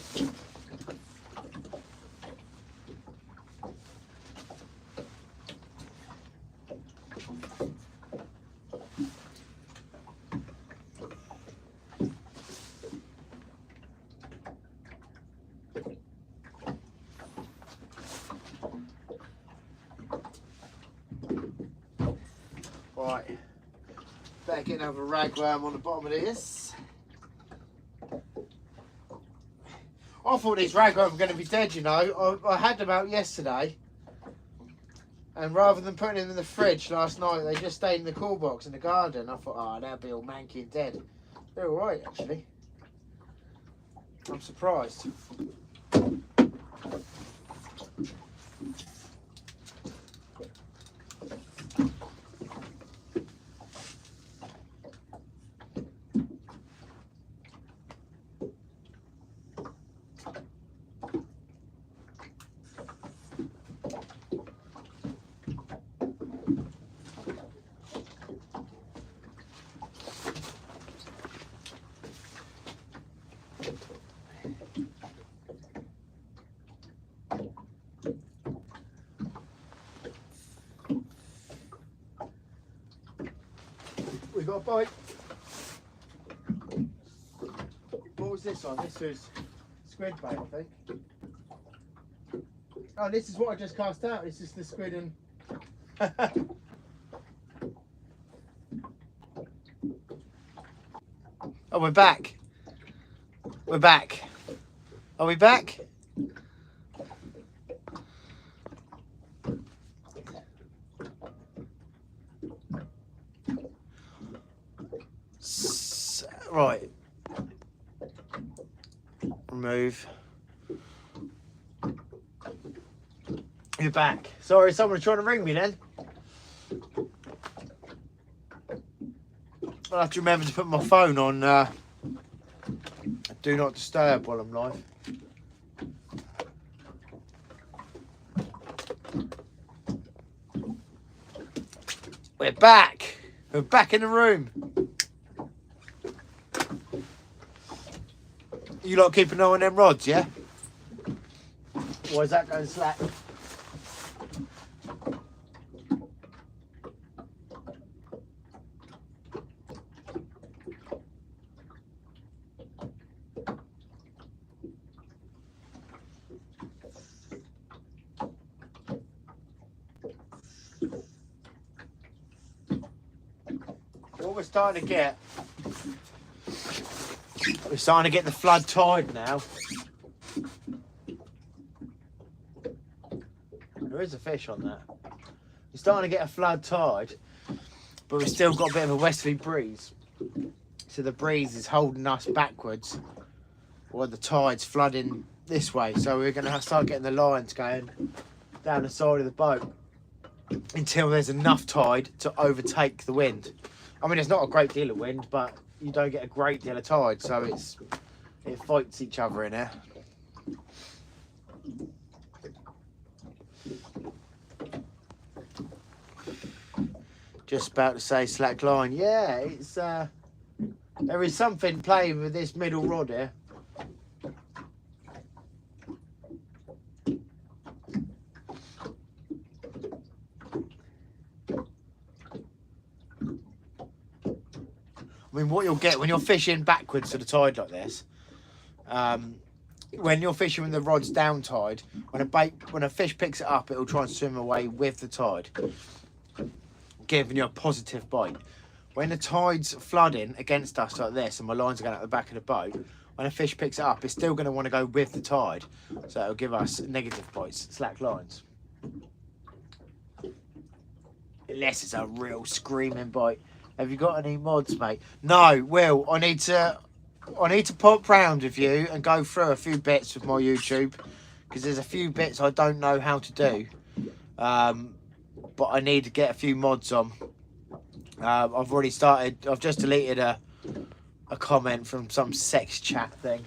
Right, better get another ragworm on the bottom of this. I thought these ragworm were going to be dead, you know. I had them out yesterday, and rather than putting them in the fridge last night, they just stayed in the cool box in the garden. I thought, oh, they'll be all manky and dead. They're all right, actually. I'm surprised. We got a bite. What was this on? This was squid bait, I think. Oh, this is what I just cast out. This is the squid and... Oh, we're back. We're back. Are we back? Right. Remove. You're back. Sorry, someone's trying to ring me then. I'll have to remember to put my phone on do not disturb while I'm live. We're back. We're back in the room. You lot keep an eye on them rods, yeah? Why is that going slack? what we're starting to get, the flood tide now. There is a fish on that. We're starting to get a flood tide, but we've still got a bit of a westerly breeze. So the breeze is holding us backwards, while the tide's flooding this way. So we're going to have to start getting the lines going down the side of the boat until there's enough tide to overtake the wind. I mean, it's not a great deal of wind, but you don't get a great deal of tide, so it fights each other in here. Just about to say slack line. Yeah, it's there is something playing with this middle rod here. I mean, what you'll get when you're fishing backwards to the tide like this, when you're fishing with the rod's down tide, when a fish picks it up, it'll try and swim away with the tide, giving you a positive bite. When the tide's flooding against us like this, and my lines are going out the back of the boat, when a fish picks it up, it's still going to want to go with the tide, so it'll give us negative bites, slack lines. Unless it's a real screaming bite. Have you got any mods, mate? No, Will. I need to pop round with you and go through a few bits with my YouTube, because there's a few bits I don't know how to do, but I need to get a few mods on. I've already started. I've just deleted a comment from some sex chat thing.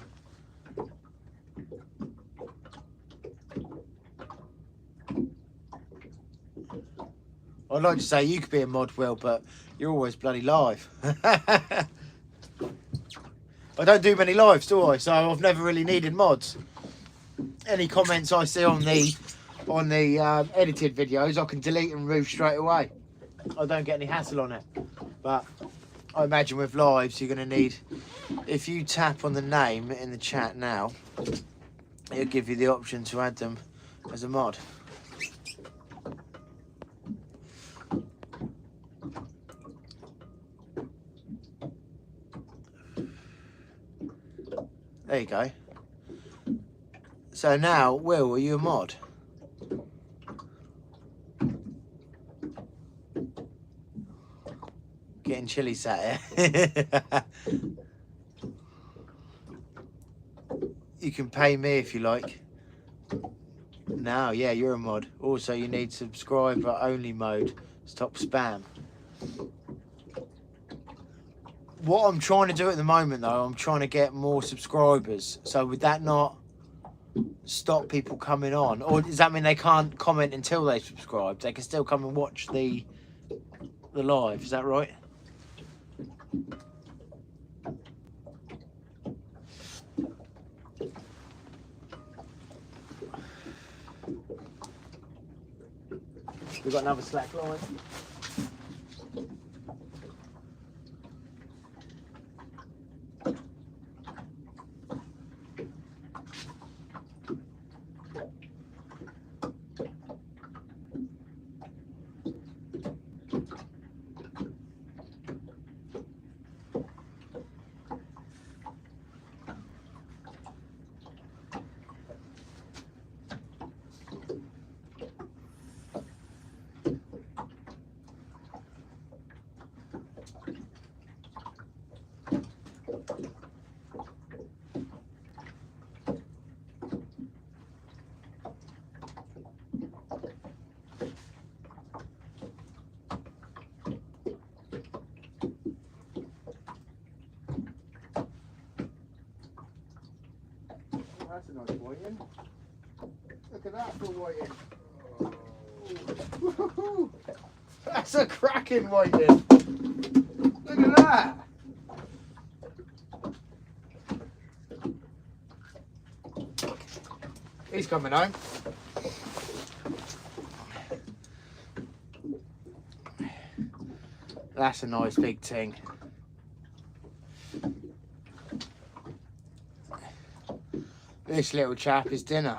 I'd like to say you could be a mod, Will, but you're always bloody live. I don't do many lives, do I? So I've never really needed mods. Any comments I see on the edited videos, I can delete and remove straight away. I don't get any hassle on it. But I imagine with lives, you're going to need, if you tap on the name in the chat now, it'll give you the option to add them as a mod. There you go. So now, Will, are you a mod? Getting chilly sat here. You can pay me if you like. No, yeah, you're a mod. Also, you need subscriber only mode. Stop spam. What I'm trying to do at the moment, though, I'm trying to get more subscribers. So would that not stop people coming on? Or does that mean they can't comment until they subscribe? They can still come and watch the live. Is that right? We've got another slack line. That's a nice whiting. Look at that for whiting. Oh. That's a cracking whiting. Look at that. He's coming home. That's a nice big thing. This little chap is dinner.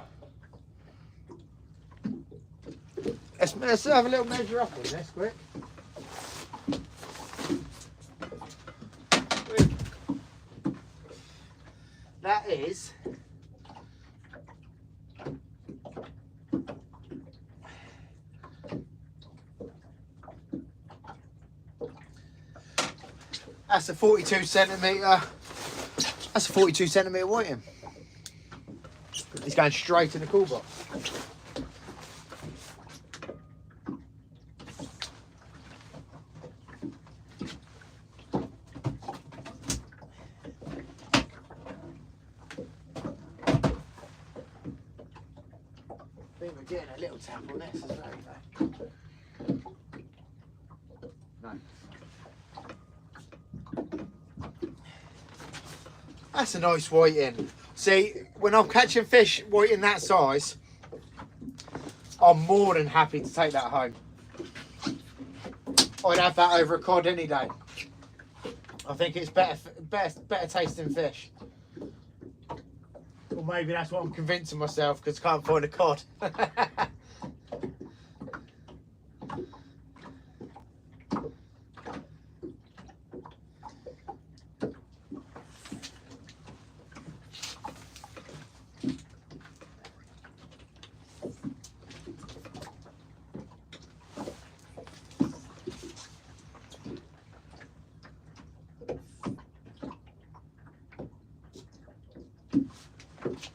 Let's have a little measure up on this quick. that is that's a 42 centimetre. That's a 42 centimetre whiting. He's going straight in the cool box. I think we're getting a little tap on this as well. No. That's a nice whiting. See, when I'm catching fish whiting that size, I'm more than happy to take that home. I'd have that over a cod any day. I think it's better tasting fish. Or maybe that's what I'm convincing myself because I can't find a cod.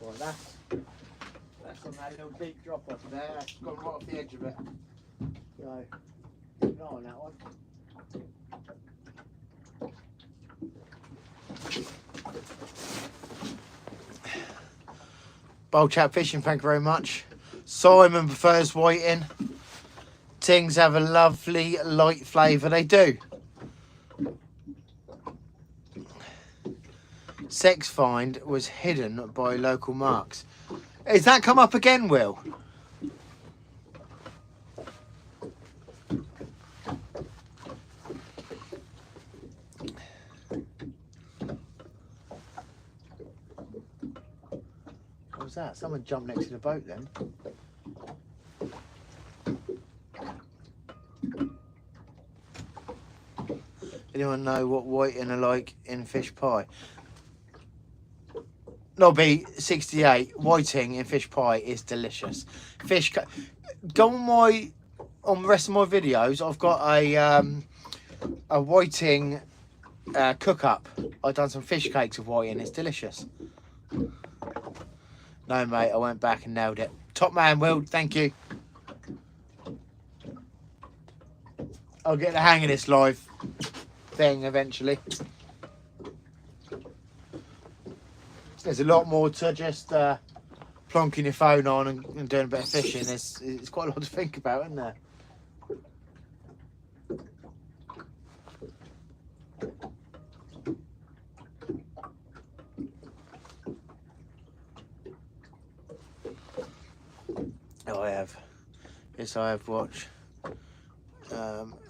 Well, that's on that little deep drop off there. That's gone right off the edge of it. So, not on that one. Bowl Chat Fishing, thank you very much. Simon prefers whiting. Tings have a lovely light flavour, they do. Sex find was hidden by local marks. Has that come up again, Will? What was that? Someone jumped next to the boat then. Anyone know what whiting are like in fish pie? Nobby 68 whiting in fish pie is delicious. Go on the rest of my videos. I've got a whiting cook up. I've done some fish cakes with whiting. It's delicious. No mate, I went back and nailed it. Top man, Will. Thank you. I'll get the hang of this live thing eventually. There's a lot more to just plonking your phone on and doing a bit of fishing. It's quite a lot to think about, isn't there? Oh, I have. Yes, I have watched.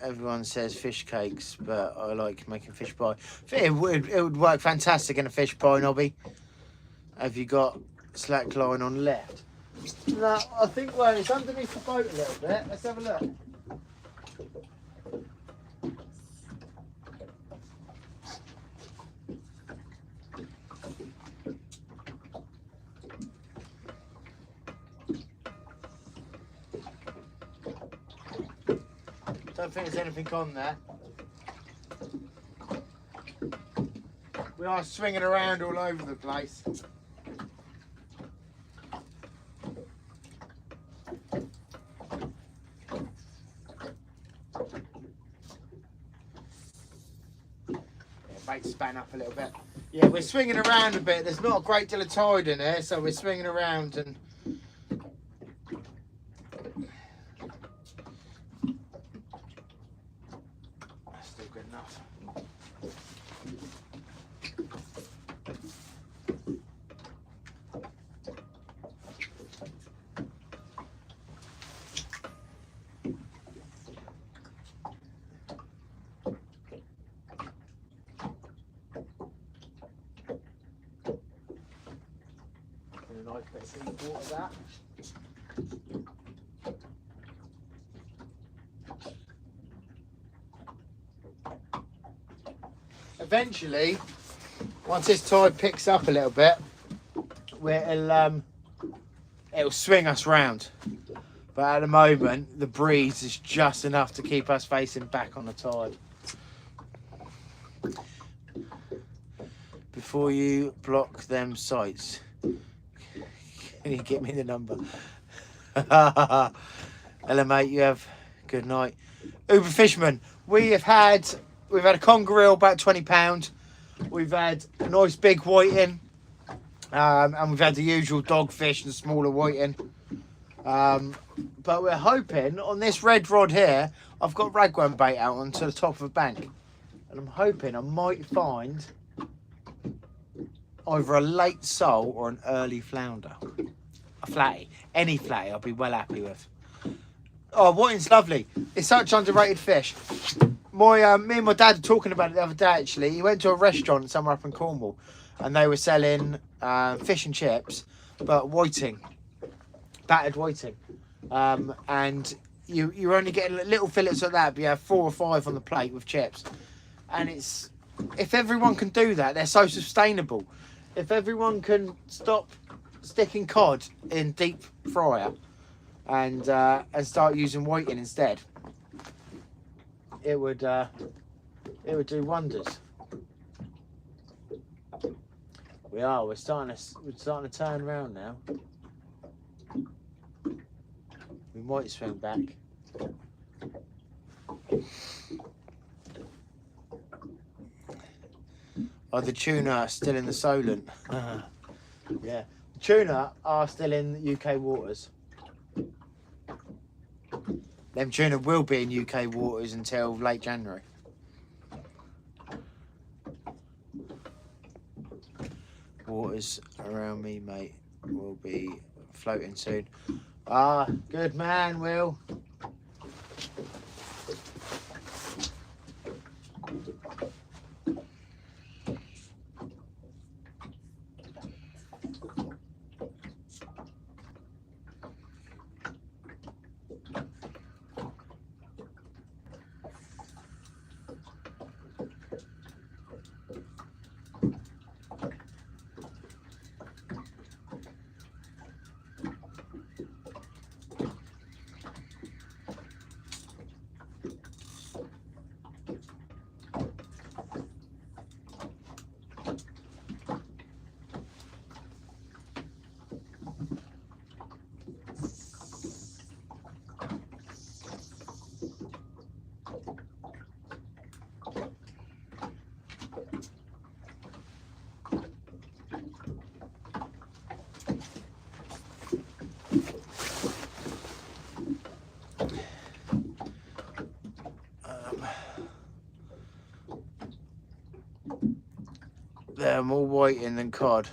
Everyone says fish cakes, but I like making fish pie. It would work fantastic in a fish pie, Nobby. Have you got slack line on left? No, I think, well, it's underneath the boat a little bit. Let's have a look. Don't think there's anything on there. We are swinging around all over the place. Bait's span up a little bit. Yeah, we're swinging around a bit. There's not a great deal of tide in here, so we're swinging around and that's still good enough. Nice bit of sea water that. Eventually, once this tide picks up a little bit, it'll swing us round. But at the moment, the breeze is just enough to keep us facing back on the tide. Before you block them sites, can you get me the number? Hello, mate. You have good night. Uber Fisherman. We've had a conger reel about £20. We've had a nice big whiting, and we've had the usual dogfish and smaller whiting. But we're hoping on this red rod here, I've got ragworm bait out onto the top of a bank, and I'm hoping I might find either a late sole or an early flounder. A flatty, any flatty, I'll be well happy with. Oh, whiting's lovely. It's such underrated fish. Me and my dad were talking about it the other day. Actually, he went to a restaurant somewhere up in Cornwall, and they were selling fish and chips, but whiting, battered whiting, and you're only getting little fillets like that, but you have 4 or 5 on the plate with chips, and it's, if everyone can do that, they're so sustainable. If everyone can stop sticking cod in deep fryer and start using whiting instead, it would do wonders. We're starting to turn around now. We might swing back. Oh, the tuna are still in the Solent. Yeah, the tuna are still in UK waters. Them tuna will be in UK waters until late January. Waters around me, mate, will be floating soon. Ah, good man, Will. They're more whiting than cod.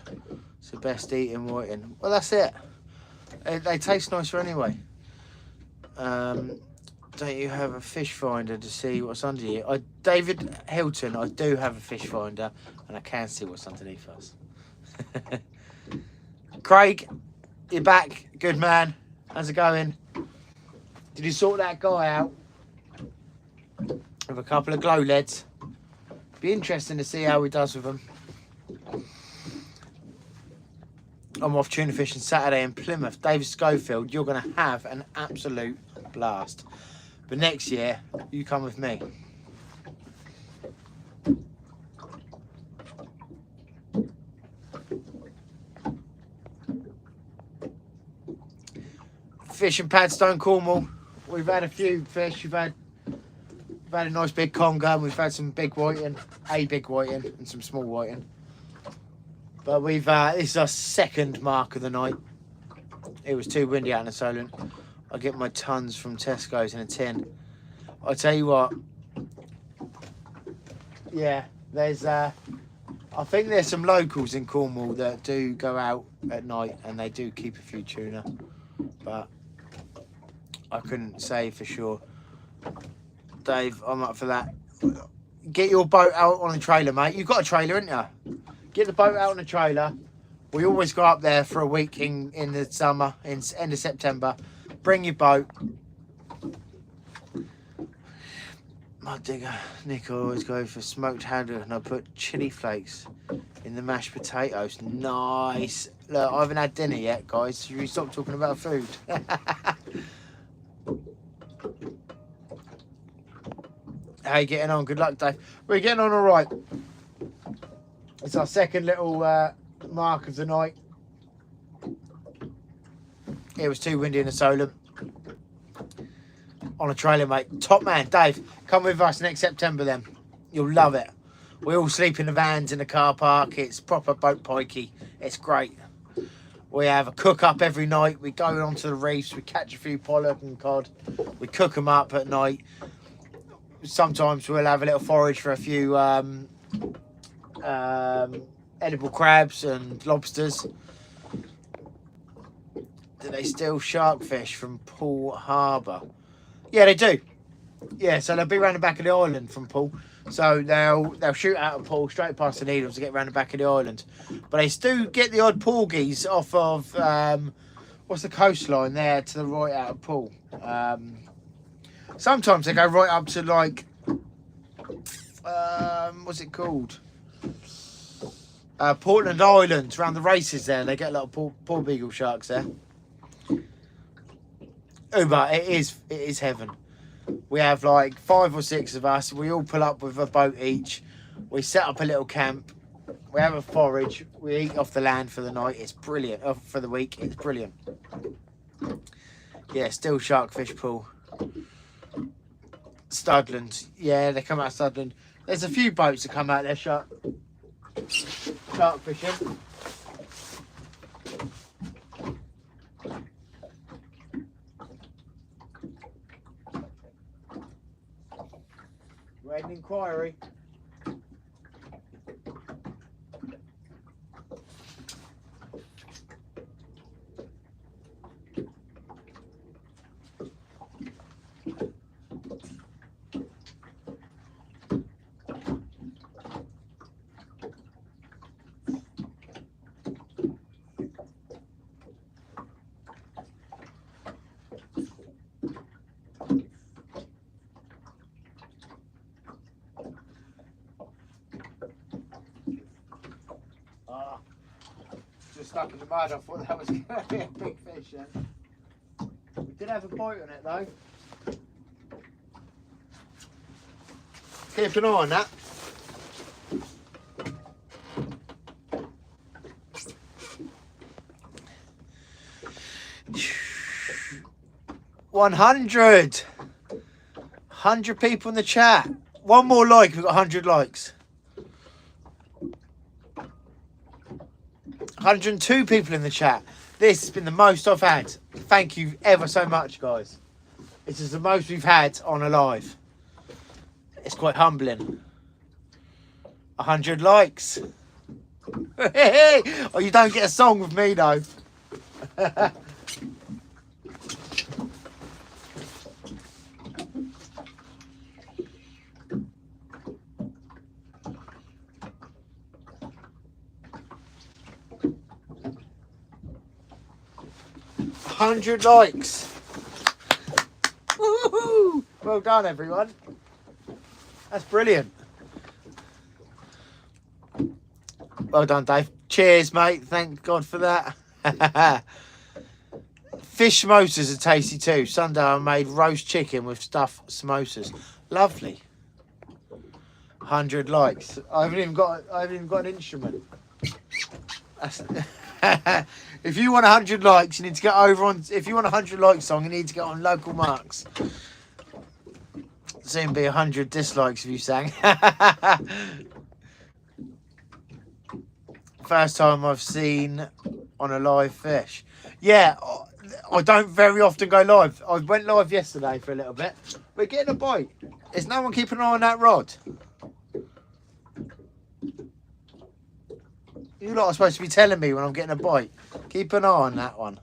It's the best eating whiting. Well, that's it. They taste nicer anyway. Don't you have a fish finder to see what's under you? David Hilton, I do have a fish finder, and I can see what's underneath us. Craig, you're back. Good man. How's it going? Did you sort that guy out with a couple of glow leads? Be interesting to see how he does with them. I'm off tuna fishing Saturday in Plymouth. David Schofield, you're going to have an absolute blast. But next year, you come with me. Fishing Padstone, Cornwall. We've had a few fish. We've had a nice big conger, and we've had some big whiting, a big whiting, and some small whiting. But this is our second mark of the night. It was too windy out in the Solent. I get my tons from Tesco's in a tin. I tell you what, yeah, there's I think there's some locals in Cornwall that do go out at night and they do keep a few tuna, but I couldn't say for sure. Dave, I'm up for that. Get your boat out on a trailer, mate. You've got a trailer, haven't you? Get the boat out on a trailer. We always go up there for a week in the summer, in end of September. Bring your boat. Mud digger. Nick, I always go for smoked haddock and I put chili flakes in the mashed potatoes. Nice. Look, I haven't had dinner yet, guys. Should we stop talking about food? How you getting on? Good luck, Dave. We're getting on all right. It's our second little mark of the night. It was too windy in the Solent. On a trailer, mate. Top man, Dave. Come with us next September then. You'll love it. We all sleep in the vans in the car park. It's proper boat pikey. It's great. We have a cook up every night. We go onto the reefs. We catch a few pollock and cod. We cook them up at night. Sometimes we'll have a little forage for a few edible crabs and lobsters. Do they steal sharkfish from Poole Harbour? Yeah, they do. Yeah, so they'll be around the back of the island from Poole. So they'll shoot out of Poole straight past the Needles to get around the back of the island. But they do get the odd porgies off of what's the coastline there to the right out of Poole. Sometimes they go right up to like what's it called? Portland Island, around the races there. They get a lot of poor beagle sharks there. Oh, but it is heaven. We have like 5 or 6 of us. We all pull up with a boat each. We set up a little camp. We have a forage. We eat off the land for the night. It's brilliant. For the week, it's brilliant. Yeah, still sharkfish pool. Studland. Yeah, they come out of Studland. There's a few boats that come out there shark fishing. We had an inquiry. Just stuck in the mud. I thought that was going to be a big fish then. We did have a bite on it though. Keep an eye on that. $100 people in the chat. One more like, we've got 100 likes. 102 people in the chat. This has been the most I've had. Thank you ever so much, guys. This is the most we've had on a live. It's quite humbling. 100 likes. Oh, you don't get a song with me though. $100 likes. Woohoo! Well done, everyone. That's brilliant. Well done, Dave. Cheers, mate. Thank God for that. Fish samosas are tasty too. Sunday I made roast chicken with stuffed samosas. Lovely. 100 likes. I haven't even got an instrument. If you want 100 likes, you need to get over on. If you want a 100 likes song, you need to get on local marks. Soon be 100 dislikes if you sang. First time I've seen on a live fish. Yeah, I don't very often go live. I went live yesterday for a little bit. We're getting a bite. Is no one keeping an eye on that rod? You lot are supposed to be telling me when I'm getting a bite. Keep an eye on that one.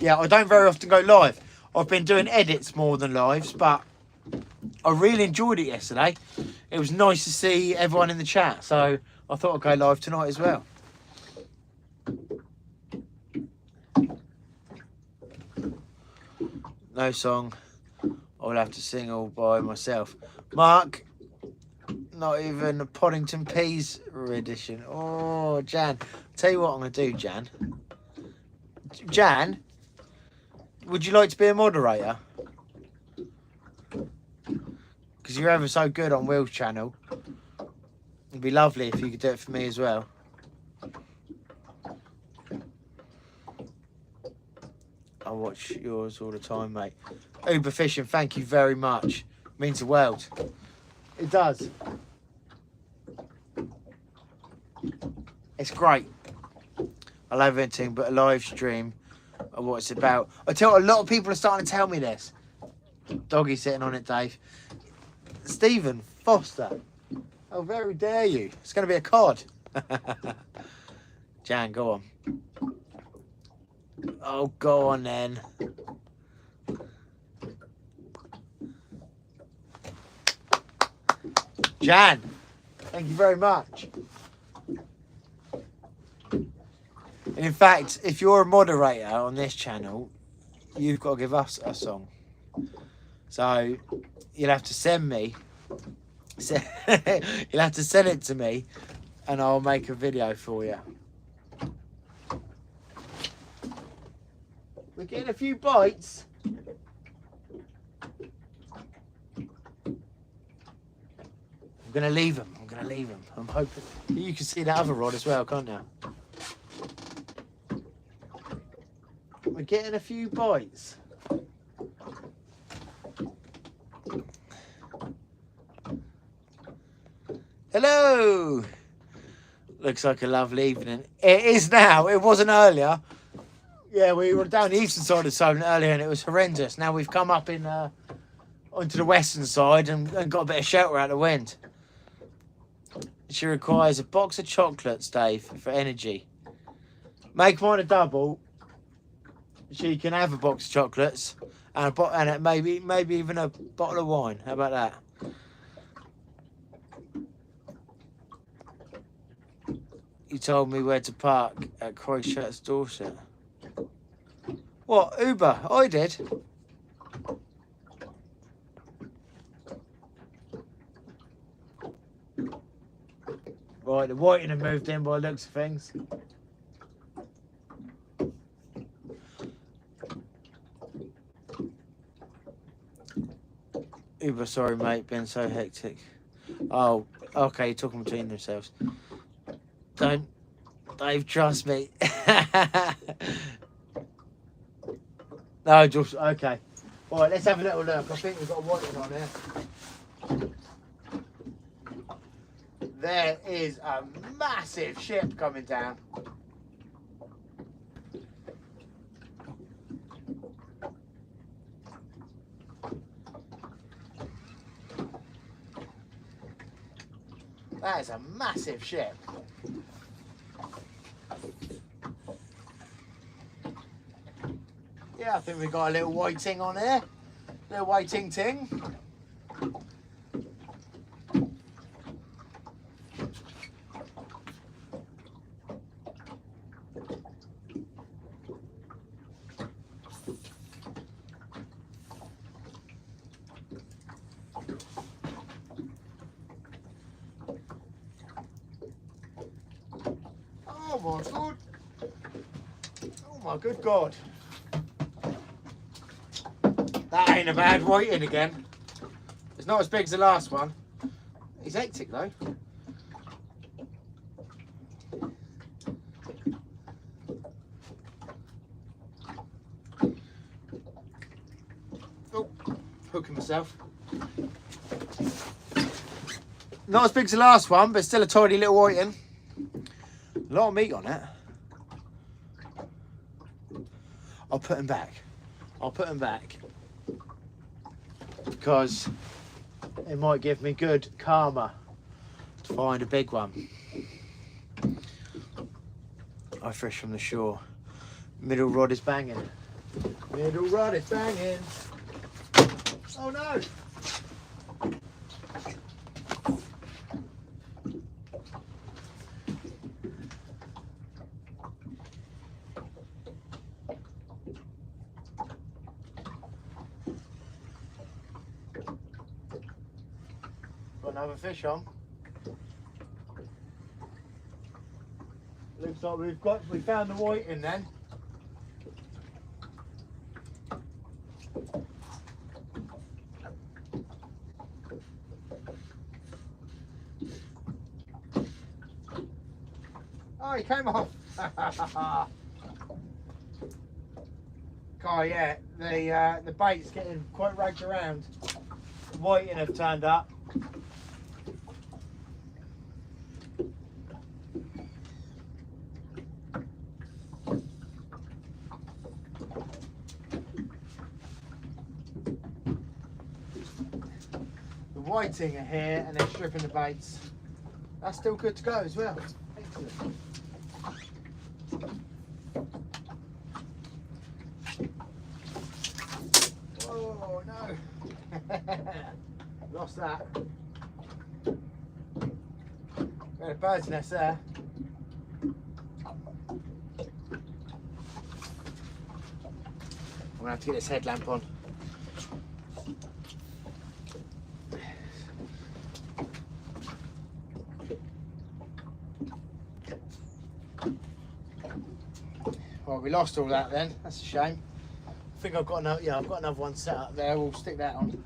Yeah, I don't very often go live. I've been doing edits more than lives, but I really enjoyed it yesterday. It was nice to see everyone in the chat, so I thought I'd go live tonight as well. No song. I'll have to sing all by myself. Mark, not even a Poddington Peas edition. Oh, Jan. Tell you what I'm going to do, Jan. Jan, would you like to be a moderator? Because you're ever so good on Will's channel. It'd be lovely if you could do it for me as well. I watch yours all the time, mate. Uber Fishing, thank you very much. Means the world. It does. It's great. I love anything but a live stream of what it's about. I tell you, a lot of people are starting to tell me this. Doggy sitting on it, Dave. Stephen Foster. How very dare you? It's going to be a cod. Jan, go on. Oh, go on then. Jan, thank you very much. And in fact, if you're a moderator on this channel, you've got to give us a song. So you'll have to send me. You'll have to send it to me, and I'll make a video for you. We're getting a few bites. I'm gonna leave them. I'm gonna leave them. I'm hoping you can see that other rod as well, can't you? We're getting a few bites. Hello. Looks like a lovely evening. It is now. It wasn't earlier. Yeah, we were down the eastern side of Solent earlier and it was horrendous. Now we've come up in onto the western side and got a bit of shelter out of the wind. She requires a box of chocolates, Dave, for energy. Make mine a double. She can have a box of chocolates and maybe even a bottle of wine. How about that? You told me where to park at Christchurch, Dorset. What, Uber? I did. Right, the whiting have moved in by the looks of things. Uber, sorry mate, been so hectic. Oh, okay, talking between themselves. Don't, Dave, trust me. No, just, okay. All right, let's have a little look. I think we've got a whiting on here. There is a massive ship coming down. That is a massive ship. Yeah, I think we've got a little whiting on here. Little whiting ting. Oh my God. Oh my good God. That ain't a bad whiting again. It's not as big as the last one. He's hectic though. Oh, hooking myself. Not as big as the last one, but still a tiny little whiting. A lot of meat on it. I'll put him back. I'll put him back. Because it might give me good karma to find a big one. I fish from the shore. Middle rod is banging. Middle rod is banging. Oh no! Got another fish on. Looks like we found the whiting then. Oh, he came off. Oh yeah, the bait's getting quite ragged around. The whiting have turned up. The whiting are here and they're stripping the baits. That's still good to go as well. Excellent. Oh no! Lost that. Got a bird's nest there. I'm gonna have to get this headlamp on. Well, we lost all that then. That's a shame. I think I've got another. Yeah, I've got another one set up there. We'll stick that on.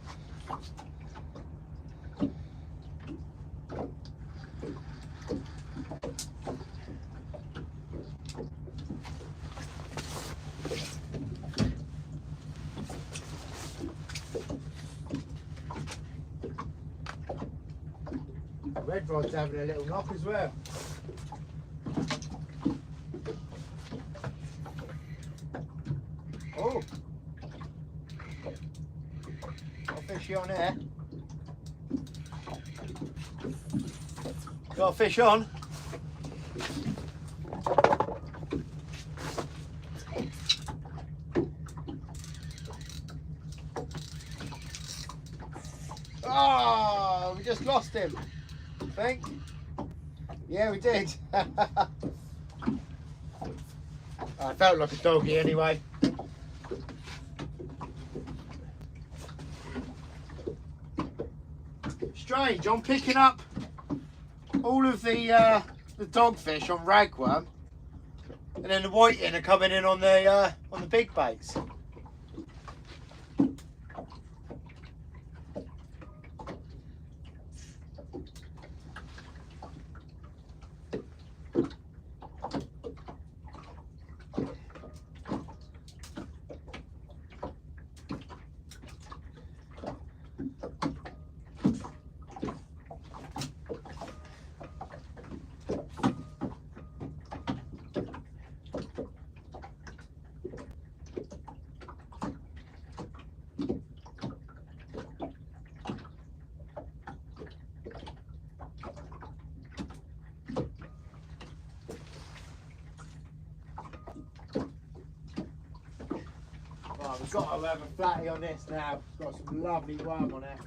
Red rod's having a little knock as well. Oh, got a fishy on here. Got a fish on. Oh, we just lost him. I think. Yeah, we did. I felt like a doggy anyway. Strange, I'm picking up all of the dogfish on ragworm, and then the whiting are coming in on the big baits. Right, we've got to have a flatty on this now. It's got some lovely worm on it.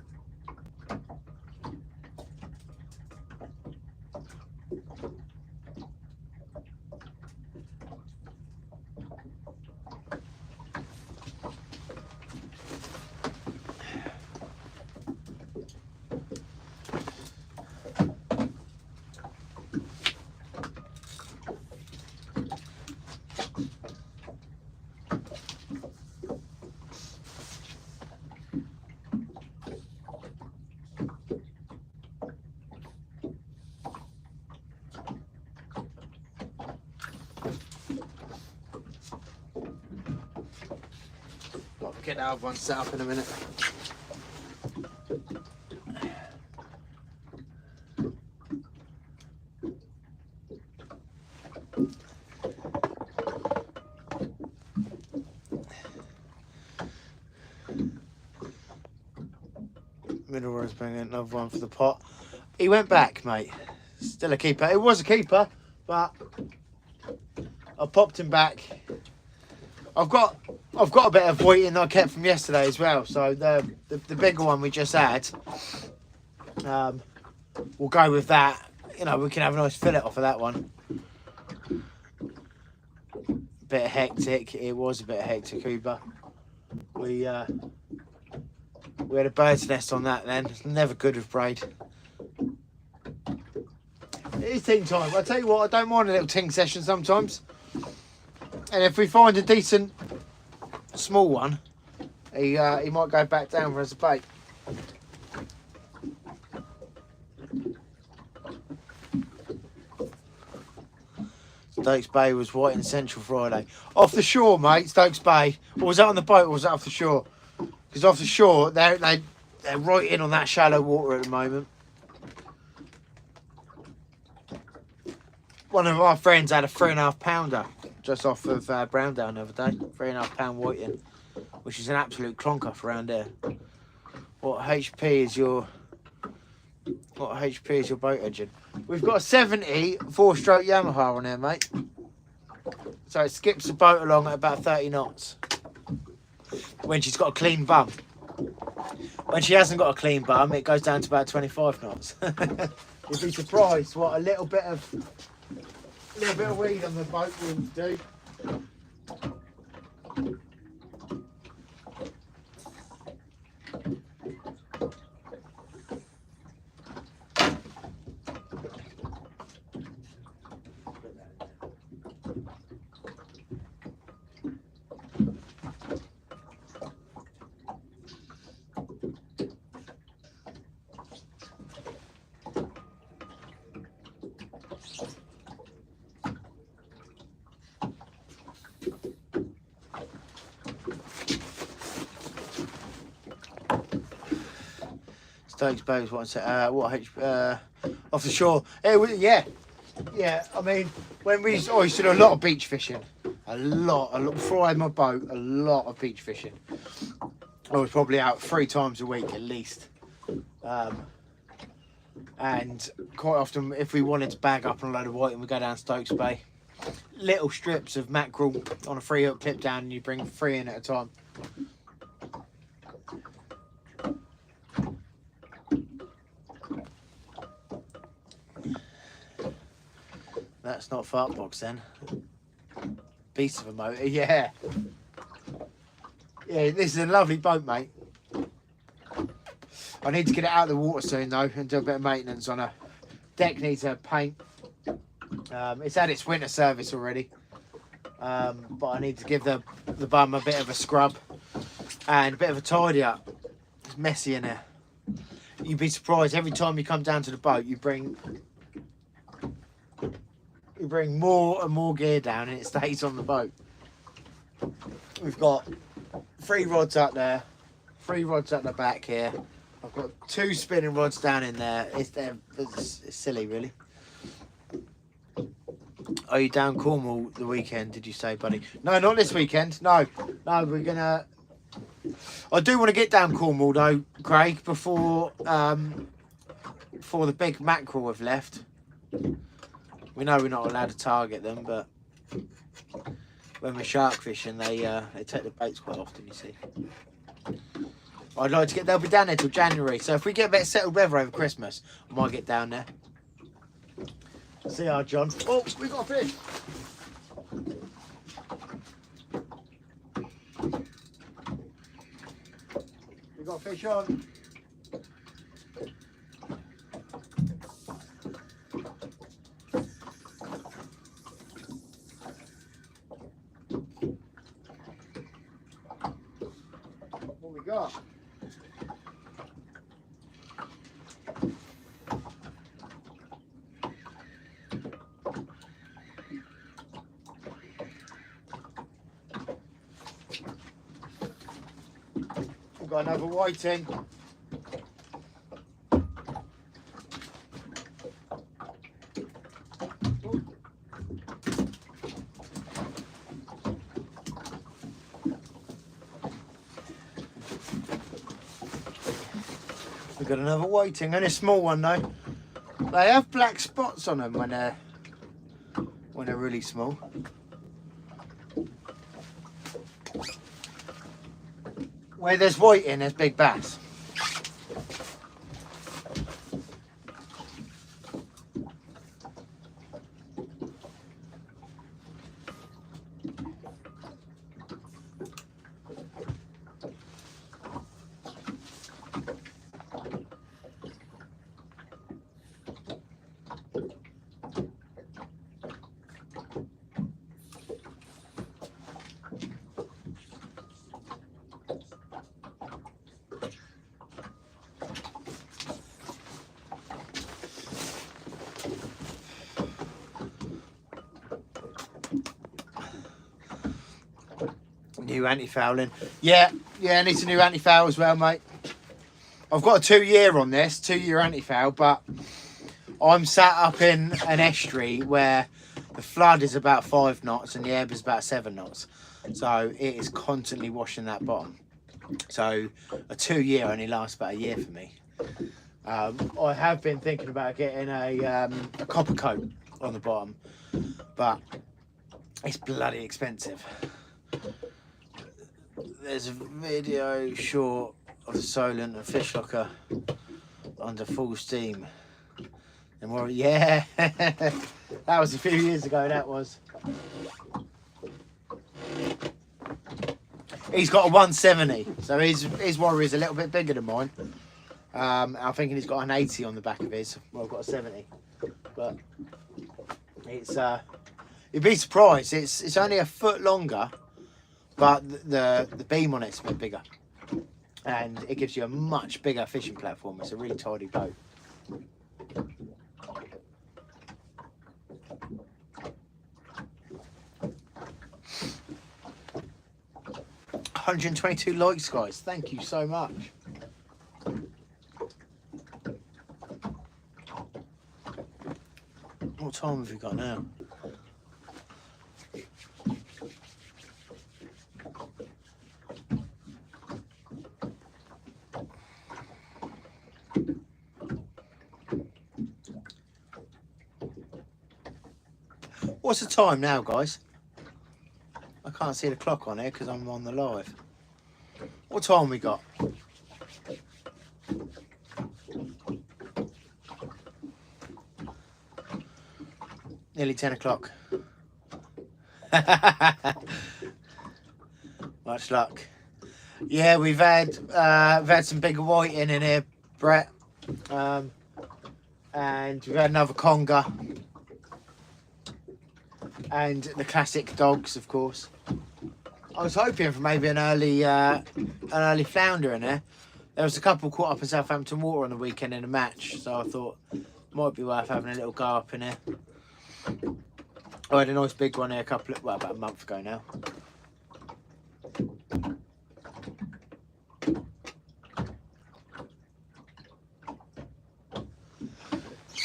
I'll get the other one set up in a minute. Middle row's bringing another one for the pot. He went back, mate. Still a keeper. It was a keeper, but I popped him back. I've got a bit of whiting that I kept from yesterday as well. So the bigger one we just had, we'll go with that. You know, we can have a nice fillet off of that one. Bit hectic. It was a bit hectic, Uber. We had a bird's nest on that then. It's never good with braid. is ting time. I tell you what, I don't mind a little ting session sometimes. And if we find a decent small one, he might go back down for as a bait. Stokes Bay was whiting Central Friday. Off the shore, mate, Stokes Bay. Or was that on the boat or was that off the shore? Because off the shore, they're right in on that shallow water at the moment. One of our friends had a 3.5 pounder just off of Browndown the other day. 3.5 pound whiting, which is an absolute clonker for around there. What HP is your boat engine? We've got a 70 4-stroke Yamaha on there, mate. So it skips the boat along at about 30 knots when she's got a clean bum. When she hasn't got a clean bum, it goes down to about 25 knots. You'd be surprised what a little bit of weed on the boat will do. Stokes Bay was what off the shore. It was, yeah. I mean, when we used to do a lot of beach fishing, a lot. Before I had my boat, a lot of beach fishing. I was probably out 3 times a week at least. And quite often, if we wanted to bag up on a load of whiting, we go down Stokes Bay. Little strips of mackerel on a 3-hook clip down, and you bring 3 in at a time. That's not fart box then. Beast of a motor, yeah. Yeah, this is a lovely boat, mate. I need to get it out of the water soon though and do a bit of maintenance on her. Deck needs a paint. It's had its winter service already. But I need to give the bum a bit of a scrub and a bit of a tidy up. It's messy in there. You'd be surprised every time you come down to the boat you bring more and more gear down and it stays on the boat. We've got 3 rods up there, 3 rods at the back here. I've got 2 spinning rods down in there. It's silly, really. Are you down Cornwall the weekend, did you say, buddy? No, not this weekend. No, we're gonna... I do want to get down Cornwall though, Craig, before the big mackerel have left. We know we're not allowed to target them, but when we're shark fishing, they take the baits quite often, you see. I'd like to get... They'll be down there till January, so if we get a bit of settled weather over Christmas, I might get down there. See ya, John. Oh, we got a fish. We got a fish on. What we got? We've got another whiting. We've got another whiting and a small one though. They have black spots on them when they're really small. Where there's whiting, there's big bass. New anti-fouling. Yeah, needs a new anti-foul as well, mate. I've got a 2-year on this, 2-year anti-foul, but I'm sat up in an estuary where the flood is about 5 knots and the ebb is about 7 knots. So it is constantly washing that bottom. So a 2-year only lasts about a year for me. I have been thinking about getting a copper coat on the bottom, but it's bloody expensive. There's a video short of the Solent and fish locker under full steam. And more, yeah, that was a few years ago. That was. He's got a 170, so his Warrior is a little bit bigger than mine. I'm thinking he's got an 80 on the back of his. Well, I've got a 70, but it's you'd be surprised. It's only a foot longer, but the beam on it's a bit bigger, and it gives you a much bigger fishing platform. It's a really tidy boat. $122 likes, guys. Thank you so much. What time have we got now? What's the time now, guys? I can't see the clock on here because I'm on the live. What time we got? Nearly 10 o'clock. Much luck. Yeah, we've had some bigger whiting in here, Brett, and we've had another conger, and the classic dogs, of course. I was hoping for maybe an early flounder in there. There was a couple caught up in Southampton water on the weekend in a match, so I thought it might be worth having a little go up in here. I had a nice big one here about a month ago now.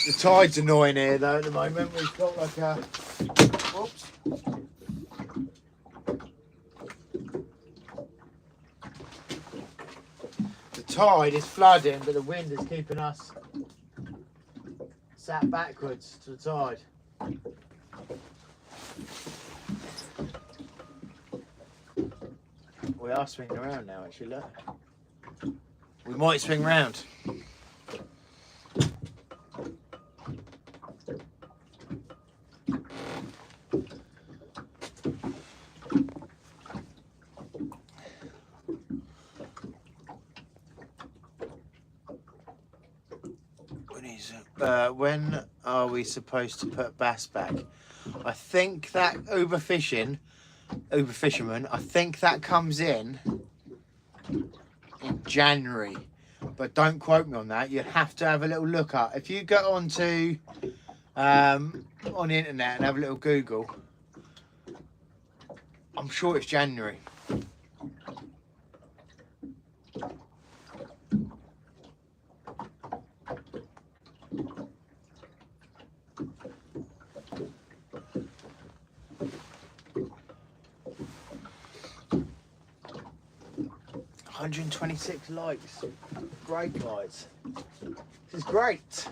The tide's annoying here though at the moment. We've got like a... Whoops. The tide is flooding, but the wind is keeping us sat backwards to the tide. We are swinging around now, actually, look. We might swing round. When are we supposed to put bass back? I think that Uber Fisherman, I think that comes in January, but don't quote me on that. You'd have to have a little look up. If you go onto on the internet and have a little Google, I'm sure it's January. $126 likes. Great, guys. This is great. See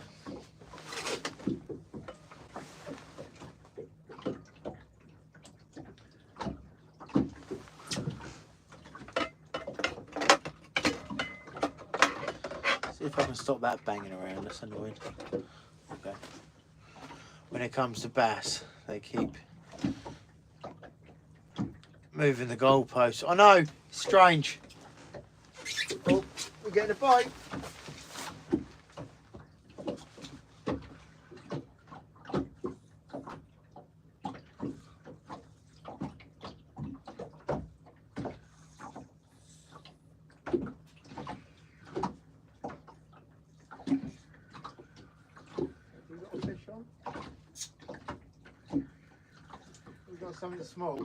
if I can stop that banging around. That's annoying. Okay. When it comes to bass, they keep moving the goalposts. I know, strange. Oh, we're getting a bite. We've got a fish on. We've got something small.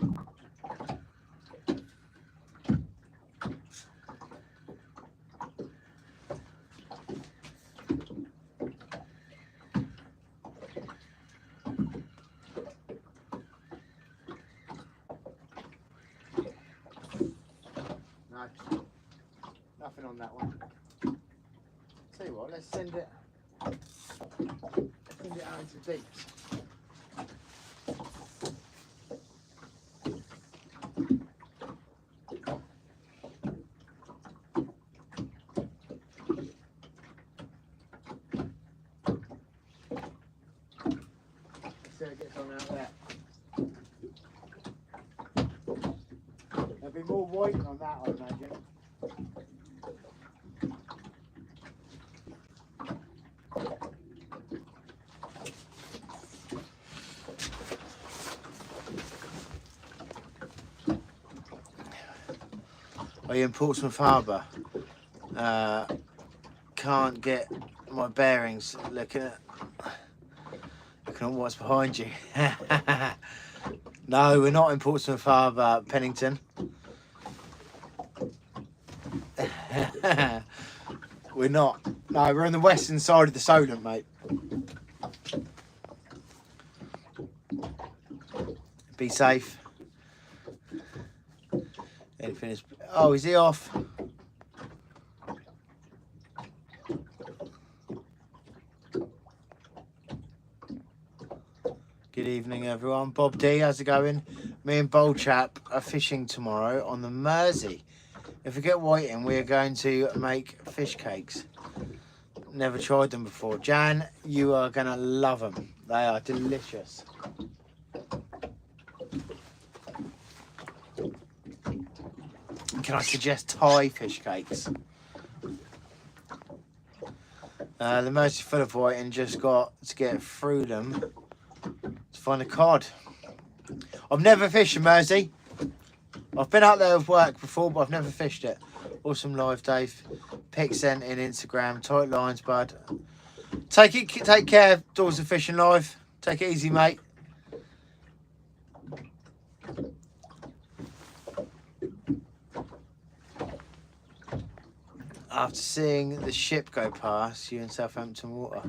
Nothing on that one. Tell you what, let's send it out into the deeps. See how it gets on out there. There'll be more whiting on that, I imagine. Are you in Portsmouth Harbour? Can't get my bearings looking at what's behind you. No, we're not in Portsmouth Harbour, Pennington. We're not. No, we're on the western side of the Solent, mate. Be safe. Anything is... Oh, is he off? Good evening, everyone. Bob D, how's it going? Me and Bold Chap are fishing tomorrow on the Mersey. If we get whiting, we are going to make fish cakes. Never tried them before. Jan, you are going to love them. They are delicious. Can I suggest Thai fish cakes? The Mersey full of whiting, just got to get through them to find a cod. I've never fished a Mersey. I've been out there with work before, but I've never fished it. Awesome live, Dave. Pic sent in Instagram. Tight lines, bud. Take care, Doors of Fishing Live. Take it easy, mate. After seeing the ship go past you in Southampton water.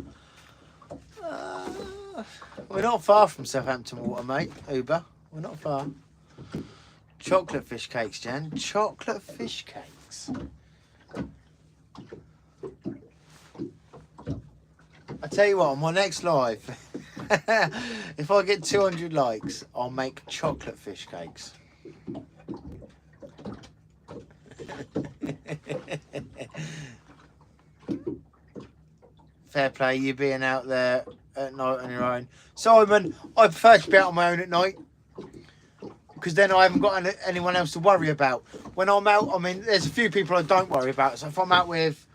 We're not far from Southampton water, mate. Uber. We're not far. Chocolate fish cakes, Jan. Chocolate fish cakes. I tell you what, on my next live, if I get 200 likes, I'll make chocolate fish cakes. Fair play, you being out there at night on your own. Simon, I prefer to be out on my own at night, because then I haven't got anyone else to worry about. When I'm out, I mean, there's a few people I don't worry about. So if I'm out with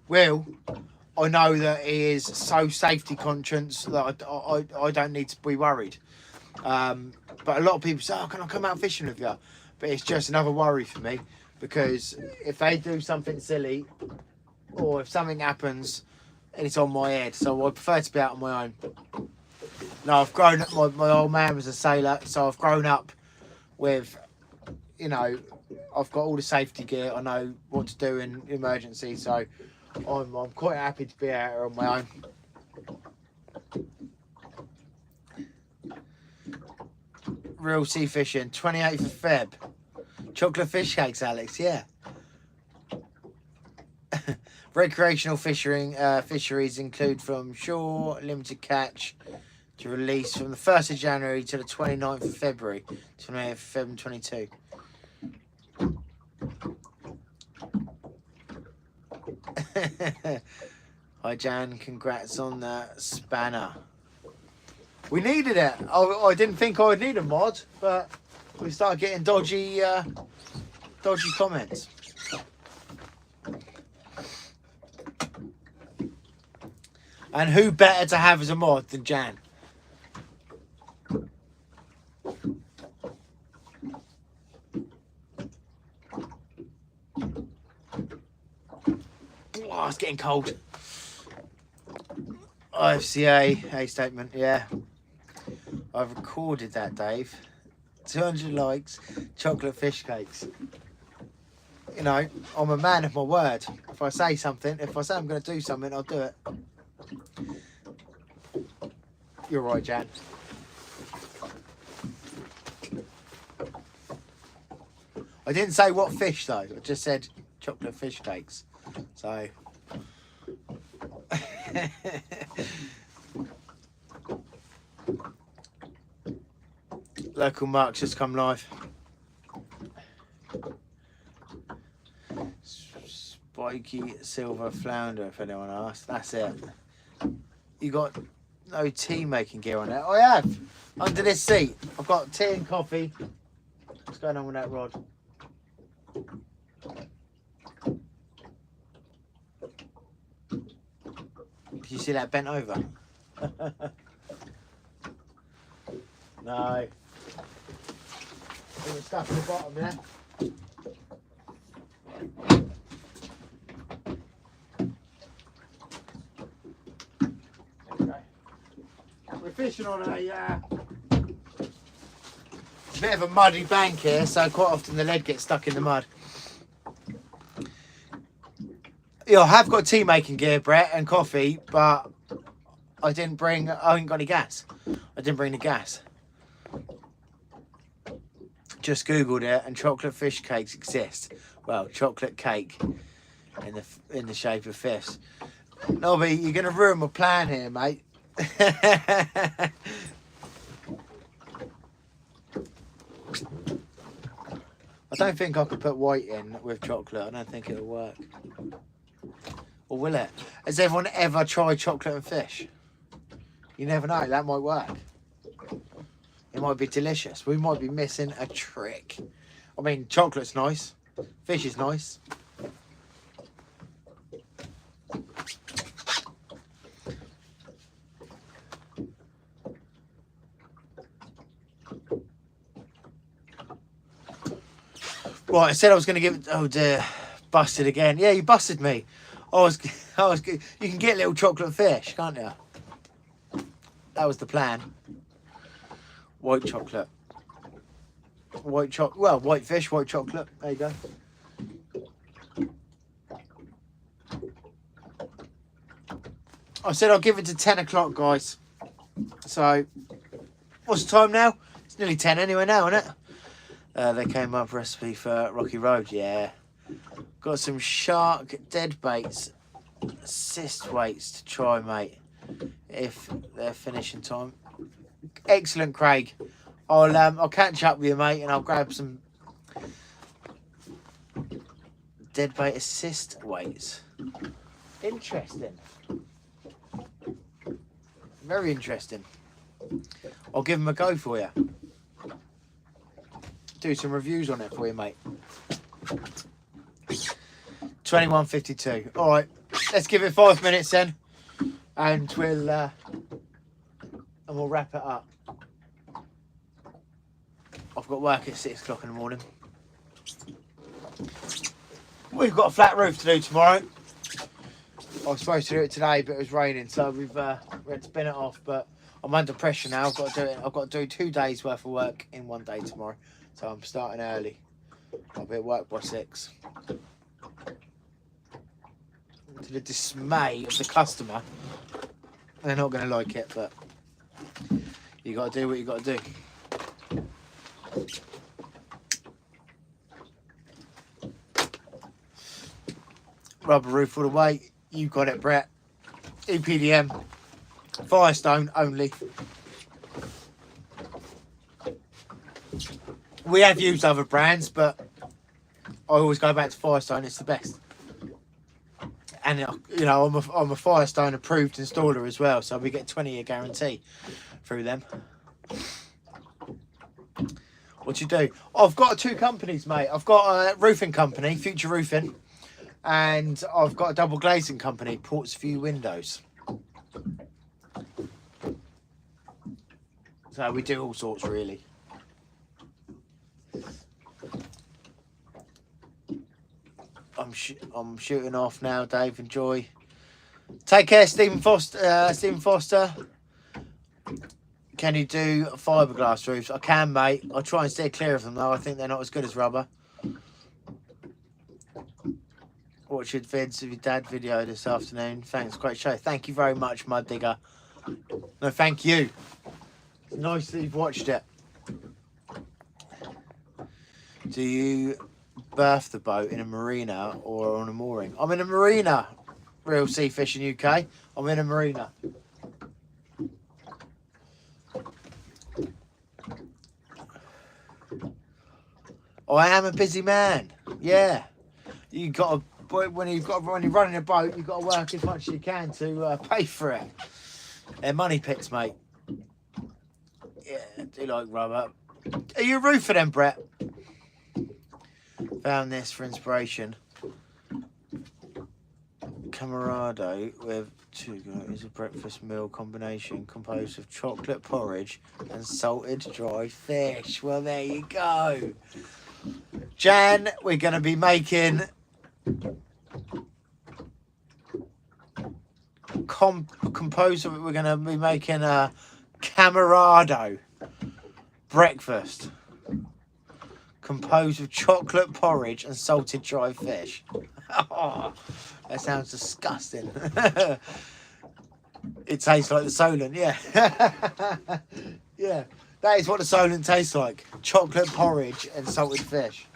Will, I know that he is so safety conscious that I don't need to be worried. But a lot of people say, oh, can I come out fishing with you? But it's just another worry for me, because if they do something silly or if something happens, it's on my head. So I prefer to be out on my own. No, I've grown up, my old man was a sailor, so I've grown up with, you know, I've got all the safety gear. I know what to do in emergency, so I'm quite happy to be out on my own. Real sea fishing, 28th of Feb. Chocolate fish cakes, Alex, yeah. Recreational fisheries include from shore, limited catch, to release from the 1st of January to the 29th of February, 28th of February 22. Hi Jan, congrats on the spanner. We needed it. I didn't think I would need a mod, but we started getting dodgy comments. And who better to have as a mod than Jan? Oh, it's getting cold. IFCA, a statement, yeah. I've recorded that, Dave. 200 likes, chocolate fish cakes. You know, I'm a man of my word. If I say something, if I say I'm going to do something, I'll do it. You're right, Jan. I I didn't say what fish though. I just said chocolate fish cakes. So. Local Mark's just come live. Spiky silver flounder, if anyone asks. That's it. You got no tea making gear on there? I have. Under this seat. I've got tea and coffee. What's going on with that rod? Did you see that bent over? No. All the stuff at the bottom there. Okay. We're fishing on a bit of a muddy bank here, so quite often the lead gets stuck in the mud. Yeah, I have got tea making gear, Brett, and coffee, but I ain't got any gas. I didn't bring the gas. Just googled it, and chocolate fish cakes exist. Well, chocolate cake in the shape of fish. Nobby, you're gonna ruin my plan here, mate. I don't think I could put white in with chocolate. I don't think it'll work. Or will it? Has everyone ever tried chocolate and fish? You never know. That might work. It might be delicious. We might be missing a trick. I mean, chocolate's nice. Fish is nice. Right, I said I was going to give it... Oh dear. Busted again. Yeah, you busted me. I was you can get little chocolate fish, can't you? That was the plan. White chocolate. Well, white fish, white chocolate. There you go. I said I'll give it to 10 o'clock, guys. So, what's the time now? It's nearly 10 anyway now, isn't it? They came up with a recipe for Rocky Road, yeah. Got some shark dead baits, assist weights to try, mate, if they're finishing time. Excellent, Craig. I'll catch up with you, mate, and I'll grab some dead bait assist weights. Interesting. Very interesting. I'll give them a go for you. Do some reviews on it for you, mate. 21:52. All right, let's give it 5 minutes then, and we'll wrap it up. I've got work at 6 o'clock in the morning. We've got a flat roof to do tomorrow. I was supposed to do it today, but it was raining, so we had to spin it off. But I'm under pressure now. I've got to do it. I've got to do 2 days worth of work in 1 day tomorrow, so I'm starting early. I'll be at work by 6. To the dismay of the customer, they're not going to like it, but you got to do what you got to do. Rubber roof all the way. You got it, Brett. EPDM, Firestone only. We have used other brands, but I always go back to Firestone. It's the best. And you know, I'm a Firestone approved installer as well, so we get 20-year guarantee through them. What you do? I've got 2 companies, mate. I've got a roofing company, Future Roofing, and I've got a double glazing company, Portsview Windows. So we do all sorts, really. I'm shooting off now, Dave. Enjoy. Take care, Stephen Foster. Can you do fiberglass roofs? I can, mate. I'll try and stay clear of them, though. I think they're not as good as rubber. Watch your vids of your dad video this afternoon. Thanks, great show. Thank you very much, Mud Digger. No, thank you. It's nice that you've watched it. Do you berth the boat in a marina or on a mooring? I'm in a marina. Real Sea Fishing UK. I'm in a marina. I am a busy man. Yeah, you got to when you're running a boat, you've got to work as much as you can to pay for it. They're money pits, mate. Yeah, I do like rubber. Are you a roofer then, Brett? Found this for inspiration. Camarado with Tugo is a breakfast meal combination composed of chocolate porridge and salted dry fish. Well, there you go. Jan, we're going to be making composed of it. We're going to be making a Camarado breakfast composed of chocolate porridge and salted dry fish. Oh, that sounds disgusting. It tastes like the Solent, yeah. Yeah, that is what the Solent tastes like. Chocolate porridge and salted fish.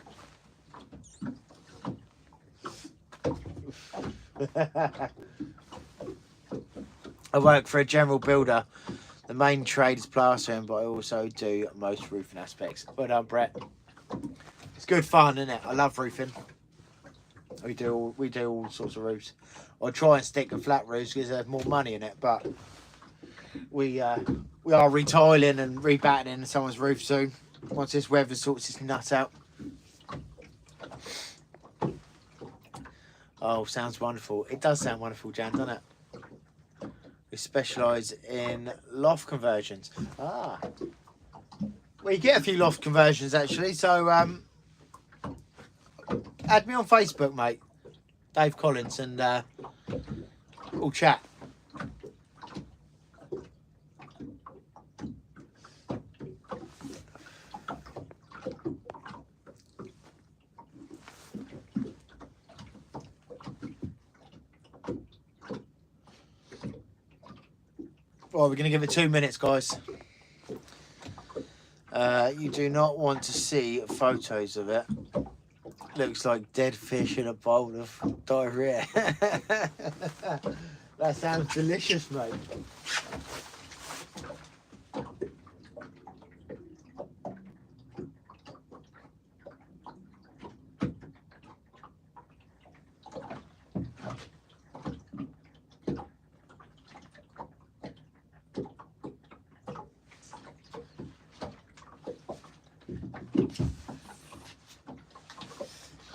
I work for a general builder. The main trade is plastering, but I also do most roofing aspects. Well done, Brett. It's good fun, isn't it? I love roofing. We do all sorts of roofs. I try and stick to flat roofs because there's more money in it, but we are retiling and rebatting someone's roof soon. Once this weather sorts this nut out. Oh, sounds wonderful. It does sound wonderful, Jan, doesn't it? We specialise in loft conversions. Ah. We get a few loft conversions actually, so add me on Facebook, mate. Dave Collins, and we'll chat. Well, we're going to give it 2 minutes, guys. You do not want to see photos of it. Looks like dead fish in a bowl of diarrhea. That sounds delicious, mate.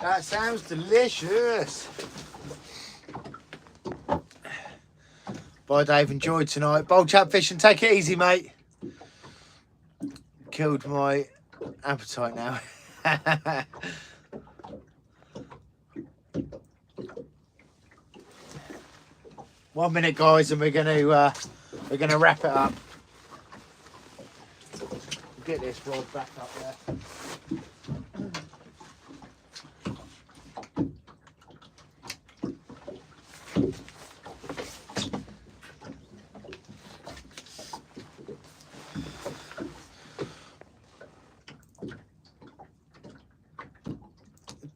That sounds delicious. Bye, Dave. Enjoyed tonight. Bowl chat fishing. Take it easy, mate. Killed my appetite now. 1 minute, guys, and we're gonna wrap it up. Get this rod back up there.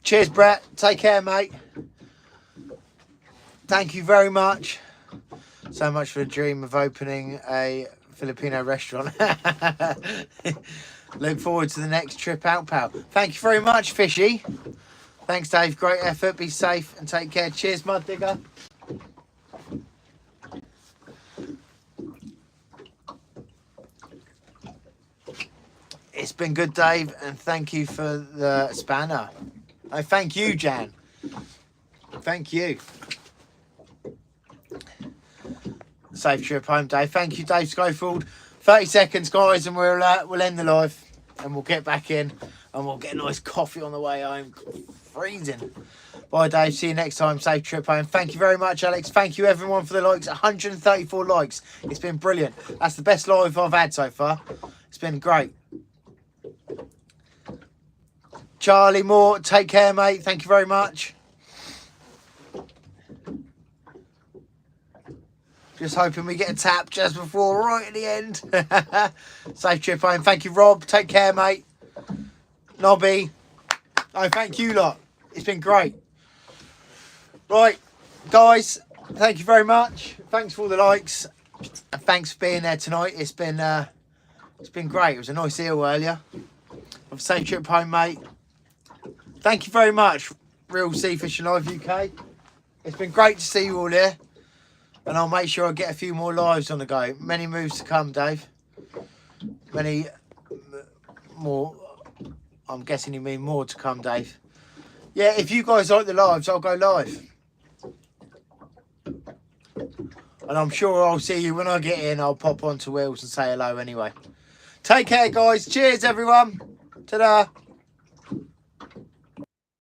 Cheers, Brett. Take care, mate. Thank you very much. So much for the dream of opening a Filipino restaurant. Look forward to the next trip out, pal. Thank you very much, Fishy. Thanks, Dave. Great effort. Be safe and take care. Cheers, Mud Digger. It's been good, Dave, and thank you for the spanner. Oh, thank you, Jan. Thank you. Safe trip home, Dave. Thank you, Dave Schofield. 30 seconds, guys, and we'll end the live, and we'll get back in, and we'll get a nice coffee on the way home. Freezing. Bye, Dave. See you next time. Safe trip home. Thank you very much, Alex. Thank you, everyone, for the likes. 134 likes. It's been brilliant. That's the best live I've had so far. It's been great. Charlie Moore, take care, mate. Thank you very much. Just hoping we get a tap just before, right at the end. Safe trip home. Thank you, Rob. Take care, mate. Nobby. Oh, thank you lot. It's been great. Right, guys, thank you very much. Thanks for all the likes. And thanks for being there tonight. It's been great. It was a nice eel earlier. Have a safe trip home, mate. Thank you very much, Real Sea Fishing Live UK. It's been great to see you all here. And I'll make sure I get a few more lives on the go. Many moves to come, Dave. Many more. I'm guessing you mean more to come, Dave. Yeah, if you guys like the lives, I'll go live. And I'm sure I'll see you when I get in. I'll pop onto Wheels and say hello anyway. Take care, guys. Cheers, everyone. Ta-da.